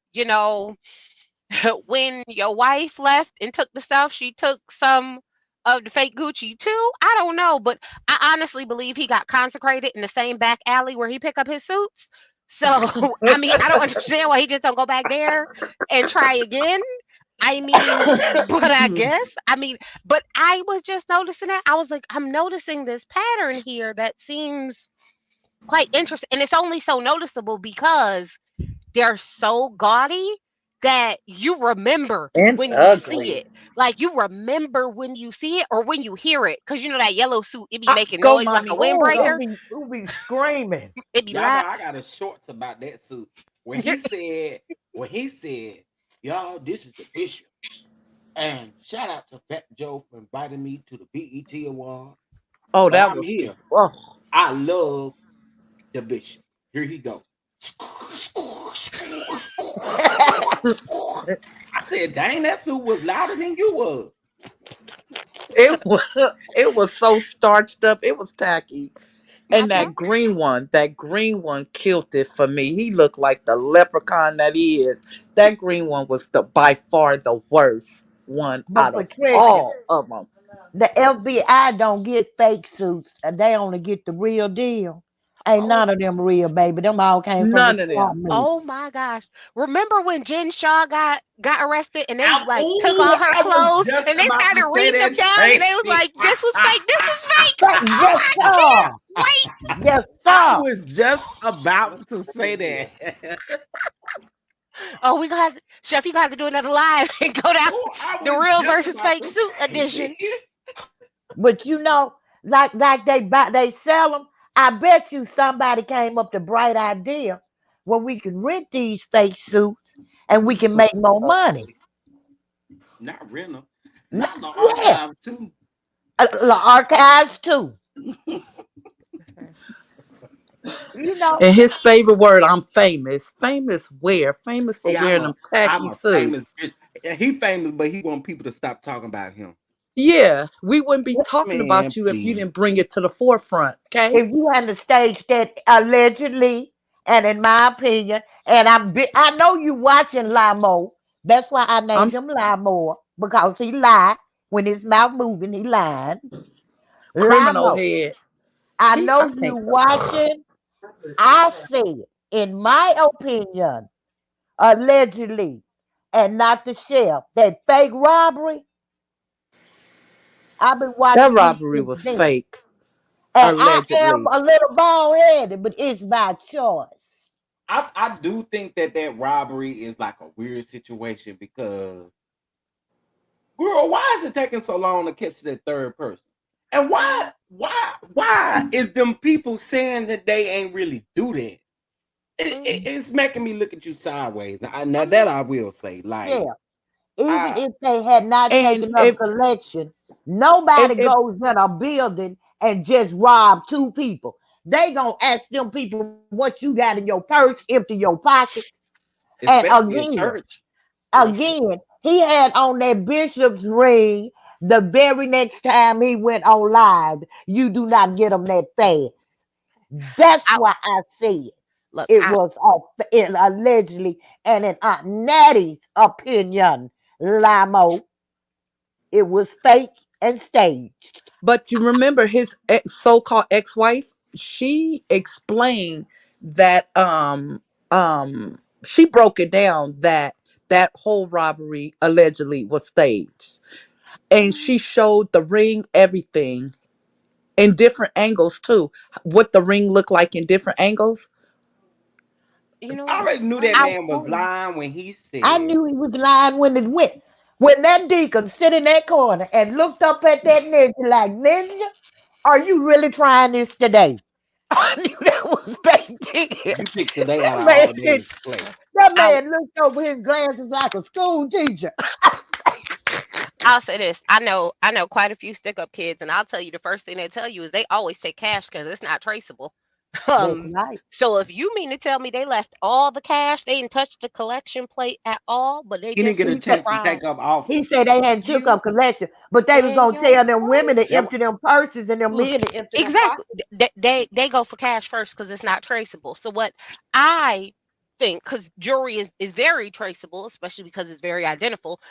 S2: when your wife left and took the stuff, she took some of the fake Gucci too? I don't know, but I honestly believe he got consecrated in the same back alley where he pick up his suits. So, I mean, I don't understand why he just don't go back there and try again. I mean, but I guess, but I was just noticing that. I was like, I'm noticing this pattern here that seems quite interesting. And it's only so noticeable because they're so gaudy that you remember
S4: And
S2: when you see
S4: ugly.
S2: it. Like you remember when you see it or when you hear it. Cause that yellow suit, it be making
S4: Go,
S2: noise like a
S4: mommy.
S3: Oh,
S4: Go.
S2: windbreaker.
S3: it be screaming.
S2: It be
S1: Y'all know
S2: loud.
S1: I got a shorts about that suit. When he said, y'all, this is the bishop. And shout out to Fat Joe for inviting me to the BET Award.
S4: Oh,
S1: But
S4: that
S1: I'm
S4: was
S1: here.
S4: just. Oh,
S1: I love the bishop. Here he go. I said, dang, that suit was louder than you was.
S4: it was. It was so starched up. It was tacky.
S2: I
S4: And
S2: pro-
S4: that green one killed it for me. He looked like the leprechaun that he is. That green one was the by far the worst one
S3: But
S4: out of
S3: Patricia,
S4: all of them.
S3: the FBI don't get fake suits. They only get the real deal. Ain't
S2: oh
S3: none of them real, baby. Them all came from the
S4: None of
S3: swap
S4: them.
S3: meet.
S2: oh my gosh. Remember when Jen Shaw got arrested and they like took
S1: Oh,
S2: all her
S1: I was
S2: clothes
S1: just
S2: and they
S1: about to
S2: started
S1: say
S2: reading them
S1: that,
S2: down and they was
S1: Tracy.
S2: like, this was fake, this was fake.
S3: But yes,
S2: I
S3: sir.
S2: can't wait.
S3: Yes,
S1: I
S3: sir.
S1: was just about to say that.
S2: Oh, we got Chef, you got to do another live and go down
S1: Oh, I
S2: the
S1: was
S2: real
S1: just
S2: versus
S1: about
S2: fake
S1: to
S2: suit
S1: say
S2: edition.
S1: that.
S3: But like they sell them. I bet you somebody came up with the bright idea where we can rent these fake suits and we
S4: These
S3: can make
S4: suits is
S3: more money.
S4: ugly.
S1: Not rental, not the
S3: Yeah,
S1: archive too.
S3: the archives too. You know,
S4: And his favorite word, I'm famous. Famous where? Famous for
S1: Yeah,
S4: wearing them
S1: I'm
S4: tacky
S1: a
S4: suits.
S1: famous bitch. Yeah, he famous, but he want people to stop talking about him.
S4: Yeah, we wouldn't be talking about
S1: Man,
S4: you if you
S1: please.
S4: didn't bring it to the forefront, okay?
S3: if you had the stage that allegedly, and in my opinion, and I know you watching Lamo. That's why I
S4: I'm
S3: named him Lamore because he lied when his mouth moving. He lied.
S4: criminal
S3: Lamo.
S4: head.
S3: I
S4: He I
S3: know you
S4: can't
S3: watching. I said, in my opinion, allegedly, and not the chef, that fake robbery. I've been
S4: that
S3: watching you
S4: robbery
S3: since
S4: was
S3: then.
S4: fake,
S3: And I am
S4: allegedly.
S3: a little bald headed, but it's by choice.
S1: I do think that robbery is like a weird situation because, girl, why is it taking so long to catch that third person? And why is them people saying that they ain't really do that?
S2: Mm,
S1: It's making me look at you sideways. Now that
S2: mm,
S1: I will say, like,
S3: Chef, even
S1: I
S3: if they had not
S4: And
S3: taken up collection, nobody
S4: if
S3: goes in a building and just rob two people. They gonna ask them people what you got in your purse, empty your pockets. And
S1: especially in church. Oh, shit.
S3: he had on that bishop's ring the very next time he went on live. You do not get them that fast. That's
S2: I
S3: why I said
S2: look,
S3: it was allegedly, and in Aunt Nettie's opinion, Lamo, it was fake and staged.
S4: but you remember his so-called ex-wife, she explained that she broke it down that that whole robbery allegedly was staged. And she showed the ring, everything in different angles too. What the ring looked like in different angles.
S2: You know
S1: I
S2: what?
S1: already knew
S3: I'm
S1: that
S2: I
S3: just
S1: man was
S3: saying.
S1: lying when he
S3: I
S1: said,
S3: knew he was lying when it went. When that deacon sit in that corner and looked up at that ninja like, Ninja, are you really trying this today? I knew that was baked in.
S1: "You picked today out
S3: That
S1: of
S3: man
S1: all
S3: said,
S1: days to play."
S3: that
S2: I
S3: man looked over his glasses like a school teacher.
S2: I'll say this. I know quite a few stick up kids, and I'll tell you the first thing they tell you is they always take cash because it's not traceable.
S3: That's
S2: Um,
S3: right.
S2: so if you mean to tell me they left all the cash, they didn't touch the collection plate at all, but they
S1: He didn't
S2: just
S1: get a
S3: He said
S1: chance to take
S2: surprised
S1: up offering.
S3: he said they hadn't took
S2: you
S3: up collection, but they was
S2: and
S3: gonna
S2: your
S3: tell them women to
S1: That wa-
S3: empty them purses and them
S2: Ugh,
S3: men to empty them
S2: exactly.
S3: pockets.
S2: They go for cash first because it's not traceable. So what I think, because jewelry is very traceable, especially because it's very identifiable,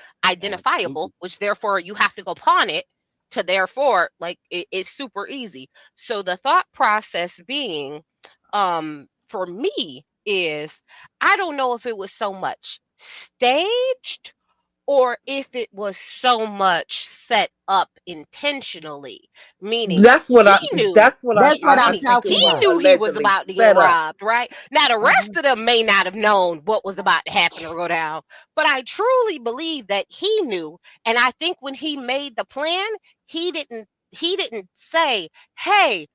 S1: absolutely.
S2: which therefore you have to go pawn it to therefore like it's super easy. So the thought process being, for me is I don't know if it was so much staged or if it was so much set up intentionally, meaning
S4: That's what
S2: he
S4: I.
S2: knew,
S4: That's what
S3: That's what
S4: I
S3: I'm
S2: meaning
S4: think it
S3: talking
S2: he
S4: was
S3: about.
S2: knew he was
S4: allegedly
S2: about to get
S4: set up.
S2: robbed, right? Now the
S3: Hmm.
S2: rest of them may not have known what was about to happen or go down, but I truly believe that he knew, and I think when he made the plan, he didn't say, "Hey,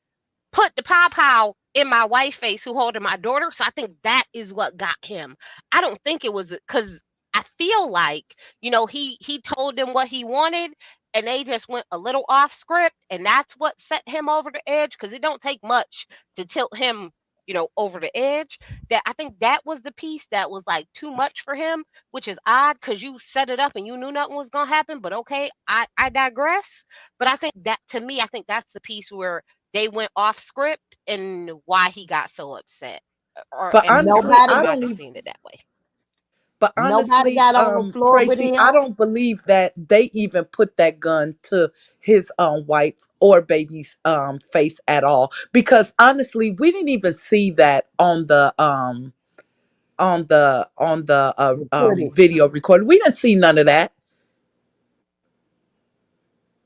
S2: put the pow pow in my wife face who holding my daughter." So I think that is what got him. I don't think it was because I feel like, he told them what he wanted and they just went a little off script, and that's what set him over the edge because it don't take much to tilt him, over the edge. That I think that was the piece that was like too much for him, which is odd because you set it up and you knew nothing was gonna happen. But okay, I digress. But I think that to me, I think that's the piece where they went off script and why he got so upset. Or
S4: But
S2: and for
S4: honestly,
S2: me,
S3: Nobody,
S2: I'm
S4: I
S2: not
S4: don't
S2: just
S4: even.
S2: seeing it that way.
S4: But
S3: nobody
S4: honestly,
S3: got on the floor with
S4: Tracy, I
S3: him.
S4: don't believe that they even put that gun to his wife's or baby's face at all. Because honestly, we didn't even see that
S3: The footage.
S4: video recording. We didn't see none of that.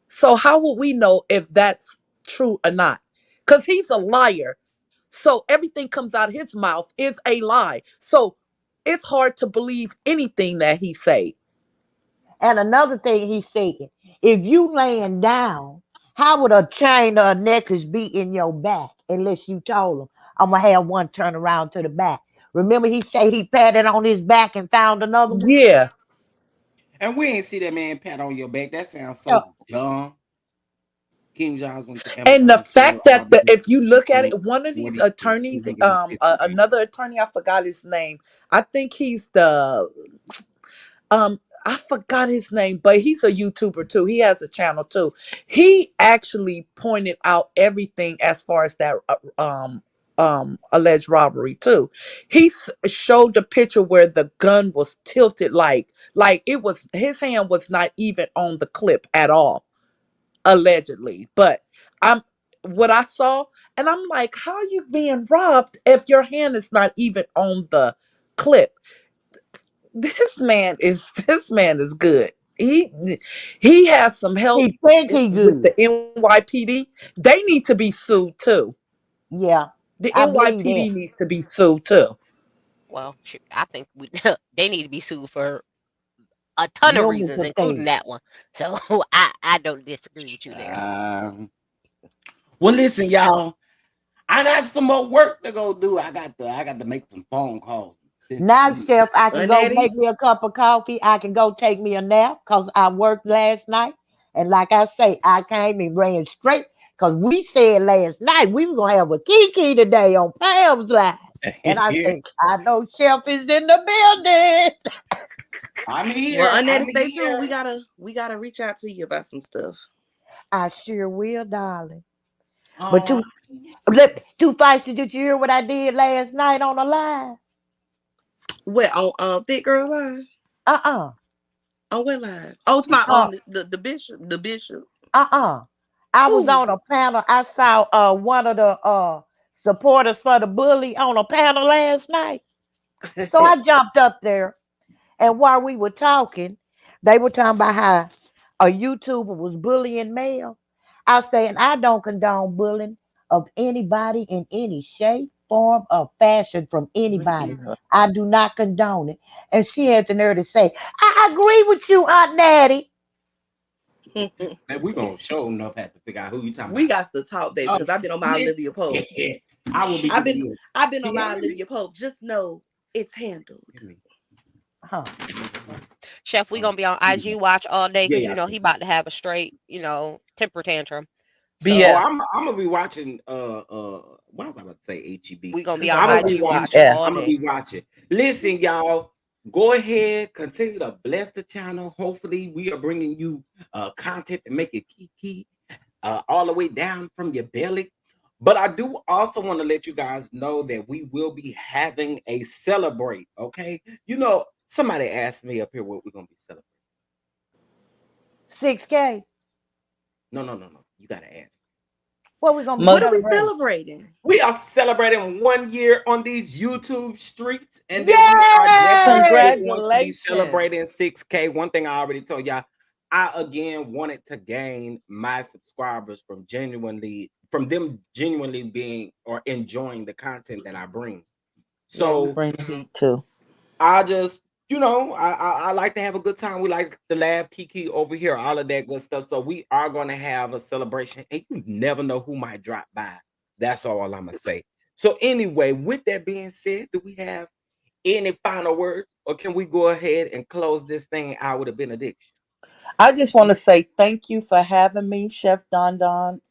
S4: So how would we know if that's true or not? Because he's a liar. So everything comes out of his mouth is a lie. So it's hard to believe anything that he say.
S3: And another thing he said, if you laying down, how would a chain or a necklace be in your back unless you told him, I'm gonna have one turn around to the back. Remember he said he patted on his back and found another one?
S4: Yeah.
S1: And we ain't see that man pat on your back. That sounds
S3: So,
S1: so dumb. King Giles went to
S4: And the
S1: Amazon store
S4: fact
S1: all
S4: that
S1: day
S4: if you
S1: and
S4: look at
S1: paid
S4: it, one of these
S1: 40 and
S4: attorneys,
S1: 250.
S4: another attorney, I forgot his name. I think he's the I forgot his name, but he's a YouTuber too. He has a channel too. He actually pointed out everything as far as that alleged robbery too. Showed the picture where the gun was tilted like it was his hand was not even on the clip at all, allegedly. But I'm what I saw, and I'm like, how are you being robbed if your hand is not even on the clip? This man is good. He has some help
S3: he think he
S4: with
S3: good.
S4: the NYPD. They need to be sued too.
S3: Yeah,
S4: The
S3: I believe that.
S4: NYPD needs to be sued too.
S2: Well, shoot, I think they need to be sued for a ton of
S3: Numbers
S2: reasons,
S3: of
S2: including
S3: things.
S2: that one. So I don't disagree with you there.
S1: Um, well, listen, y'all. I got some more work to go do. I got to make some phone calls.
S3: Now, Chef, I can go
S5: Annette,
S3: make me a cup of coffee. I can go take me a nap because I worked last night. And like I say, I came and ran straight because we said last night we were going to have a Kiki today on Pam's Live. And I think, I know Chef is in the building.
S1: I'm
S5: well,
S1: here.
S5: Annette,
S1: I'm
S5: stay tuned. We
S1: here.
S5: gotta reach out to you about some stuff.
S3: I sure will, darling. But
S1: All
S3: two,
S1: right.
S3: look, two fights, did you hear what I did last night on the live?
S5: What on Thick Girl Live?
S3: Uh-uh.
S5: On what live? Oh, it's my
S3: Uh,
S5: the bishop, the bishop.
S3: uh-uh. I was
S5: Who?
S3: on a panel. I saw one of the supporters for the bully on a panel last night. So I jumped up there, and while we were talking, they were talking about how a YouTuber was bullying male. I say, and I don't condone bullying of anybody in any shape. form of fashion from anybody.
S4: Yeah.
S3: I do not condone it. And she had the nerve to say, I agree with you, Aunt Natty.
S1: And we gonna show enough have to figure out who you talking
S5: We
S1: about.
S5: got to talk, baby, because I've been on my
S1: Listen,
S5: Olivia Pope.
S1: I will be
S5: I've
S1: giving
S5: been
S1: you.
S5: I've been
S1: Can
S5: on my
S1: y'all hear me?
S5: Olivia Pope. Just know it's handled.
S1: Hear me.
S3: Huh.
S2: Chef, we
S1: Oh,
S2: gonna be on
S1: here we
S2: IG
S1: go.
S2: watch all day
S1: Yeah,
S2: because
S1: yeah.
S2: he about to have a straight, temper tantrum.
S1: Oh,
S2: So
S4: BS.
S1: I'm gonna be watching. What was I about to say? HEB.
S2: we gonna be on
S1: I'm gonna be
S2: IG watch
S1: watching.
S4: BS.
S2: all
S1: I'm gonna
S2: day.
S1: be watching. Listen, y'all. Go ahead, continue to bless the channel. Hopefully, we are bringing you content to make it kiki all the way down from your belly. But I do also want to let you guys know that we will be having a celebrate. Okay, somebody asked me up here what we're gonna be celebrating.
S3: 6K.
S1: No, no, no, no. You gotta ask.
S3: What we gonna be
S5: What
S4: Mo-
S5: are we
S3: celebrating?
S5: celebrating?
S1: We are celebrating 1 year on these YouTube streets, and then we are definitely
S3: Yay!
S1: going to be
S4: Congratulations.
S1: celebrating 6K. One thing I already told y'all, I again wanted to gain my subscribers from them genuinely being or enjoying the content that I bring.
S4: Yeah, you
S1: So
S4: bring the heat too.
S1: I just, I like to have a good time. We like to laugh, kiki over here, all of that good stuff. So we are going to have a celebration, and you never know who might drop by. That's all I'm gonna say. So anyway, with that being said, do we have any final words, or can we go ahead and close this thing out with a benediction?
S4: I just want to say thank you for having me, Chef Don Don.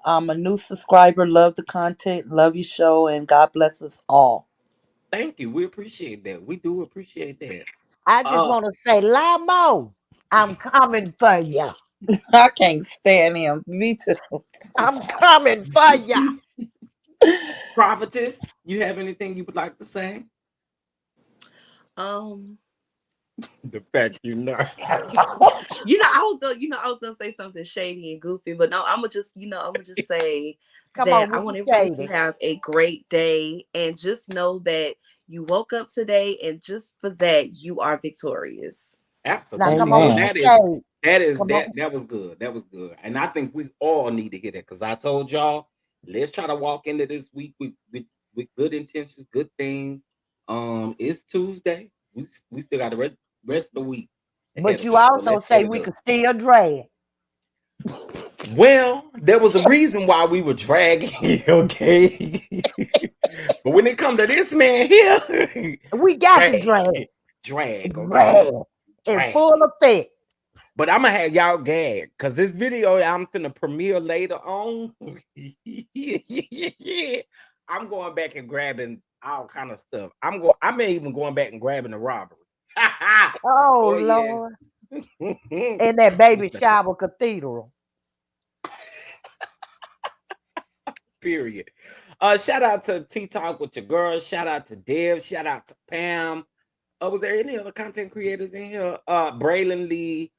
S4: I'm a new subscriber. Love the content. Love your show, and God bless us all.
S1: Thank you. We appreciate that. We do appreciate that.
S3: I just
S1: Uh,
S3: want to say, Lamo, I'm coming for ya.
S4: I can't stand him. Me too.
S3: I'm coming for ya.
S1: Prophetess, you have anything you would like to say?
S5: Um,
S1: The fact you know.
S5: I was gonna say something shady and goofy, but no, I'm gonna just say
S3: Come
S5: that
S3: on
S5: I
S3: with the
S5: want everybody to
S3: shady.
S5: have a great day and just know that you woke up today, and just for that, you are victorious.
S3: Now
S1: Absolutely.
S3: come on
S1: Well,
S3: with
S4: Amen.
S3: the
S1: that is
S3: shade.
S1: that is
S3: Come on.
S1: that was good. That was good. And I think we all need to hear that because I told y'all, let's try to walk into this week with good intentions, good things. It's Tuesday. We still got the rest of the week ahead
S3: But
S1: of
S3: you
S1: us. So
S3: also
S1: let's
S3: say
S1: get it
S3: we
S1: up.
S3: could still drag.
S1: Well, there was a reason why we were dragging, okay? But when it come to this man here,
S3: We got to
S1: drag,
S3: drag.
S1: drag, okay?
S3: Drag. In
S1: Drag.
S3: full effect.
S1: But I'm gonna have y'all gag because this video I'm finna premiere later on. I'm going back and grabbing all kind of stuff. I'm even going back and grabbing the robbery.
S3: Oh
S1: Oh yes.
S3: Lord. In that baby
S1: That's a
S3: shower cathedral.
S1: period. Shout out to T Talk with your girl. Shout out to Dev. Shout out to Pam. Was there any other content creators in here? Braylon Lee.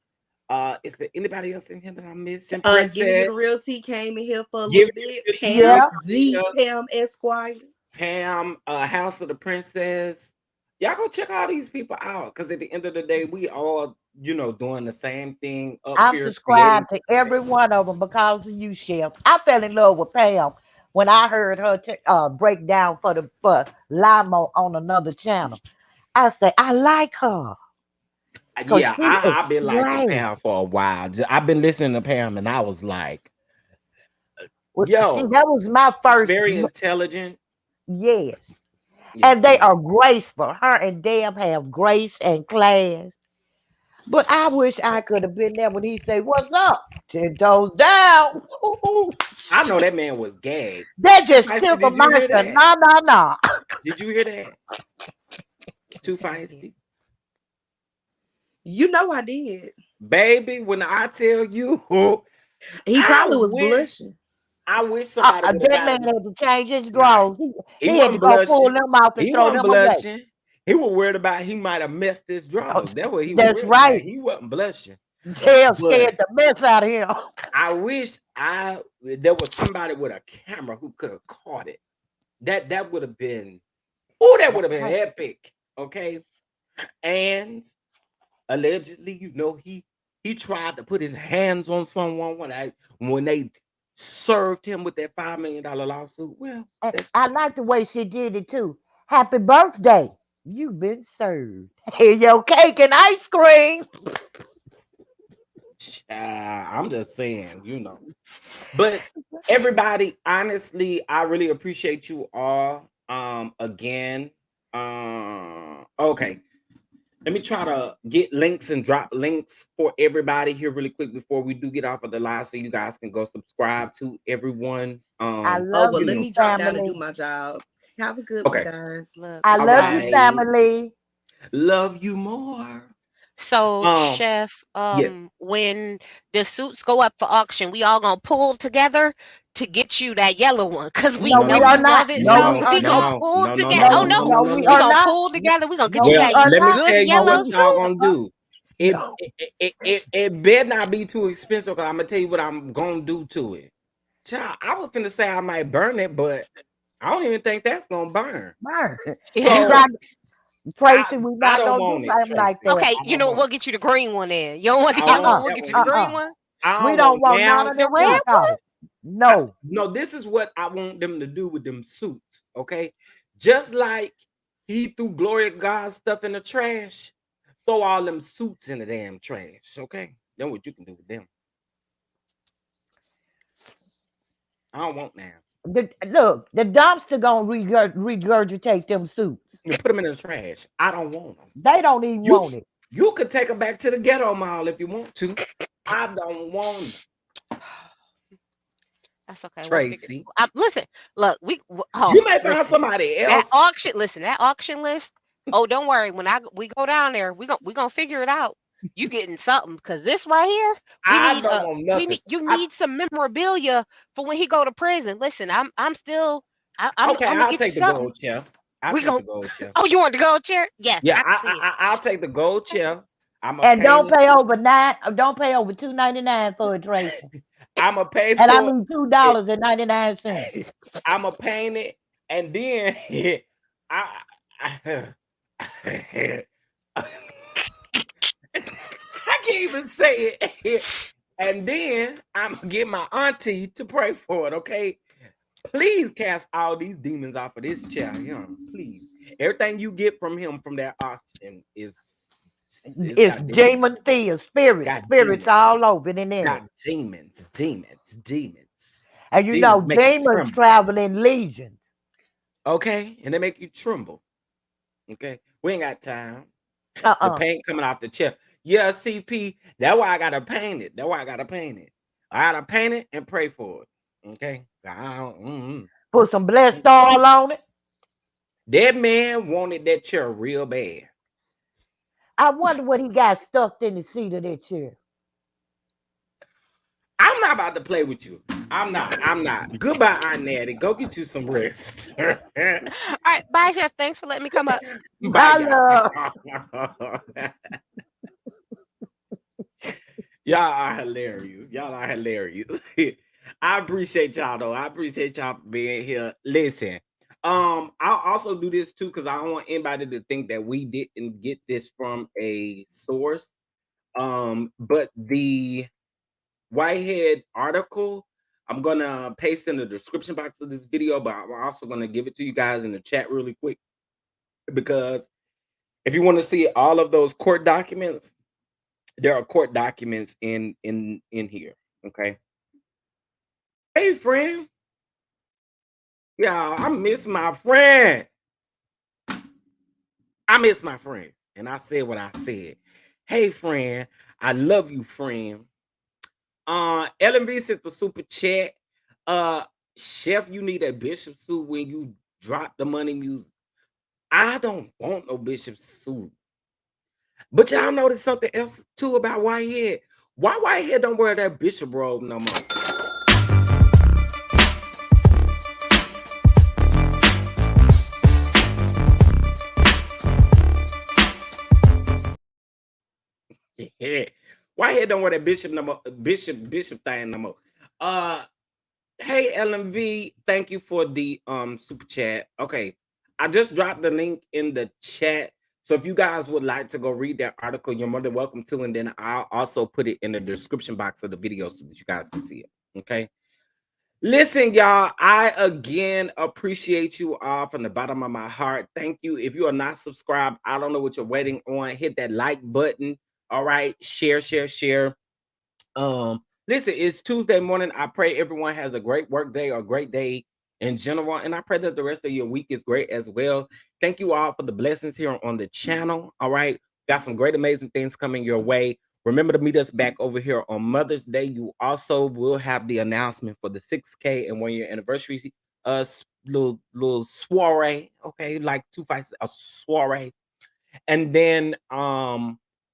S1: Is there anybody else in here that I'm missing?
S5: Giving you
S1: Princess.
S5: the real tea came in here for a
S1: Give
S5: little bit.
S1: it to real
S3: Yeah.
S1: tea.
S5: Pam Esquire.
S1: Pam, House of the Princess. Y'all go check all these people out because at the end of the day, we all, doing the same thing up
S3: I'm
S1: here, creating
S3: subscribed to
S1: content.
S3: every one of them because of you, Chef. I fell in love with Pam when I heard her break down for Limo on another channel. I say I like her because
S1: Yeah,
S3: she
S1: I've been liking
S3: explained.
S1: Pam for a while. I've been listening to Pam, and I was like,
S3: See,
S1: yo,
S3: that was my
S1: she's
S3: first.
S1: very intelligent.
S3: Yes,
S1: Yeah,
S3: and
S1: I
S3: they
S1: like
S3: are graceful. Her and Deb have grace and class. But I wish I could have been there when he said, "What's up? 10 toes down."
S1: I know that man was gagged.
S3: That
S1: Too
S3: just
S1: feisty,
S3: tickled
S1: did you
S3: my
S1: hear
S3: son.
S1: that?
S3: No, no, no.
S1: Did you hear that? Too
S2: Yes, I did.
S1: feisty.
S5: You know I did.
S1: Baby, when I tell you,
S5: He
S1: I
S5: probably was
S1: wish
S5: blushing.
S1: I wish somebody would have
S3: That
S1: got
S3: man
S1: him.
S3: had to change his
S1: Nah,
S3: drawers.
S1: he
S3: He had to
S1: wasn't
S3: go pull
S1: blushing.
S3: them off and
S1: He
S3: throw
S1: wasn't
S3: them away.
S1: blushing. He was worried about he might have messed his
S3: Oh,
S1: drawers. That's what he was
S3: that's
S1: worried about.
S3: right.
S1: He wasn't blushing.
S3: Hell scared
S1: But
S3: the mess out of him.
S1: I wish there was somebody with a camera who could have caught it. That would have been that would
S3: That's
S1: have been
S3: right.
S1: epic. Okay. And allegedly, he tried to put his hands on someone when they served him with that $5 million lawsuit. Well,
S3: And
S1: that's
S3: I like the way she did it too. Happy birthday. You've been served. Here your cake and ice cream.
S1: I'm just saying, But everybody, honestly, I really appreciate you all. Again, okay. Let me try to get links and drop links for everybody here really quick before we do get off of the live, so you guys can go subscribe to everyone.
S3: I
S5: Oh,
S3: love
S5: well,
S1: You
S5: let
S3: you,
S1: know,
S5: me drop down and do
S3: family.
S5: my job. Have a good one,
S1: okay.
S5: guys.
S2: Look,
S3: I
S1: All
S3: love you,
S1: right.
S3: family.
S1: Love you more.
S2: so
S1: Um,
S2: chef,
S1: yes.
S2: when the suits go up for auction, we all gonna pull together to get you that yellow one, cause we
S3: No,
S1: No,
S3: we
S1: no,
S2: know
S3: are
S2: you
S1: no.
S3: not.
S2: love it.
S1: No,
S3: No,
S2: So
S3: we
S1: no,
S3: are
S2: we
S1: no,
S2: gonna
S3: not.
S1: no,
S2: pull
S1: no, no,
S2: together.
S1: no,
S2: Oh
S3: No,
S1: no,
S2: no,
S1: no,
S3: no,
S1: no,
S3: we
S2: we
S3: are
S1: no.
S2: gonna
S3: not.
S2: pull together. We gonna get
S3: No,
S2: you
S3: we
S1: Well,
S2: that
S3: are
S1: let me
S3: not.
S1: tell you
S2: good
S3: No,
S1: what
S2: yellow
S3: we
S1: y'all
S2: suit.
S1: gonna do. It
S3: no,
S1: it better not be too expensive, because I'm gonna tell you what I'm gonna do to it. Child, I was finna say I might burn it, but I don't even think that's gonna burn.
S3: man. We
S2: Yeah.
S1: So
S3: not Tracy. We
S1: I
S3: not
S1: don't
S3: gonna do
S1: want it,
S3: something like
S1: Tracy.
S3: that.
S2: Okay,
S1: I
S2: you
S1: don't
S2: know what?
S1: want
S2: We'll
S1: it.
S2: get you the green one then. You don't want the
S1: I don't
S2: yellow
S1: want
S2: one. We'll
S1: that
S2: get
S1: one
S2: you the
S1: either.
S2: green
S3: Uh-uh.
S2: one.
S1: I
S3: We
S1: don't
S3: don't
S1: want
S3: want
S1: now.
S3: none of
S2: The
S3: that
S1: See,
S2: red one.
S3: knockoff. No.
S1: no, this is what I want them to do with them suits. Okay, just like he threw Gloria God's stuff in the trash, throw all them suits in the damn trash. Okay, then what you can do with them? I don't want now.
S3: Look, the dumpster gonna regurgitate them suits.
S1: You put them in the trash. I don't want them.
S3: They don't even
S1: You
S3: want it.
S1: you could take them back to the ghetto mall if you want to. I don't want them,
S2: That's okay. We'll figure it.
S1: Tracy.
S2: Listen, look, oh,
S1: You may find
S2: listen.
S1: somebody
S2: That
S1: else.
S2: auction, listen, that auction list. Oh, don't worry. When we go down there, we gonna figure it out. You getting something? Cause this right here,
S1: I don't want nothing.
S2: you
S1: I
S2: need some memorabilia for when he go to prison. Listen, I'm still
S1: Okay,
S2: I'm gonna
S1: I'll
S2: get you
S1: take the
S2: something.
S1: gold chair. I'll
S2: We
S1: take
S2: gonna
S1: the gold chair.
S2: Oh, you want the gold chair? Yes,
S1: Yeah,
S2: I can see it.
S1: I'll take the gold chair. I'm a
S3: And
S1: paint
S3: don't
S1: it.
S3: pay over nine. Don't pay over $2.99 for it, Tracy.
S1: I'm a pay
S3: And I
S1: for
S3: mean two
S1: it.
S3: dollars and 99 cents.
S1: I'm a paint it, and then I, I I can't even say it. And then I'm gonna get my auntie to pray for it. Okay, please cast all these demons off of this chair, young. Please, everything you get from him from that auction is it's
S3: It's
S1: got demons.
S3: demon fear, spirits,
S1: Got
S3: spirits
S1: demons.
S3: all over it in
S1: It's
S3: it.
S1: got demons, demons, demons.
S3: And you know,
S1: Demons make you
S3: demons
S1: tremble.
S3: travel in legions.
S1: Okay, and they make you tremble. Okay, we ain't got time. The
S3: Uh-uh.
S1: paint coming off the chair. Yeah, CP. That's why I gotta paint it. That's why I gotta paint it. I gotta paint it and pray for it. Okay.
S3: Put some blessed oil on it.
S1: That man wanted that chair real bad.
S3: I wonder what he got stuffed in the seat of that chair.
S1: I'm not about to play with you. I'm not. I'm not. Goodbye, Aunt Natty. Go get you some rest.
S2: All right, bye, chef. Thanks for letting me come up.
S1: Bye,
S3: I love.
S1: y'all. Y'all are hilarious. Y'all are hilarious. I appreciate y'all though. I appreciate y'all for being here. Listen, I'll also do this too because I don't want anybody to think that we didn't get this from a source. But the Whitehead article, I'm gonna paste in the description box of this video, but I'm also gonna give it to you guys in the chat really quick because if you want to see all of those court documents, there are court documents in here. Okay. Hey, friend. Yeah, I miss my friend. I miss my friend. And I said what I said. Hey, friend. I love you, friend. LMB sent the super chat. Uh, Chef, you need a bishop suit when you drop the money music. I don't want no bishop suit. But y'all notice something else too about Whitehead. Why Whitehead don't wear that bishop robe no more? Yeah. Whitehead don't wear that bishop no more, bishop thing no more. Hey LMV, thank you for the super chat. Okay, I just dropped the link in the chat. So if you guys would like to go read that article, you're more than welcome to. And then I'll also put it in the description box of the video so that you guys can see it. Okay. Listen, y'all, I again appreciate you all from the bottom of my heart. Thank you. If you are not subscribed, I don't know what you're waiting on. Hit that like button. All right. Share, share, share. Listen, it's Tuesday morning. I pray everyone has a great work day or a great day in general. And I pray that the rest of your week is great as well. Thank you all for the blessings here on the channel. All right. Got some great, amazing things coming your way. Remember to meet us back over here on Mother's Day. You also will have the announcement for the 6K and 1 year anniversary little soiree. Okay, like 2 5 a soiree. And then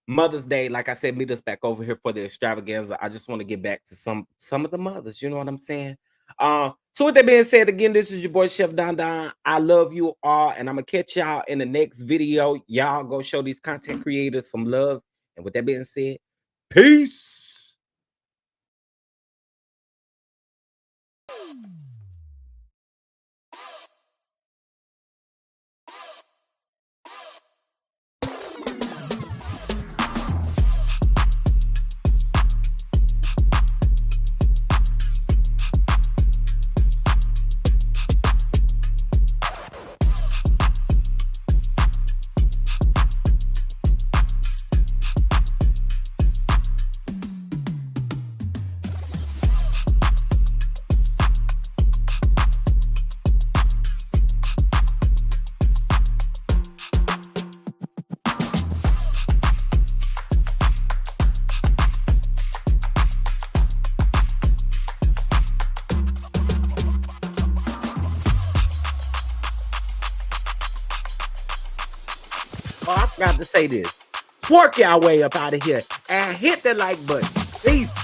S1: Mother's Day, like I said, meet us back over here for the extravaganza. I just want to get back to some of the mothers, you know what I'm saying? So with that being said, again, this is your boy Chef Don Don. I love you all, and I'm gonna catch y'all in the next video. Y'all go show these content creators some love. And with that being said, peace. Oh, I forgot to say this. Twerk y'all way up out of here and hit the like button. Peace.